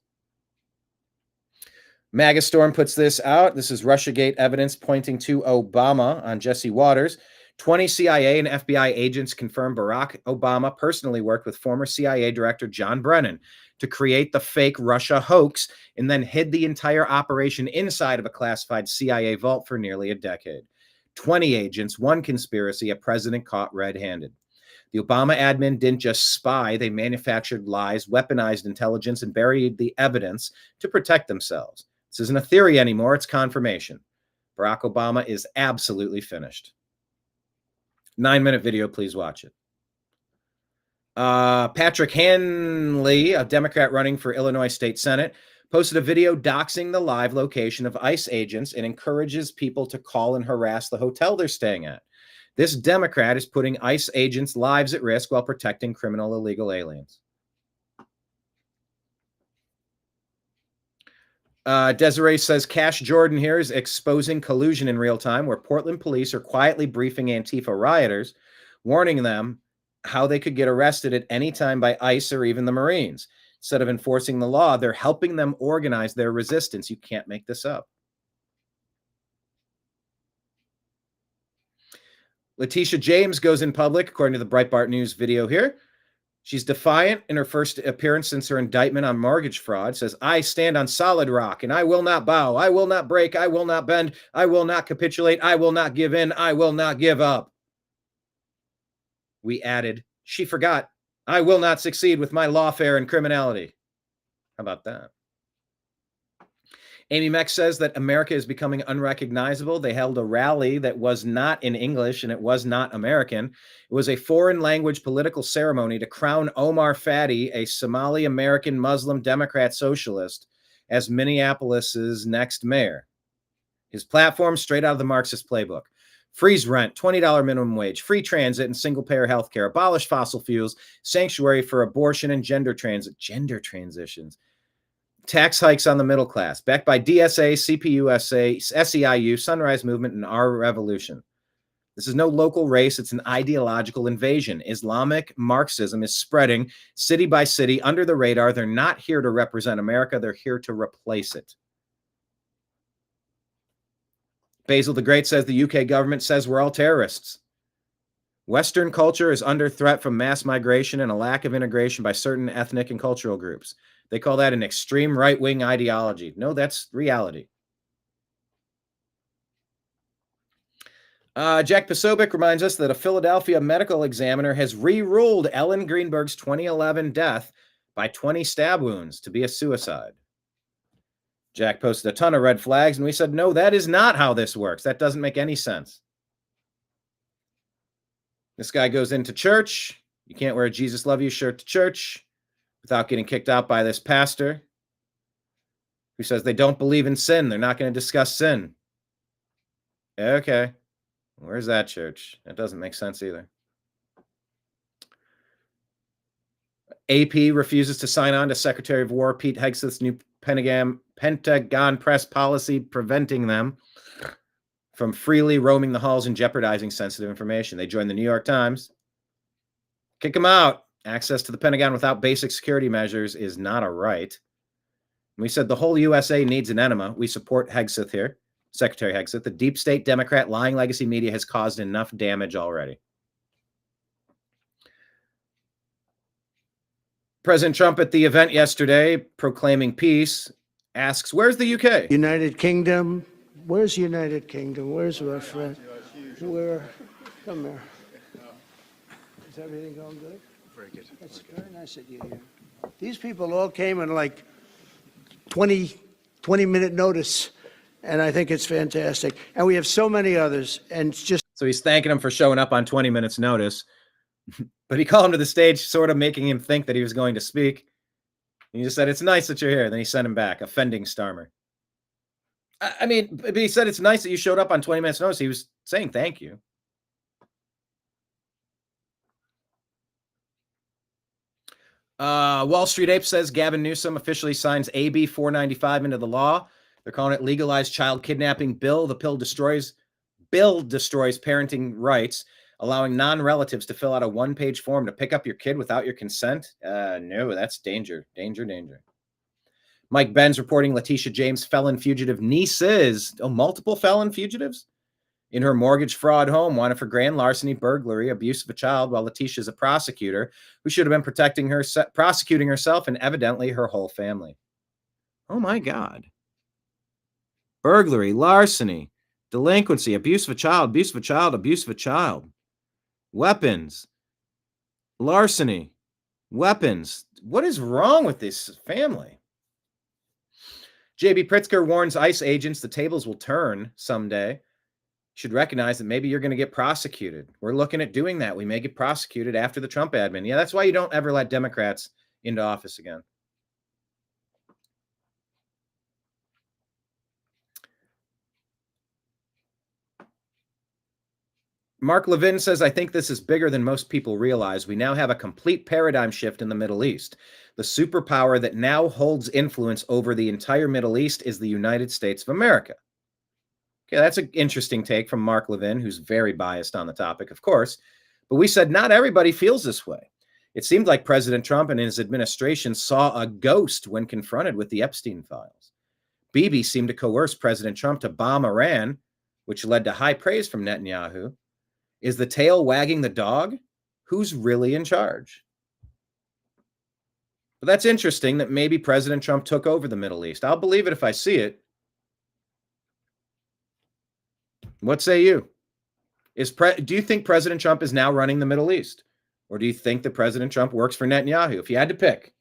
Magastorm puts this out. This is Russiagate evidence pointing to Obama on Jesse Waters. 20 CIA and FBI agents confirm Barack Obama personally worked with former CIA Director John Brennan to create the fake Russia hoax and then hid the entire operation inside of a classified CIA vault for nearly a decade. 20 agents, one conspiracy, a president caught red-handed. The Obama admin didn't just spy, they manufactured lies, weaponized intelligence, and buried the evidence to protect themselves. This isn't a theory anymore, it's confirmation. Barack Obama is absolutely finished. 9-minute video, please watch it. Patrick Hanley, a Democrat running for Illinois State Senate, posted a video doxing the live location of ICE agents and encourages people to call and harass the hotel they're staying at. This Democrat is putting ICE agents' lives at risk while protecting criminal illegal aliens. Desiree says Cash Jordan here is exposing collusion in real time, where Portland police are quietly briefing Antifa rioters, warning them how they could get arrested at any time by ICE or even the Marines. Instead of enforcing the law, they're helping them organize their resistance. You can't make this up. Letitia James goes in public, according to the Breitbart News video here. She's defiant in her first appearance since her indictment on mortgage fraud. Says, I stand on solid rock and I will not bow. I will not break. I will not bend. I will not capitulate. I will not give in. I will not give up. We added, she forgot, I will not succeed with my lawfare and criminality. How about that? Amy Meck says that America is becoming unrecognizable. They held a rally that was not in English and it was not American. It was a foreign language political ceremony to crown Omar Fadi, a Somali American Muslim Democrat socialist, as Minneapolis's next mayor. His platform, straight out of the Marxist playbook. Freeze rent, $20 minimum wage, free transit and single-payer health care, abolish fossil fuels, sanctuary for abortion and gender transitions. Tax hikes on the middle class, backed by DSA, CPUSA, SEIU, Sunrise Movement, and Our Revolution. This is no local race. It's an ideological invasion. Islamic Marxism is spreading city by city under the radar. They're not here to represent America. They're here to replace it. Basil the Great says the UK government says we're all terrorists. Western culture is under threat from mass migration and a lack of integration by certain ethnic and cultural groups. They call that an extreme right-wing ideology. No, that's reality. Jack Posobiec reminds us that a Philadelphia medical examiner has re-ruled Ellen Greenberg's 2011 death by 20 stab wounds to be a suicide. Jack posted a ton of red flags, and we said, no, that is not how this works. That doesn't make any sense. This guy goes into church. You can't wear a Jesus Love You shirt to church without getting kicked out by this pastor who says they don't believe in sin. They're not going to discuss sin. Okay. Where's that church? That doesn't make sense either. AP refuses to sign on to Secretary of War Pete Hegseth's new Pentagon press policy preventing them from freely roaming the halls and jeopardizing sensitive information. They joined the New York Times. Kick them out. Access to the Pentagon without basic security measures is not a right. And we said the whole USA needs an enema. We support Hegseth here, Secretary Hegseth. The deep state Democrat lying legacy media has caused enough damage already. President Trump at the event yesterday proclaiming peace asks, where's the UK? United Kingdom. Where's United Kingdom? Where's our friend? Where? Come here. Is everything going good? Very good. That's very nice of you here. These people all came in like 20-minute notice, and I think it's fantastic. And we have so many others, and it's just... So he's thanking him for showing up on 20 minutes notice, but he called him to the stage, sort of making him think that he was going to speak. And he just said, it's nice that you're here. Then he sent him back, offending Starmer. I mean, but he said it's nice that you showed up on 20 minutes notice. He was saying thank you. Wall Street Ape says Gavin Newsom officially signs AB 495 into the law. They're calling it legalized child kidnapping bill. The bill destroys parenting rights, allowing non-relatives to fill out a one-page form to pick up your kid without your consent. No, that's danger, danger, danger. Mike Benz reporting Letitia James felon fugitive nieces, multiple felon fugitives in her mortgage fraud home, wanted for grand larceny, burglary, abuse of a child, while Letitia is a prosecutor who should have been prosecuting herself and evidently her whole family. Oh my God. Burglary, larceny, delinquency, abuse of a child, abuse of a child, abuse of a child. Weapons, larceny, weapons. What is wrong with this family? J.B. Pritzker warns ICE agents the tables will turn someday. You should recognize that maybe you're going to get prosecuted. We're looking at doing that. We may get prosecuted after the Trump admin. Yeah, that's why you don't ever let Democrats into office again. Mark Levin says, I think this is bigger than most people realize. We now have a complete paradigm shift in the Middle East. The superpower that now holds influence over the entire Middle East is the United States of America. Okay, that's an interesting take from Mark Levin, who's very biased on the topic, of course. But we said not everybody feels this way. It seemed like President Trump and his administration saw a ghost when confronted with the Epstein files. Bibi seemed to coerce President Trump to bomb Iran, which led to high praise from Netanyahu. Is the tail wagging the dog? Who's really in charge? But that's interesting that maybe President Trump took over the Middle East. I'll believe it if I see it. What say you? Do you think President Trump is now running the Middle East? Or do you think that President Trump works for Netanyahu? If you had to pick,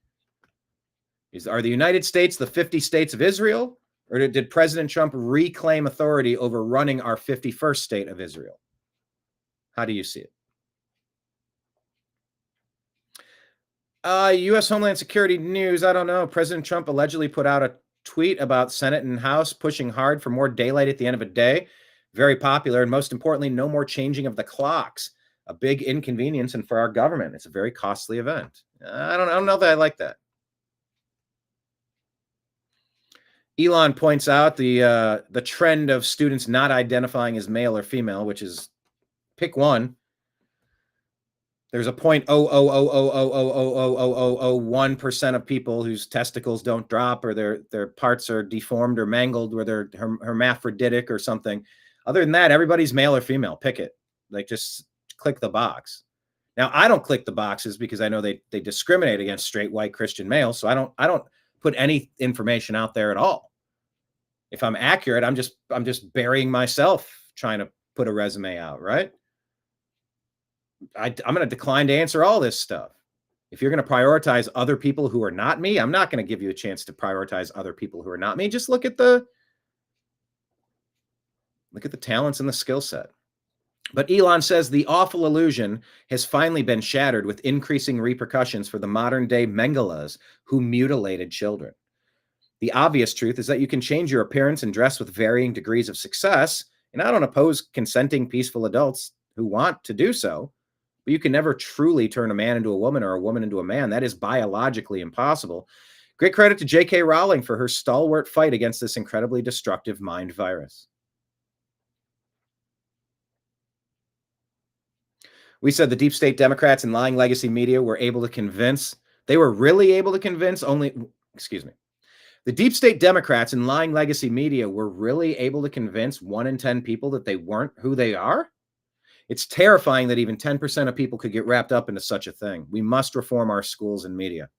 are the United States the 50 states of Israel? Or did President Trump reclaim authority over running our 51st state of Israel? How do you see it? U.S. Homeland Security news. I don't know. President Trump allegedly put out a tweet about Senate and House pushing hard for more daylight at the end of a day. Very popular. And most importantly, no more changing of the clocks. A big inconvenience and for our government. It's a very costly event. I don't know that I like that. Elon points out the trend of students not identifying as male or female, which is pick one. There's a 0.000000001% of people whose testicles don't drop or their parts are deformed or mangled or they're hermaphroditic or something. Other than that, everybody's male or female. Pick it. Like, just click the box. Now, I don't click the boxes because I know they discriminate against straight white Christian males, so I don't put any information out there at all. If I'm accurate, I'm just burying myself trying to put a resume out, right? I'm going to decline to answer all this stuff. If you're going to prioritize other people who are not me, I'm not going to give you a chance to prioritize other people who are not me. Just look at the talents and the skill set. But Elon says the awful illusion has finally been shattered with increasing repercussions for the modern day Mengelas who mutilated children. The obvious truth is that you can change your appearance and dress with varying degrees of success, and I don't oppose consenting, peaceful adults who want to do so, but you can never truly turn a man into a woman or a woman into a man. That is biologically impossible. Great credit to J.K. Rowling for her stalwart fight against this incredibly destructive mind virus. We said the deep state Democrats and lying legacy media were able to convince, they were really able to convince only, the deep state Democrats and lying legacy media were really able to convince 1 in 10 people that they weren't who they are? It's terrifying that even 10% of people could get wrapped up into such a thing. We must reform our schools and media.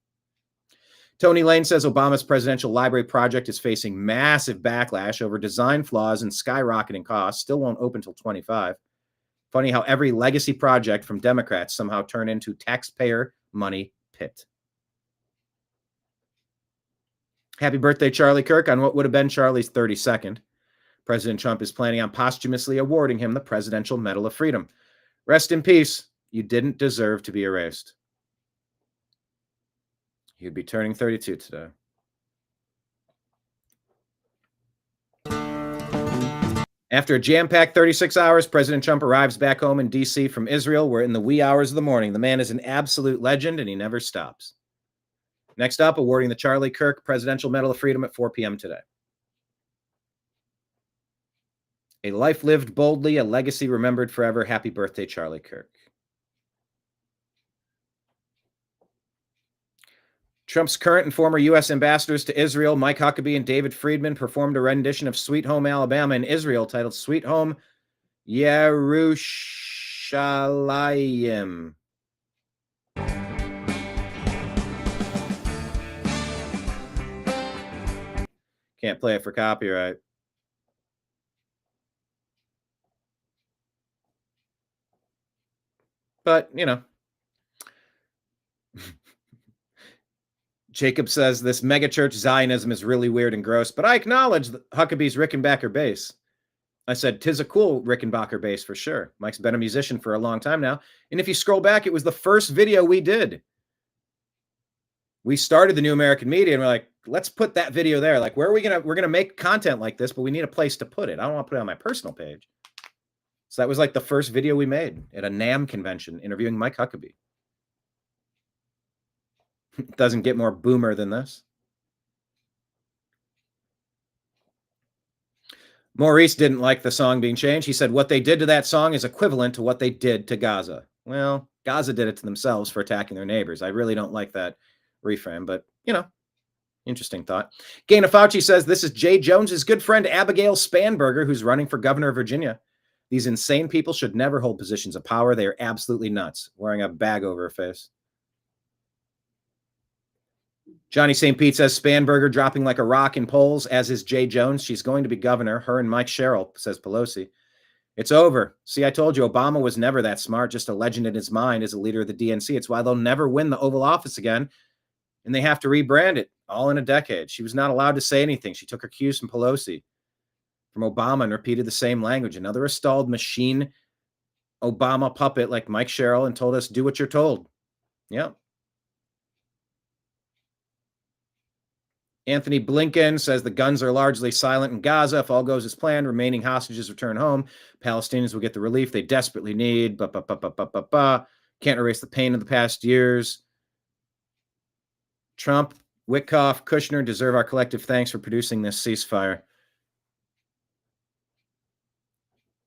Tony Lane says Obama's presidential library project is facing massive backlash over design flaws and skyrocketing costs. Still won't open till 25. Funny how every legacy project from Democrats somehow turn into taxpayer money pit. Happy birthday, Charlie Kirk, on what would have been Charlie's 32nd. President Trump is planning on posthumously awarding him the Presidential Medal of Freedom. Rest in peace. You didn't deserve to be erased. He'd be turning 32 today. After a jam-packed 36 hours, President Trump arrives back home in D.C. from Israel. We're in the wee hours of the morning. The man is an absolute legend, and he never stops. Next up, awarding the Charlie Kirk Presidential Medal of Freedom at 4 p.m. today. A life lived boldly, a legacy remembered forever. Happy birthday, Charlie Kirk. Trump's current and former U.S. ambassadors to Israel, Mike Huckabee and David Friedman, performed a rendition of Sweet Home Alabama in Israel titled Sweet Home Yerushalayim. Can't play it for copyright. But, you know. Jacob says this megachurch Zionism is really weird and gross, but I acknowledge Huckabee's Rickenbacker bass. I said, 'tis a cool Rickenbacker bass for sure. Mike's been a musician for a long time now. And if you scroll back, it was the first video we did. We started the New American Media and we're like, let's put that video there. Like, where are we're going to make content like this, but we need a place to put it. I don't want to put it on my personal page. So that was like the first video we made at a NAM convention interviewing Mike Huckabee. It doesn't get more boomer than this. Maurice didn't like the song being changed. He said what they did to that song is equivalent to what they did to Gaza. Well, Gaza did it to themselves for attacking their neighbors. I really don't like that reframe, but, you know, interesting thought. Gaina Fauci says this is Jay Jones's good friend Abigail Spanberger, who's running for governor of Virginia. These insane people should never hold positions of power. They are absolutely nuts. Wearing a bag over her face. Johnny St. Pete says Spanberger dropping like a rock in polls, as is Jay Jones. She's going to be governor. Her and Mike Sherrill, says Pelosi. It's over. See, I told you, Obama was never that smart, just a legend in his mind as a leader of the DNC. It's why they'll never win the Oval Office again, and they have to rebrand it all in a decade. She was not allowed to say anything. She took her cues from Pelosi, from Obama, and repeated the same language. Another installed machine Obama puppet like Mike Sherrill, and told us, do what you're told. Yeah. Anthony Blinken says the guns are largely silent in Gaza. If all goes as planned, remaining hostages return home. Palestinians will get the relief they desperately need. Can't erase the pain of the past years. Trump, Witkoff, Kushner deserve our collective thanks for producing this ceasefire.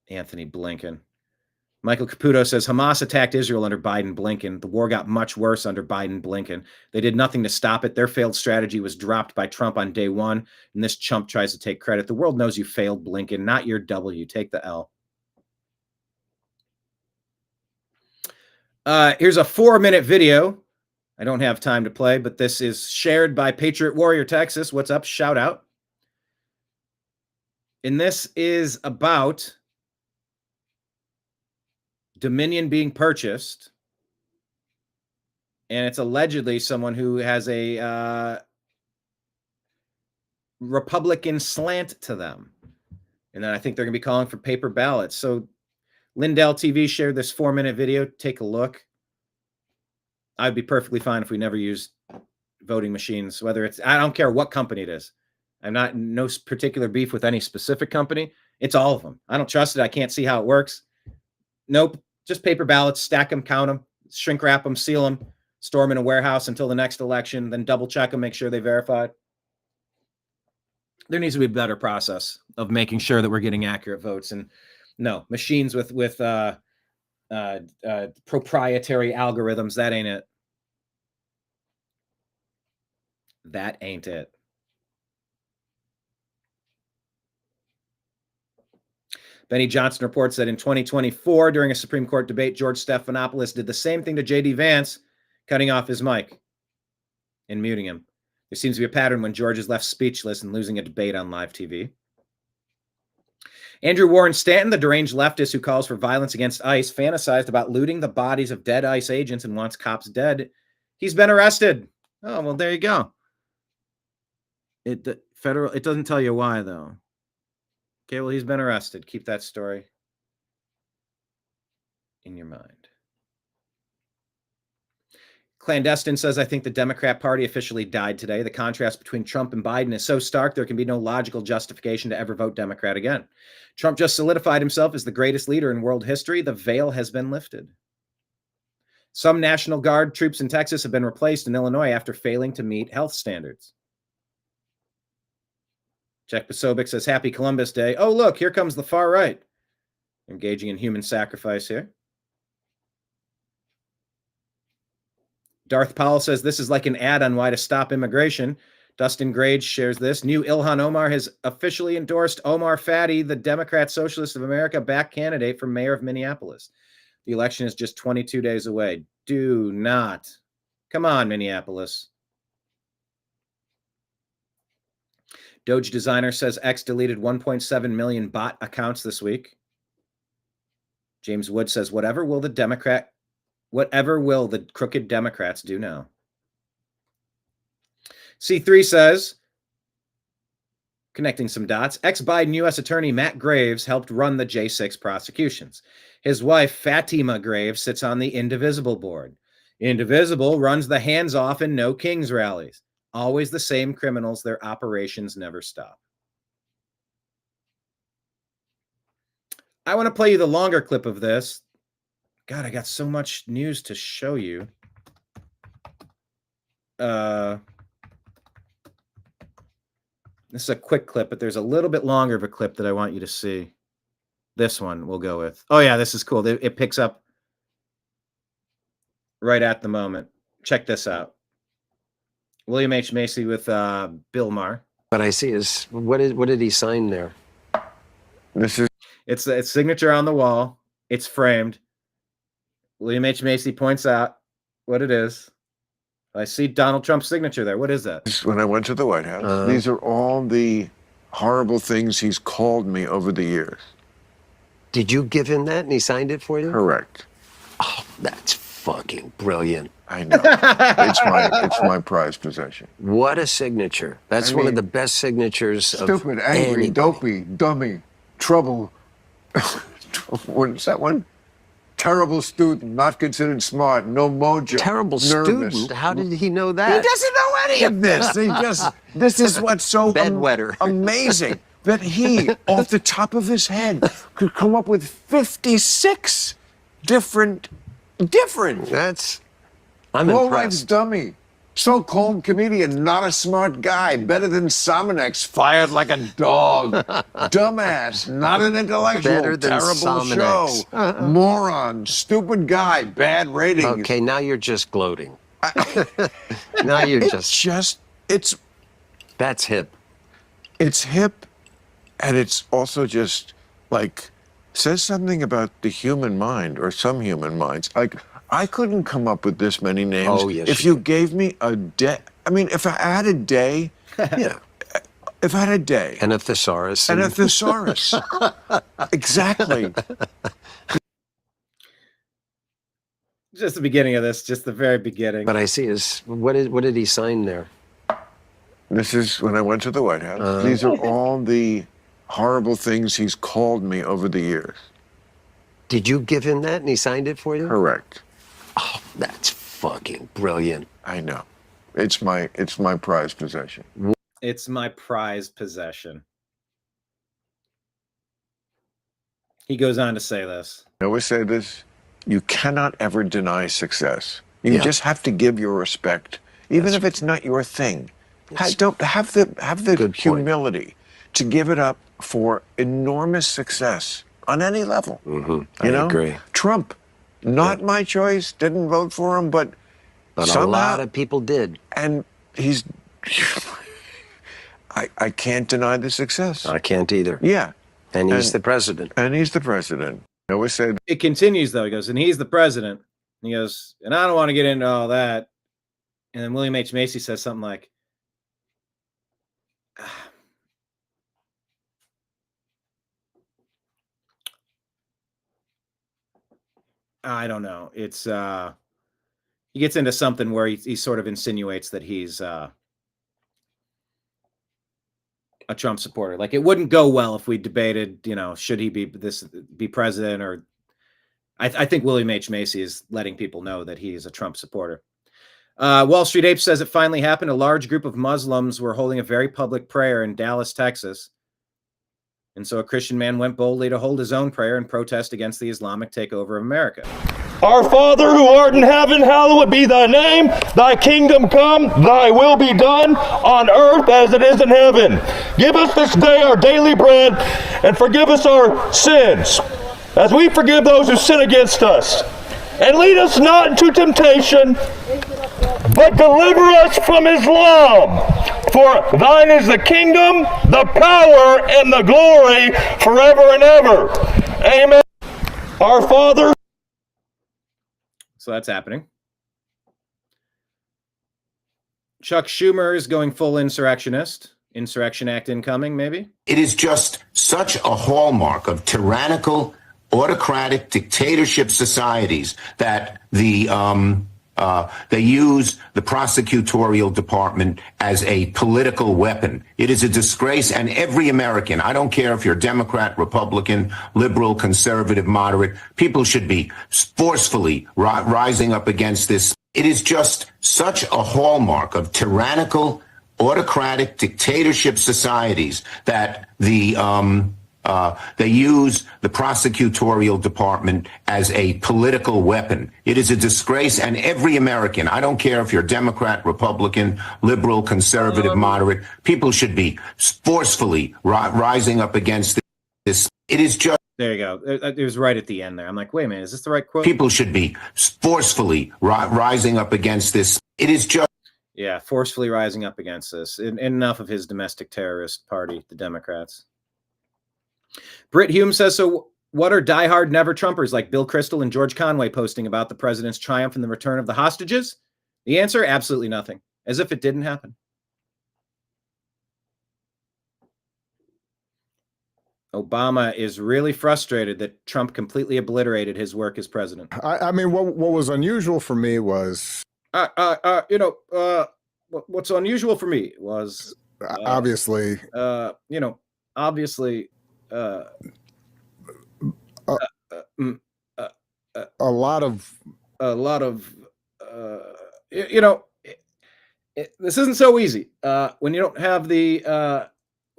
Anthony Blinken. Michael Caputo says Hamas attacked Israel under Biden Blinken. The war got much worse under Biden Blinken. They did nothing to stop it. Their failed strategy was dropped by Trump on day one, and this chump tries to take credit. The world knows you failed, Blinken, not your W. Take the L. Here's a 4-minute video. I don't have time to play, but this is shared by Patriot Warrior Texas. What's up? Shout out. And this is about Dominion being purchased. And it's allegedly someone who has a Republican slant to them. And then I think they're going to be calling for paper ballots. So Lindell TV shared this 4-minute video. Take a look. I'd be perfectly fine if we never used voting machines, whether it's, I don't care what company it is. I'm not no particular beef with any specific company. It's all of them. I don't trust it. I can't see how it works. Nope. Just paper ballots, stack them, count them, shrink wrap them, seal them, store them in a warehouse until the next election, then double check them, make sure they verified. There needs to be a better process of making sure that we're getting accurate votes. And no, machines with proprietary algorithms, that ain't it. That ain't it. Benny Johnson reports that in 2024, during a Supreme Court debate, George Stephanopoulos did the same thing to J.D. Vance, cutting off his mic and muting him. There seems to be a pattern when George is left speechless and losing a debate on live TV. Andrew Warren Stanton, the deranged leftist who calls for violence against ICE, fantasized about looting the bodies of dead ICE agents and wants cops dead. He's been arrested. Oh, well, there you go. It doesn't tell you why, though. Okay, well, he's been arrested. Keep that story in your mind. Clandestine says, I think the Democrat Party officially died today. The contrast between Trump and Biden is so stark, there can be no logical justification to ever vote Democrat again. Trump just solidified himself as the greatest leader in world history. The veil has been lifted. Some National Guard troops in Texas have been replaced in Illinois after failing to meet health standards. Jack Posobiec says, Happy Columbus Day. Oh, look, here comes the far right. Engaging in human sacrifice here. Darth Powell says, this is like an ad on why to stop immigration. Dustin Grage shares this. New Ilhan Omar has officially endorsed Omar Fadi, the Democrat Socialist of America back candidate for mayor of Minneapolis. The election is just 22 days away. Do not. Come on, Minneapolis. Doge Designer says X deleted 1.7 million bot accounts this week. James Wood says, whatever will the crooked Democrats do now? C3 says, connecting some dots, ex-Biden U.S. Attorney Matt Graves helped run the J6 prosecutions. His wife, Fatima Graves, sits on the Indivisible board. Indivisible runs the hands-off and no kings rallies. Always the same criminals, their operations never stop. I want to play you the longer clip of this. God, I got so much news to show you. This is a quick clip, but there's a little bit longer of a clip that I want you to see. This one we'll go with. Oh, yeah, this is cool. It picks up right at the moment. Check this out. William H. Macy with Bill Maher. What I see is, what did he sign there? It's a signature on the wall. It's framed. William H. Macy points out what it is. I see Donald Trump's signature there. What is that? When I went to the White House, these are all the horrible things he's called me over the years. Did you give him that and he signed it for you? Correct. Oh, that's fucking brilliant. I know. It's my prized possession. What a signature. That's one of the best signatures of stupid, angry, anybody. dopey, dummy, trouble. What's that one? Terrible student, not considered smart, no mojo. Terrible nervous. student? How did he know He that? doesn't know any of this. This is what's so amazing. That he, off the top of his head, could come up with 56 different. I'm Low-life's impressed. dummy. So-called comedian, not a smart guy. Better than Sominex, fired like a dog. Dumbass, not an intellectual. Better than terrible Sominex. show. Moron, stupid guy, bad ratings. Okay, now you're just gloating. Now you're just... That's hip. It's hip, and it's also just, like, says something about the human mind, or some human minds. Like, I couldn't come up with this many names. Oh, yes, if you you gave me a day, I mean, if I had a day, yeah. If I had a day. And a thesaurus. And a thesaurus. Exactly. Just the beginning of this, just the very beginning. But I see is, what did he sign there? This is when I went to the White House. These are all the horrible things he's called me over the years. Did you give him that and he signed it for you? Correct. Oh, that's fucking brilliant. I know. It's my prized possession. It's my prized possession. He goes on to say this. I always say this. You cannot ever deny success. You just have to give your respect, even if it's not your thing. Don't have the humility to give it up for enormous success on any level. I agree. Trump, not my choice. Didn't vote for him, but somehow, a lot of people did. And he's. I can't deny the success. I can't either. Yeah. And he's the president. And he's the president. I always say. It continues, though. He goes, and he's the president. And he goes, and I don't want to get into all that. And then William H. Macy says something like, I don't know. It's he gets into something where he sort of insinuates that he's a Trump supporter. Like, it wouldn't go well if we debated, should he be president, or I think William H. Macy is letting people know that he is a Trump supporter. Wall Street Ape says it finally happened. A large group of Muslims were holding a very public prayer in Dallas, Texas. And so a Christian man went boldly to hold his own prayer and protest against the Islamic takeover of America. Our Father who art in heaven, hallowed be thy name. Thy kingdom come, thy will be done on earth as it is in heaven. Give us this day our daily bread, and forgive us our sins, as we forgive those who sin against us. And lead us not into temptation, but deliver us from Islam. For thine is the kingdom, the power, and the glory forever and ever. Amen. Our Father. So that's happening. Chuck Schumer is going full insurrectionist. Insurrection Act incoming, maybe? It is just such a hallmark of tyrannical, autocratic dictatorship societies that they use the prosecutorial department as a political weapon. It is a disgrace, and every American, I don't care if you're Democrat, Republican, liberal, conservative, moderate, people should be forcefully rising up against this. It is just such a hallmark of tyrannical, autocratic dictatorship societies that they use the prosecutorial department as a political weapon. It is a disgrace, and every American, I don't care if you're Democrat, Republican, liberal, conservative, moderate, people should be forcefully rising up against this. It is just. There you go. It was right at the end there. I'm like, wait a minute, is this the right quote? People should be forcefully rising up against this. It is just. Yeah, forcefully rising up against this. Enough of his domestic terrorist party, the Democrats. Britt Hume says, so what are diehard never-Trumpers like Bill Kristol and George Conway posting about the president's triumph and the return of the hostages? The answer, absolutely nothing. As if it didn't happen. Obama is really frustrated that Trump completely obliterated his work as president. I mean, what was unusual for me was... what's unusual for me was... obviously... a lot of this isn't so easy when you don't have the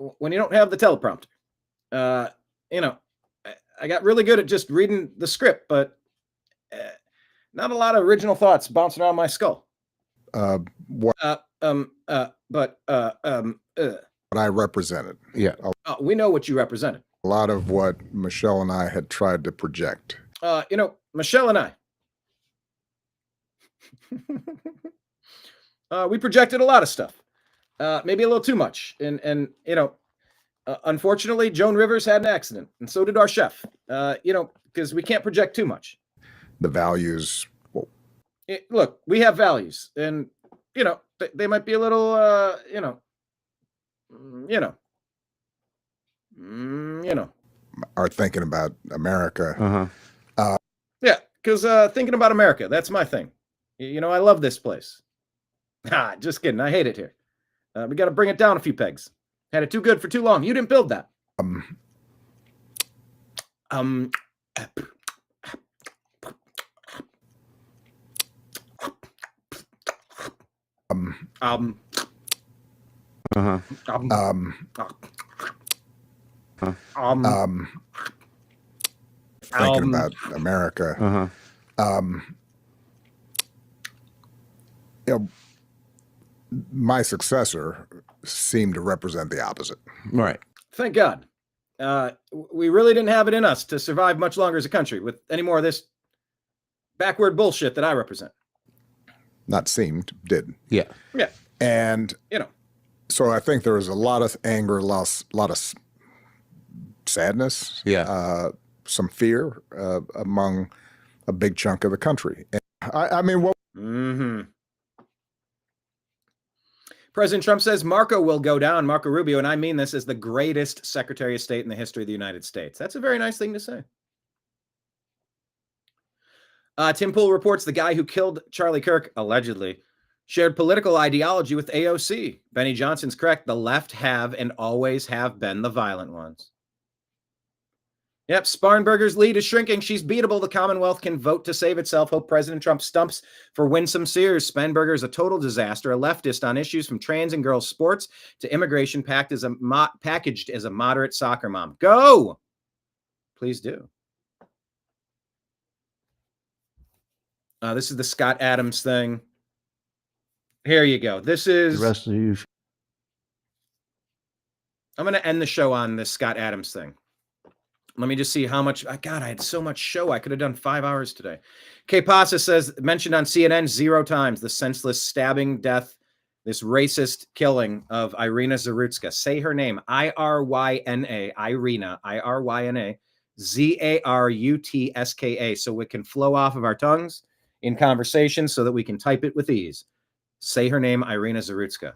teleprompter. I got really good at just reading the script, but not a lot of original thoughts bouncing around my skull. What I represented. Yeah. We know what you represented. A lot of what Michelle and I had tried to project. Michelle and I, we projected a lot of stuff, maybe a little too much. And unfortunately, Joan Rivers had an accident, and so did our chef, because we can't project too much. The values, what look, we have values, and they might be a little, are thinking about America. Yeah, because thinking about America, that's my thing. I love this place. Just kidding. I hate it here. We got to bring it down a few pegs. Had it too good for too long. You didn't build that. Thinking about America. My successor seemed to represent the opposite. Right. Thank God. We really didn't have it in us to survive much longer as a country with any more of this backward bullshit that I represent. Not seemed, did. Yeah. Yeah. And, so I think there was a lot of anger, a lot of sadness, some fear among a big chunk of the country. And I mean, what? President Trump says Marco will go down, Marco Rubio, and I mean this, as the greatest Secretary of State in the history of the United States. That's a very nice thing to say. Tim Pool reports the guy who killed Charlie Kirk, allegedly, shared political ideology with AOC. Benny Johnson's correct. The left have and always have been the violent ones. Yep, Sparrenberger's lead is shrinking. She's beatable. The Commonwealth can vote to save itself. Hope President Trump stumps for Winsome Sears. Sparrenberger is a total disaster, a leftist on issues from trans and girls sports to immigration, packaged as a moderate soccer mom. Go! Please do. This is the Scott Adams thing. Here you go. This is... The rest of you. I'm going to end the show on this Scott Adams thing. Let me just see how much. God, I had so much show. I could have done 5 hours today. K. Pasa says, mentioned on CNN 0 times, the senseless stabbing death, this racist killing of Irina Zarutska. Say her name. Irina. Irina. Irina. Zarutska. So it can flow off of our tongues in conversation so that we can type it with ease. Say her name, Irina Zarutska.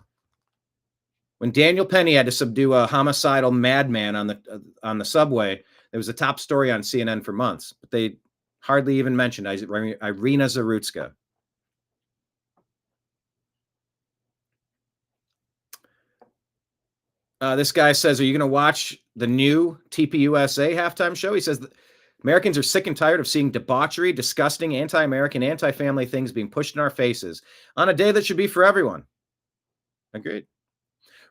When Daniel Penny had to subdue a homicidal madman on the subway, it was a top story on CNN for months, but they hardly even mentioned Irina Zarutska. This guy says, are you going to watch the new TPUSA halftime show? He says, Americans are sick and tired of seeing debauchery, disgusting, anti-American, anti-family things being pushed in our faces on a day that should be for everyone. Agreed.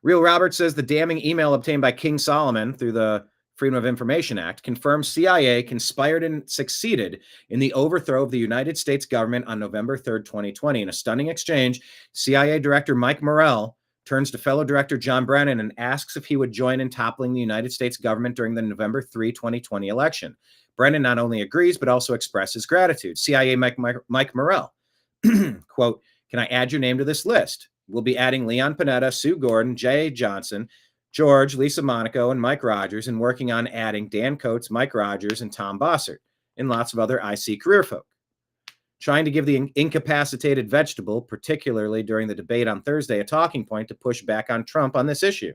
Real Robert says the damning email obtained by King Solomon through the Freedom of Information Act confirms CIA conspired and succeeded in the overthrow of the United States government on November 3rd, 2020. In a stunning exchange, CIA Director Mike Morrell turns to fellow Director John Brennan and asks if he would join in toppling the United States government during the November 3, 2020 election. Brennan not only agrees, but also expresses gratitude. CIA Mike Morrell, quote, can I add your name to this list? We'll be adding Leon Panetta, Sue Gordon, Jay Johnson, George, Lisa Monaco, and Mike Rogers, and working on adding Dan Coates, Mike Rogers, and Tom Bossert, and lots of other IC career folk. Trying to give the incapacitated vegetable, particularly during the debate on Thursday, a talking point to push back on Trump on this issue.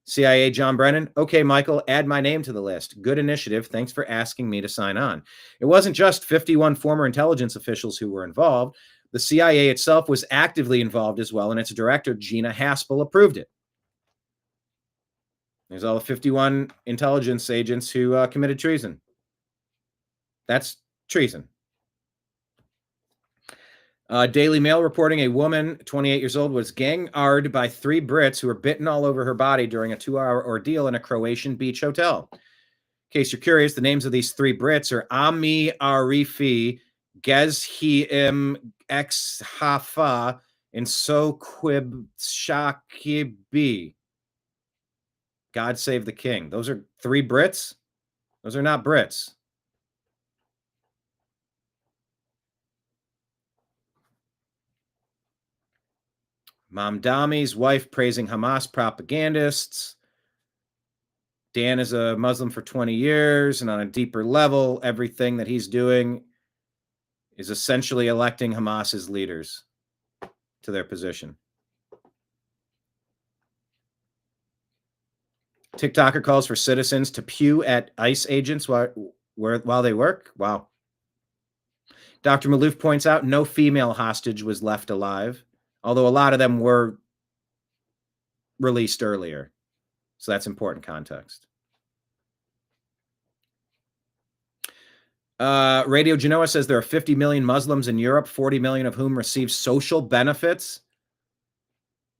CIA John Brennan, okay, Michael, add my name to the list. Good initiative. Thanks for asking me to sign on. It wasn't just 51 former intelligence officials who were involved. The CIA itself was actively involved as well, and its director, Gina Haspel, approved it. There's all the 51 intelligence agents who committed treason. That's treason. Daily Mail reporting a woman, 28 years old, was gang-ard by 3 Brits who were bitten all over her body during a 2-hour ordeal in a Croatian beach hotel. In case you're curious, the names of these 3 Brits are Ami Arifi, Gezhim Exhafa, and Soquib Shakibi. God save the king. Those are 3 Brits? Those are not Brits. Mamdami's wife praising Hamas propagandists. Dan is a Muslim for 20 years, and on a deeper level, everything that he's doing is essentially electing Hamas's leaders to their position. TikToker calls for citizens to pew at ICE agents while they work. Wow. Dr. Malouf points out no female hostage was left alive, although a lot of them were released earlier. So that's important context. Radio Genoa says there are 50 million Muslims in Europe, 40 million of whom receive social benefits.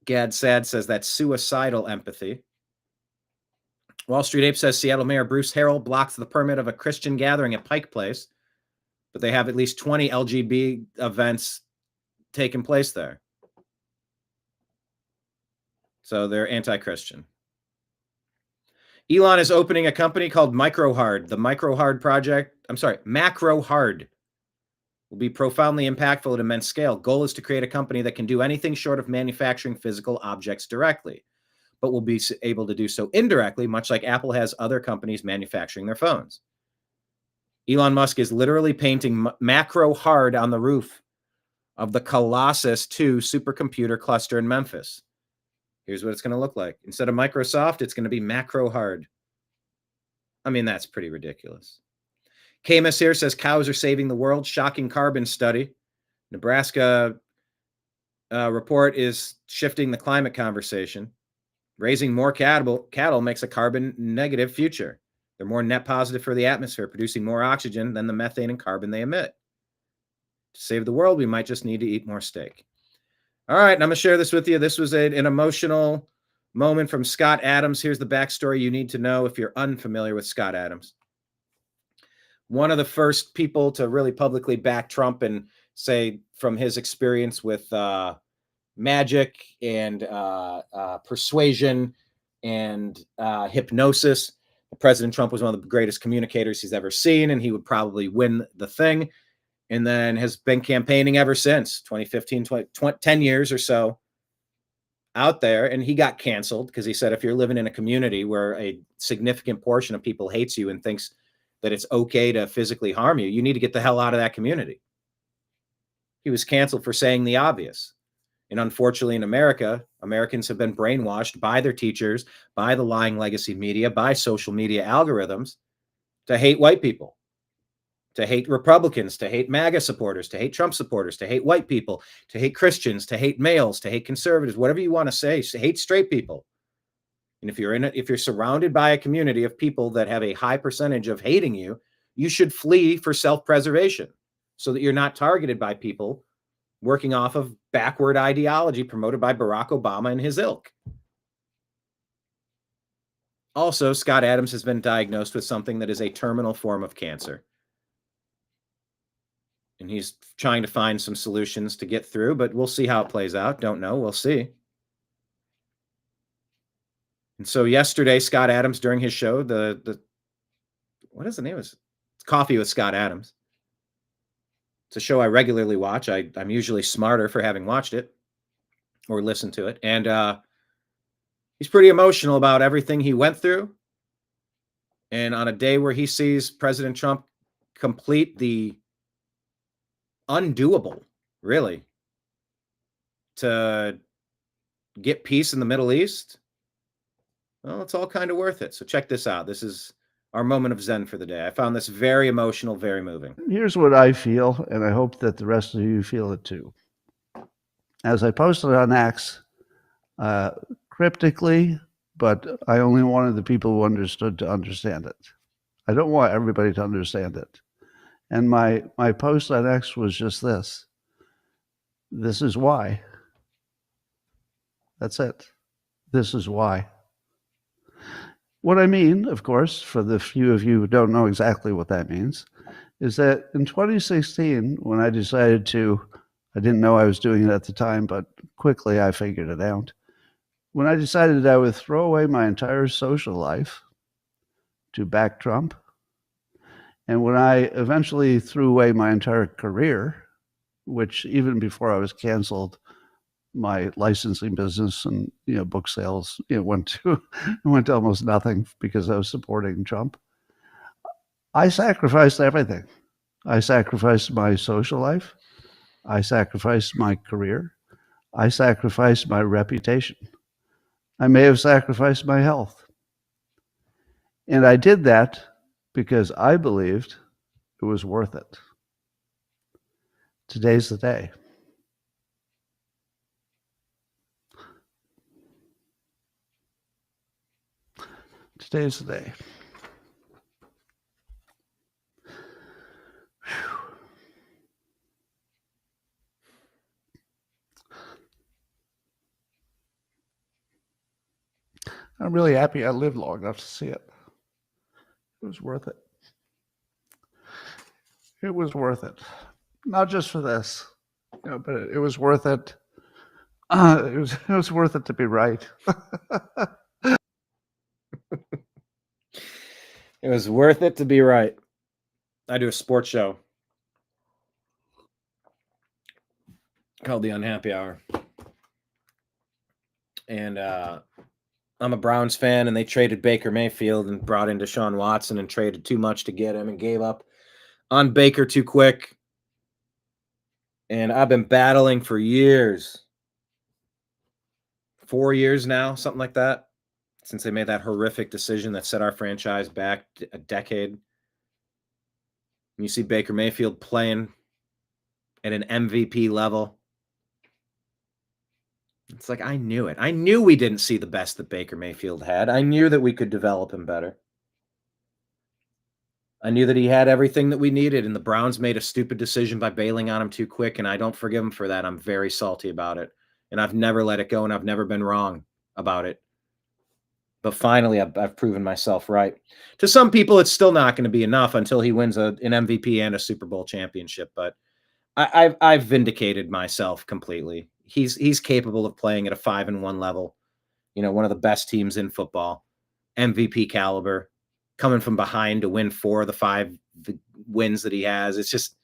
Gad Sad says that's suicidal empathy. Wall Street Ape says Seattle Mayor Bruce Harrell blocks the permit of a Christian gathering at Pike Place, but they have at least 20 LGBT events taking place there. So they're anti-Christian. Elon is opening a company called MicroHard. The MicroHard project, MacroHard will be profoundly impactful at immense scale. Goal is to create a company that can do anything short of manufacturing physical objects directly, but will be able to do so indirectly, much like Apple has other companies manufacturing their phones. Elon Musk is literally painting MacroHard on the roof of the Colossus 2 supercomputer cluster in Memphis. Here's what it's going to look like. Instead of Microsoft, it's going to be MacroHard. I mean, that's pretty ridiculous. Camus here says cows are saving the world. Shocking carbon study. Nebraska report is shifting the climate conversation. Raising more cattle makes a carbon negative future. They're more net positive for the atmosphere, producing more oxygen than the methane and carbon they emit. To save the world, we might just need to eat more steak. All right, and I'm going to share this with you. This was an emotional moment from Scott Adams. Here's the backstory you need to know if you're unfamiliar with Scott Adams. One of the first people to really publicly back Trump and say from his experience with magic and persuasion and hypnosis, President Trump was one of the greatest communicators he's ever seen, and he would probably win the thing. And then has been campaigning ever since 2015, 10 years or so out there. And he got canceled because he said, if you're living in a community where a significant portion of people hates you and thinks that it's okay to physically harm you, you need to get the hell out of that community. He was canceled for saying the obvious. And unfortunately in America, Americans have been brainwashed by their teachers, by the lying legacy media, by social media algorithms to hate white people, to hate Republicans, to hate MAGA supporters, to hate Trump supporters, to hate white people, to hate Christians, to hate males, to hate conservatives, whatever you want to say, to hate straight people. And if you're surrounded by a community of people that have a high percentage of hating you, you should flee for self-preservation so that you're not targeted by people working off of backward ideology promoted by Barack Obama and his ilk. Also, Scott Adams has been diagnosed with something that is a terminal form of cancer. And he's trying to find some solutions to get through, but we'll see how it plays out. Don't know. We'll see. And so yesterday, Scott Adams, during his show, what is the name of it? It's Coffee with Scott Adams. It's a show I regularly watch. I'm usually smarter for having watched it or listened to it. And he's pretty emotional about everything he went through. And on a day where he sees President Trump complete the undoable, really, to get peace in the Middle East, well, it's all kind of worth it. So check this out. This is our moment of Zen for the day. I found this very emotional, very moving. Here's what I feel, and I hope that the rest of you feel it too. As I posted on X, cryptically, but I only wanted the people who understood to understand it. I don't want everybody to understand it. And my post on X was just this. This is why. That's it. This is why. What I mean, of course, for the few of you who don't know exactly what that means, is that in 2016, when I decided I didn't know I was doing it at the time, but quickly I figured it out. When I decided I would throw away my entire social life to back Trump, and when I eventually threw away my entire career, which even before I was canceled, my licensing business and book sales went to almost nothing because I was supporting Trump. I sacrificed everything I sacrificed my social life. I sacrificed my career. I sacrificed my reputation. I may have sacrificed my health. And I did that because I believed it was worth it. Today's the day. Today's the day. I'm really happy I lived long enough to see it. It was worth it. It was worth it. Not just for this, but it was worth it. It was worth it to be right. It was worth it to be right. I do a sports show called The Unhappy Hour. And I'm a Browns fan, and they traded Baker Mayfield and brought in Deshaun Watson and traded too much to get him and gave up on Baker too quick. And I've been battling for years. 4 years now, something like that, since they made that horrific decision that set our franchise back a decade. You see Baker Mayfield playing at an MVP level. It's like, I knew it. I knew we didn't see the best that Baker Mayfield had. I knew that we could develop him better. I knew that he had everything that we needed, and the Browns made a stupid decision by bailing on him too quick, and I don't forgive him for that. I'm very salty about it, and I've never let it go, and I've never been wrong about it. But finally, I've proven myself right. To some people, it's still not going to be enough until he wins an MVP and a Super Bowl championship, but I've vindicated myself completely. He's capable of playing at a 5-1 level, one of the best teams in football, MVP caliber, coming from behind to win 4 of the 5 wins that he has. It's just,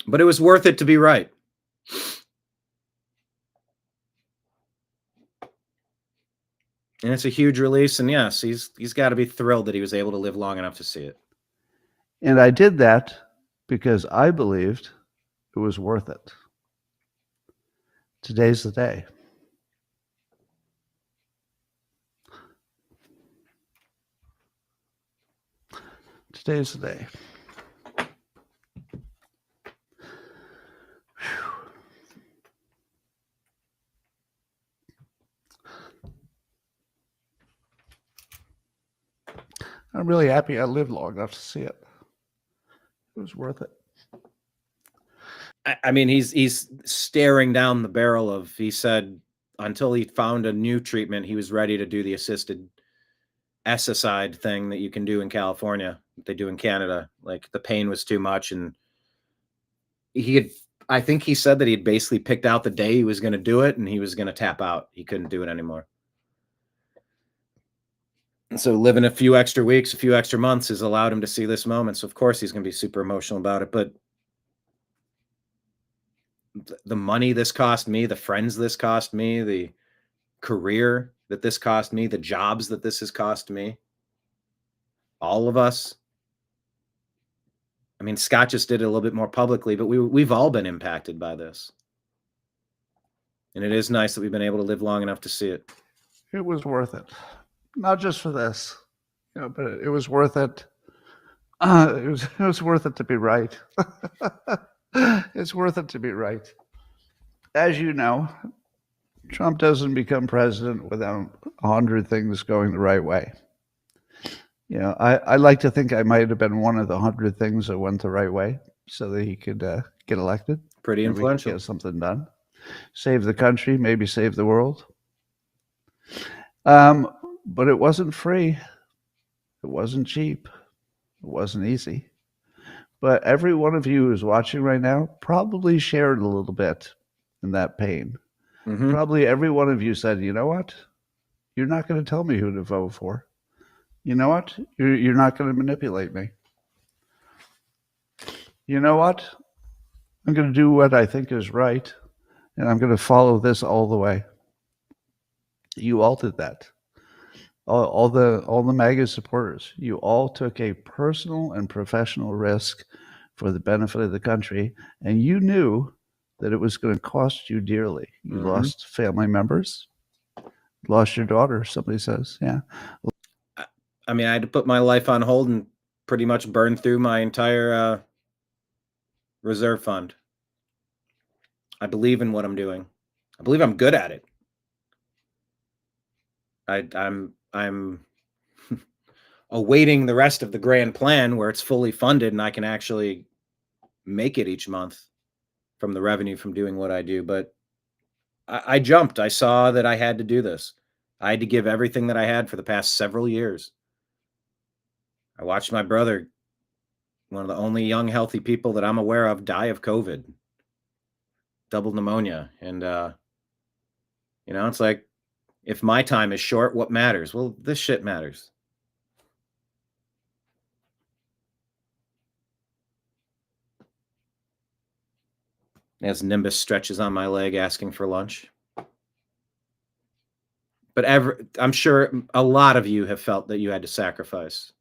but it was worth it to be right. And it's a huge release, and yes, he's got to be thrilled that he was able to live long enough to see it. And I did that because I believed it was worth it. Today's the day. Today's the day. I'm really happy I lived long enough to see it. It was worth it. I mean, he's staring down the barrel of, he said, until he found a new treatment, he was ready to do the assisted SSI thing that you can do in California, they do in Canada. Like, the pain was too much, and I think he said that he had basically picked out the day he was going to do it, and he was going to tap out. He couldn't do it anymore. And so living a few extra weeks, a few extra months has allowed him to see this moment. So of course he's going to be super emotional about it, but the money this cost me, the friends this cost me, the career that this cost me, the jobs that this has cost me, all of us. I mean, Scott just did it a little bit more publicly, but we've all been impacted by this. And it is nice that we've been able to live long enough to see it. It was worth it. Not just for this, but it was worth it. It was worth it to be right. It's worth it to be right. As you know, Trump doesn't become president without 100 things going the right way. I like to think I might have been one of the 100 things that went the right way so that he could get elected. Pretty influential. Get something done. Save the country, maybe save the world. But it wasn't free. It wasn't cheap. It wasn't easy. But every one of you who's watching right now probably shared a little bit in that pain. Mm-hmm. Probably every one of you said, you know what? You're not going to tell me who to vote for. You know what? You're not going to manipulate me. You know what? I'm going to do what I think is right, and I'm going to follow this all the way. You all did that. all the MAGA supporters, you all took a personal and professional risk for the benefit of the country, and you knew that it was going to cost you dearly. You lost family members, lost your daughter, somebody says. Yeah. I mean, I had to put my life on hold and pretty much burn through my entire reserve fund. I believe in what I'm doing. I believe I'm good at it. I'm awaiting the rest of the grand plan where it's fully funded and I can actually make it each month from the revenue from doing what I do. But I jumped. I saw that I had to do this. I had to give everything that I had for the past several years. I watched my brother, one of the only young, healthy people that I'm aware of, die of COVID, double pneumonia. And, it's like, if my time is short, what matters? Well, this shit matters. As Nimbus stretches on my leg asking for lunch. But I'm sure a lot of you have felt that you had to sacrifice.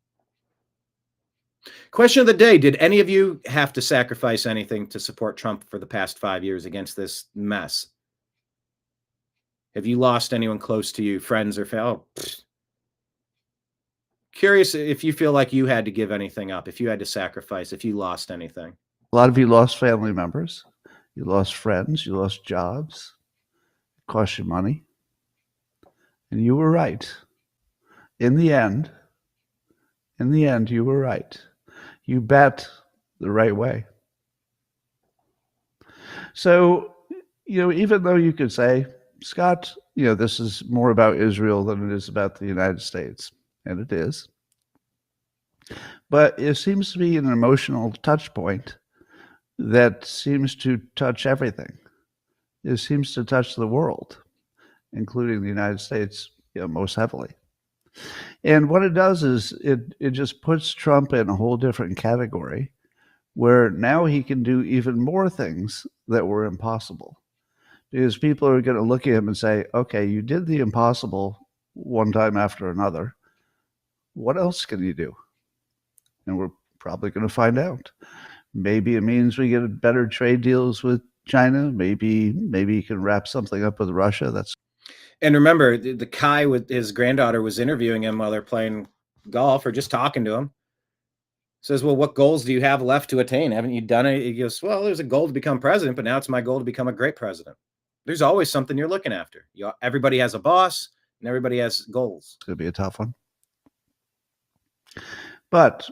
Question of the day. Did any of you have to sacrifice anything to support Trump for the past 5 years against this mess? Have you lost anyone close to you, friends or family? Curious if you feel like you had to give anything up, if you had to sacrifice, if you lost anything. A lot of you lost family members. You lost friends. You lost jobs. It cost you money. And you were right. In the end, you were right. You bet the right way. So, even though you could say, Scott, this is more about Israel than it is about the United States. And it is. But it seems to be an emotional touch point that seems to touch everything. It seems to touch the world, including the United States, most heavily. And what it does is it just puts Trump in a whole different category where now he can do even more things that were impossible. Because people are going to look at him and say, okay, you did the impossible one time after another. What else can you do? And we're probably going to find out. Maybe it means we get better trade deals with China. Maybe you can wrap something up with Russia. And remember, the Kai with his granddaughter was interviewing him while they're playing golf or just talking to him. Says, well, what goals do you have left to attain? Haven't you done it? He goes, well, there's a goal to become president, but now it's my goal to become a great president. There's always something you're looking after. Everybody has a boss and everybody has goals. It's going to be a tough one. But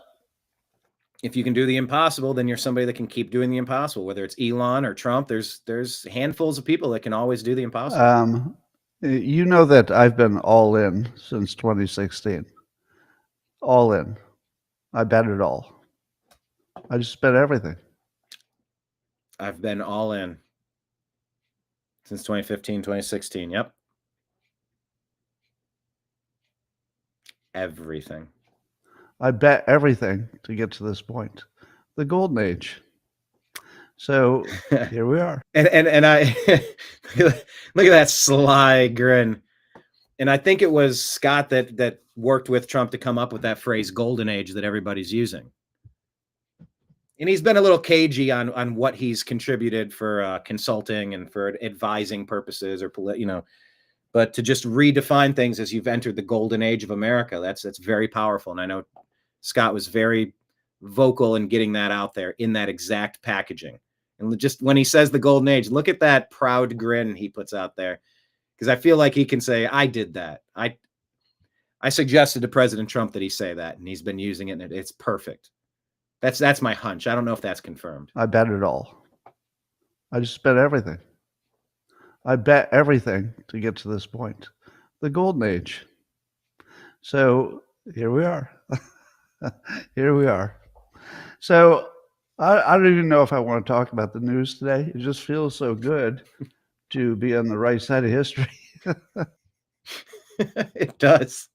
if you can do the impossible, then you're somebody that can keep doing the impossible, whether it's Elon or Trump. There's handfuls of people that can always do the impossible. You know that I've been all in since 2016. All in. I bet it all. I just bet everything. I've been all in since 2015, 2016. Yep. Everything. I bet everything to get to this point. The golden age. So here we are. And I look at that sly grin. And I think it was Scott that worked with Trump to come up with that phrase golden age that everybody's using. And he's been a little cagey on what he's contributed for consulting and for advising purposes or but to just redefine things as you've entered the golden age of America, that's very powerful. And I know Scott was very vocal in getting that out there in that exact packaging. And just when he says the golden age, look at that proud grin he puts out there. Because I feel like he can say, I did that. I suggested to President Trump that he say that, and he's been using it, and it's perfect. That's my hunch. I don't know if that's confirmed. I bet it all. I just bet everything. I bet everything to get to this point. The golden age. So here we are. Here we are. So I don't even know if I want to talk about the news today. It just feels so good to be on the right side of history. It does.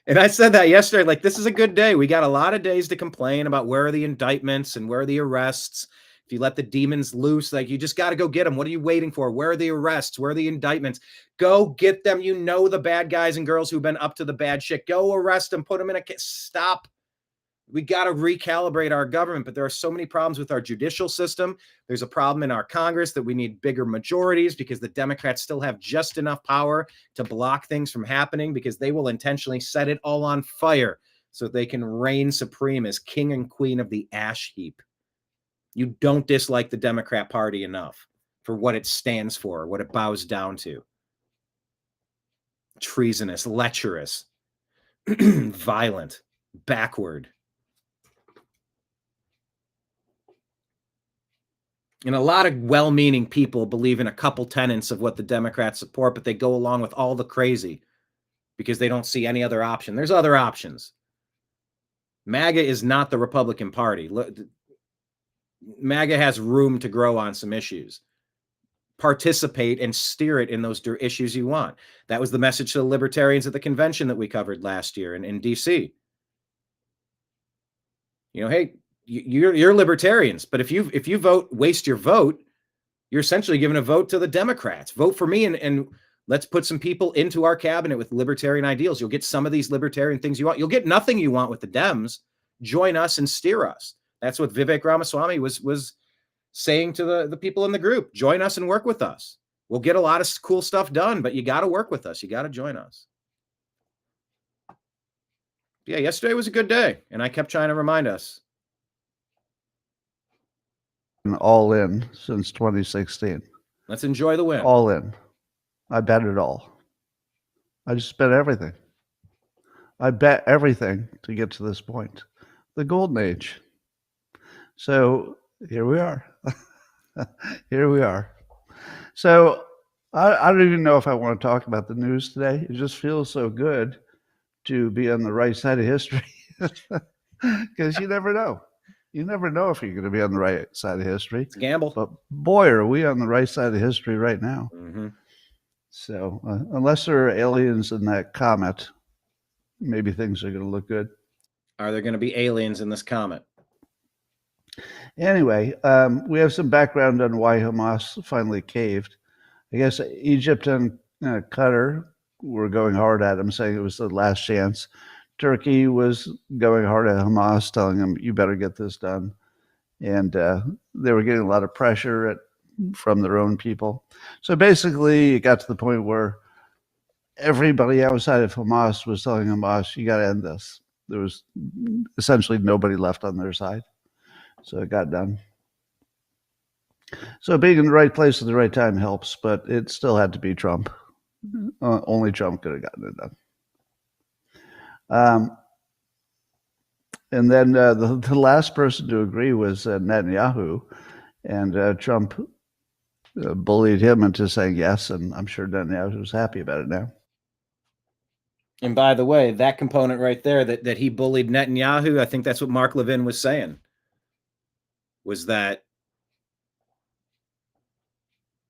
And I said that yesterday, like, this is a good day. We got a lot of days to complain about where are the indictments and where are the arrests. If If you let the demons loose, like, you just got to go get them. What are you waiting for? Where are the arrests? Where are the indictments? Go get them. You know the bad guys and girls who've been up to the bad shit. Go arrest them. Put them in a case. Stop. We got to recalibrate our government, but there are so many problems with our judicial system. There's a problem in our Congress that we need bigger majorities because the Democrats still have just enough power to block things from happening because they will intentionally set it all on fire so they can reign supreme as king and queen of the ash heap. You don't dislike the Democrat Party enough for what it stands for, what it bows down to. Treasonous, lecherous, violent, backward. And a lot of well-meaning people believe in a couple tenets of what the Democrats support, but they go along with all the crazy because they don't see any other option. There's other options. MAGA is not the Republican Party. MAGA has room to grow on some issues. Participate and steer it in those issues you want. That was the message to the libertarians at the convention that we covered last year in D.C. You know, hey, you're libertarians, but if you vote, waste your vote, you're essentially giving a vote to the Democrats. Vote for me and let's put some people into our cabinet with libertarian ideals. You'll get some of these libertarian things you want. You'll get nothing you want with the Dems. Join us and steer us. That's what Vivek Ramaswamy was saying to the people in the group. Join us and work with us. We'll get a lot of cool stuff done, but you got to work with us. You got to join us. Yeah, yesterday was a good day, and I kept trying to remind us. All in since 2016. Let's enjoy the win. All in. I bet it all. I just bet everything. I bet everything to get to this point. The golden age. So here we are. Here we are. So I don't even know if I want to talk about the news today. It just feels so good to be on the right side of history because you never know. You never know if you're going to be on the right side of history. It's a gamble. But boy, are we on the right side of history right now. Mm-hmm. So unless there are aliens in that comet, maybe things are going to look good. Are there going to be aliens in this comet? Anyway, we have some background on why Hamas finally caved. I guess Egypt and Qatar were going hard at him, saying it was the last chance. Turkey was going hard at Hamas, telling them, you better get this done. And they were getting a lot of pressure from their own people. So basically, it got to the point where everybody outside of Hamas was telling Hamas, you got to end this. There was essentially nobody left on their side. So it got done. So being in the right place at the right time helps, but it still had to be Trump. Only Trump could have gotten it done. And then the last person to agree was Netanyahu, and Trump bullied him into saying yes, and I'm sure Netanyahu was happy about it now. And by the way, that component right there, that he bullied Netanyahu, I think that's what Mark Levin was saying, was that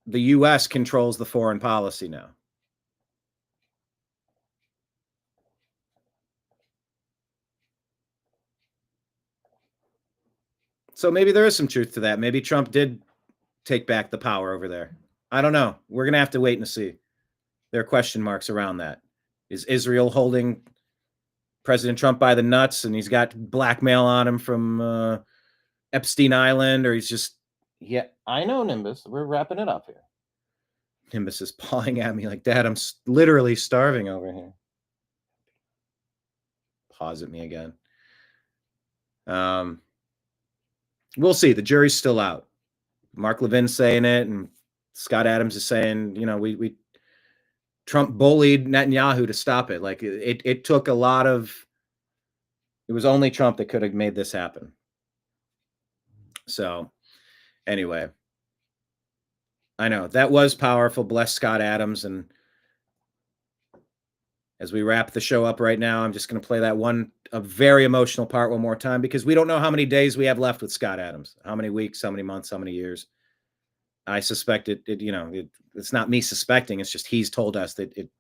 the U.S. controls the foreign policy now. So maybe there is some truth to that. Maybe Trump did take back the power over there. I don't know. We're going to have to wait and see. There are question marks around that. Is Israel holding President Trump by the nuts and he's got blackmail on him from Epstein Island, or he's just, yeah, I know, Nimbus. We're wrapping it up here. Nimbus is pawing at me like, Dad, I'm literally starving over here. Paws at me again. We'll see. The jury's still out. Mark Levin's saying it, and Scott Adams is saying, you know, we Trump bullied Netanyahu to stop it. Like it took a lot of. It was only Trump that could have made this happen. So, anyway, I know that was powerful. Bless Scott Adams. And as we wrap the show up right now, I'm just going to play that a very emotional part one more time, because we don't know how many days we have left with Scott Adams, how many weeks, how many months, how many years. I suspect it's not me suspecting. It's just he's told us that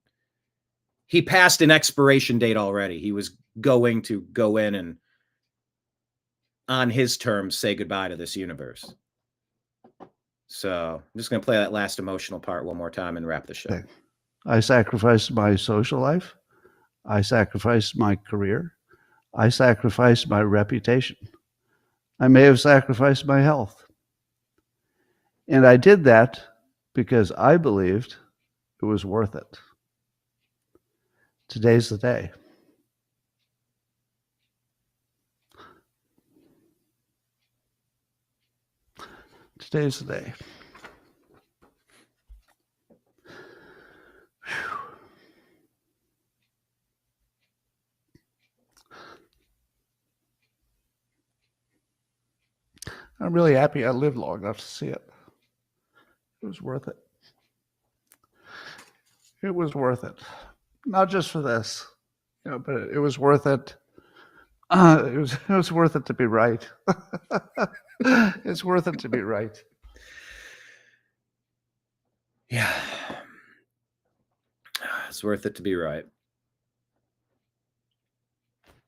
he passed an expiration date already. He was going to go in and on his terms say goodbye to this universe. So I'm just going to play that last emotional part one more time and wrap the show. Okay. I sacrificed my social life. I sacrificed my career. I sacrificed my reputation. I may have sacrificed my health. And I did that because I believed it was worth it. Today's the day. Today's the day. I'm really happy I lived long enough to see it. It was worth it. It was worth it. Not just for this, but it was worth it. It was worth it to be right. It's worth it to be right. Yeah. It's worth it to be right.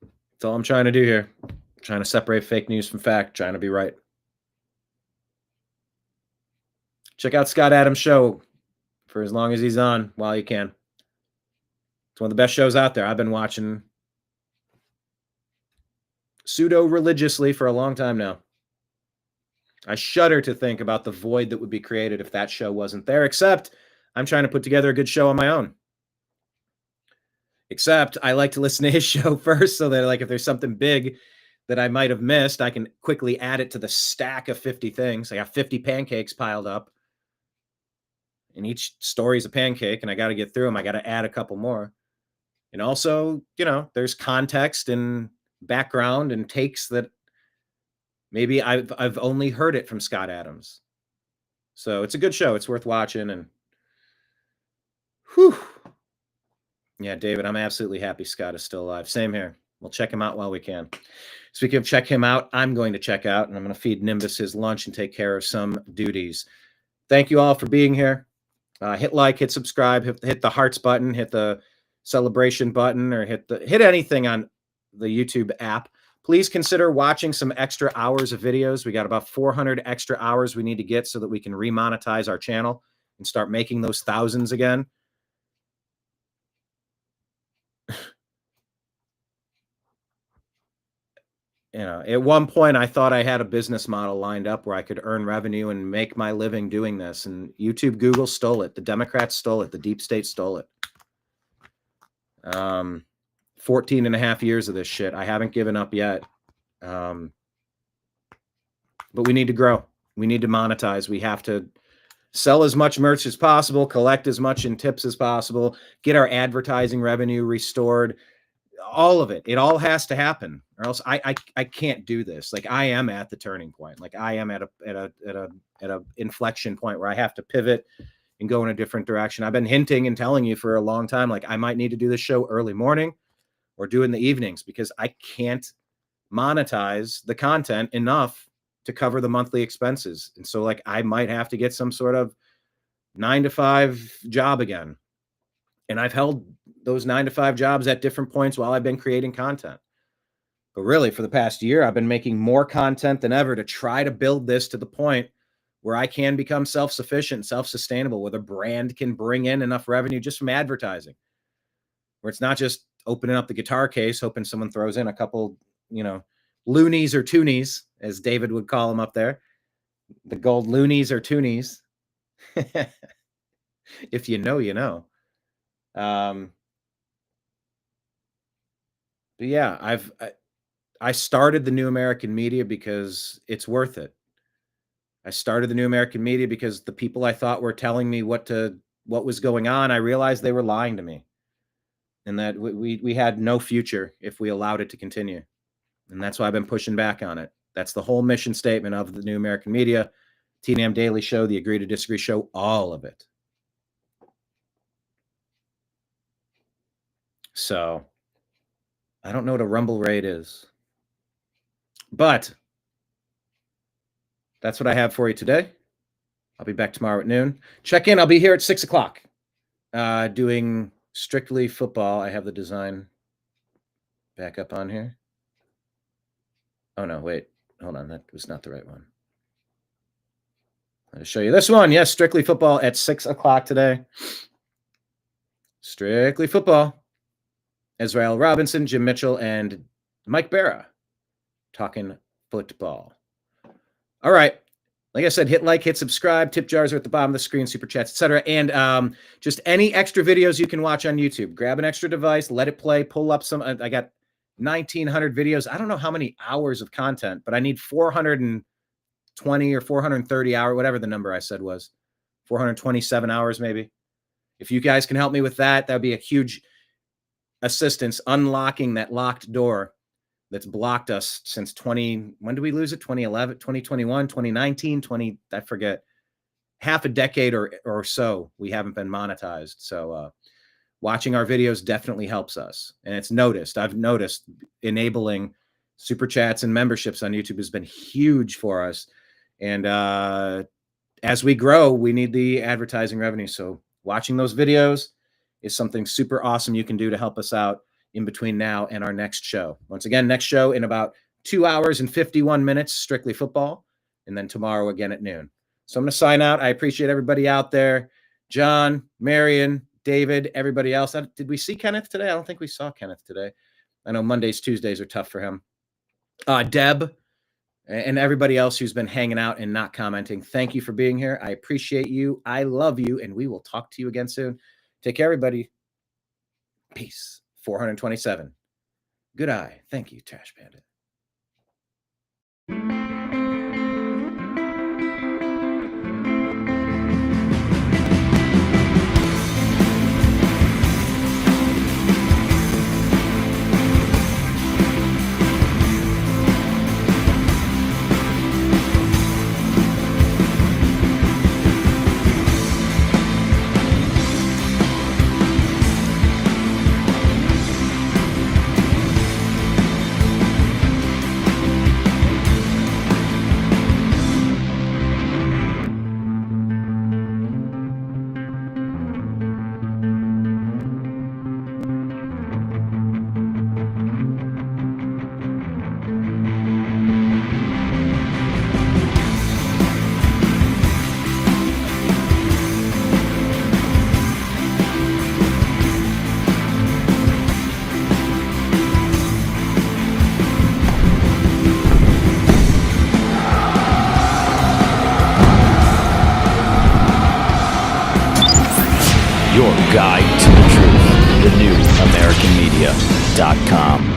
That's all I'm trying to do here. I'm trying to separate fake news from fact, trying to be right. Check out Scott Adams' show for as long as he's on while you can. It's one of the best shows out there. I've been watching pseudo-religiously for a long time now. I shudder to think about the void that would be created if that show wasn't there, except I'm trying to put together a good show on my own. Except I like to listen to his show first so that, like, if there's something big that I might have missed, I can quickly add it to the stack of 50 things. I got 50 pancakes piled up. And each story is a pancake, and I got to get through them. I got to add a couple more. And also, there's context and background and takes that maybe I've only heard it from Scott Adams. So it's a good show. It's worth watching. And whew. Yeah, David, I'm absolutely happy Scott is still alive. Same here. We'll check him out while we can. Speaking of check him out, I'm going to check out, and I'm going to feed Nimbus his lunch and take care of some duties. Thank you all for being here. Hit like, hit subscribe, hit the hearts button, hit the celebration button, or hit anything on the YouTube app. Please consider watching some extra hours of videos. We got about 400 extra hours we need to get so that we can remonetize our channel and start making those thousands again. At one point I thought I had a business model lined up where I could earn revenue and make my living doing this. And YouTube, Google stole it. The Democrats stole it. The deep state stole it. 14 and a half years of this shit. I haven't given up yet. But we need to grow. We need to monetize. We have to sell as much merch as possible, collect as much in tips as possible, get our advertising revenue restored. All of it. It all has to happen, or else I can't do this. Like, I am at the turning point. Like, I am at a inflection point where I have to pivot and go in a different direction. I've been hinting and telling you for a long time, like, I might need to do this show early morning or do it in the evenings because I can't monetize the content enough to cover the monthly expenses. And so, like, I might have to get some sort of 9-to-5 job again. And I've held those 9-to-5 jobs at different points while I've been creating content. But really, for the past year, I've been making more content than ever to try to build this to the point where I can become self-sufficient, self-sustainable, where the brand can bring in enough revenue just from advertising, where it's not just opening up the guitar case, hoping someone throws in a couple, loonies or toonies, as David would call them up there. The gold loonies or toonies. If you know, you know. But yeah, I started the New American Media because it's worth it. I started the New American Media because the people I thought were telling me what was going on, I realized they were lying to me, and that we had no future if we allowed it to continue. And that's why I've been pushing back on it. That's the whole mission statement of the New American Media, TNM Daily Show, the Agree to Disagree Show, all of it. So I don't know what a rumble rate is, but that's what I have for you today. I'll be back tomorrow at noon. Check in. I'll be here at 6 o'clock doing strictly football. I have the design back up on here. Oh, no, wait. Hold on. That was not the right one. I'll show you this one. Yes, Strictly Football at 6 o'clock today. Strictly Football. Israel Robinson, Jim Mitchell, and Mike Barra talking football. All right. Like I said, hit like, hit subscribe. Tip jars are at the bottom of the screen, super chats, etc. And just any extra videos you can watch on YouTube. Grab an extra device, let it play, pull up some. I got 1,900 videos. I don't know how many hours of content, but I need 420 or 430 hours, whatever the number I said was. 427 hours maybe. If you guys can help me with that, that would be a huge assistance unlocking that locked door that's blocked us since when did we lose it? 2011, 2021, 2019, I forget. Half a decade or so we haven't been monetized. So watching our videos definitely helps us. And it's noticed. I've noticed enabling super chats and memberships on YouTube has been huge for us. And as we grow, we need the advertising revenue. So watching those videos is something super awesome you can do to help us out in between now and our next show. Once again, next show in about 2 hours and 51 minutes, Strictly Football, and then tomorrow again at noon. So I'm going to sign out. I appreciate everybody out there. John, Marion, David, everybody else. Did we see Kenneth today? I don't think we saw Kenneth today. I know Mondays, Tuesdays are tough for him. Deb and everybody else who's been hanging out and not commenting. Thank you for being here. I appreciate you. I love you, and we will talk to you again soon. Take care, everybody. Peace. 427. Good eye. Thank you, Trash Bandit. Your guide to the truth. TheNewAmericanMedia.com.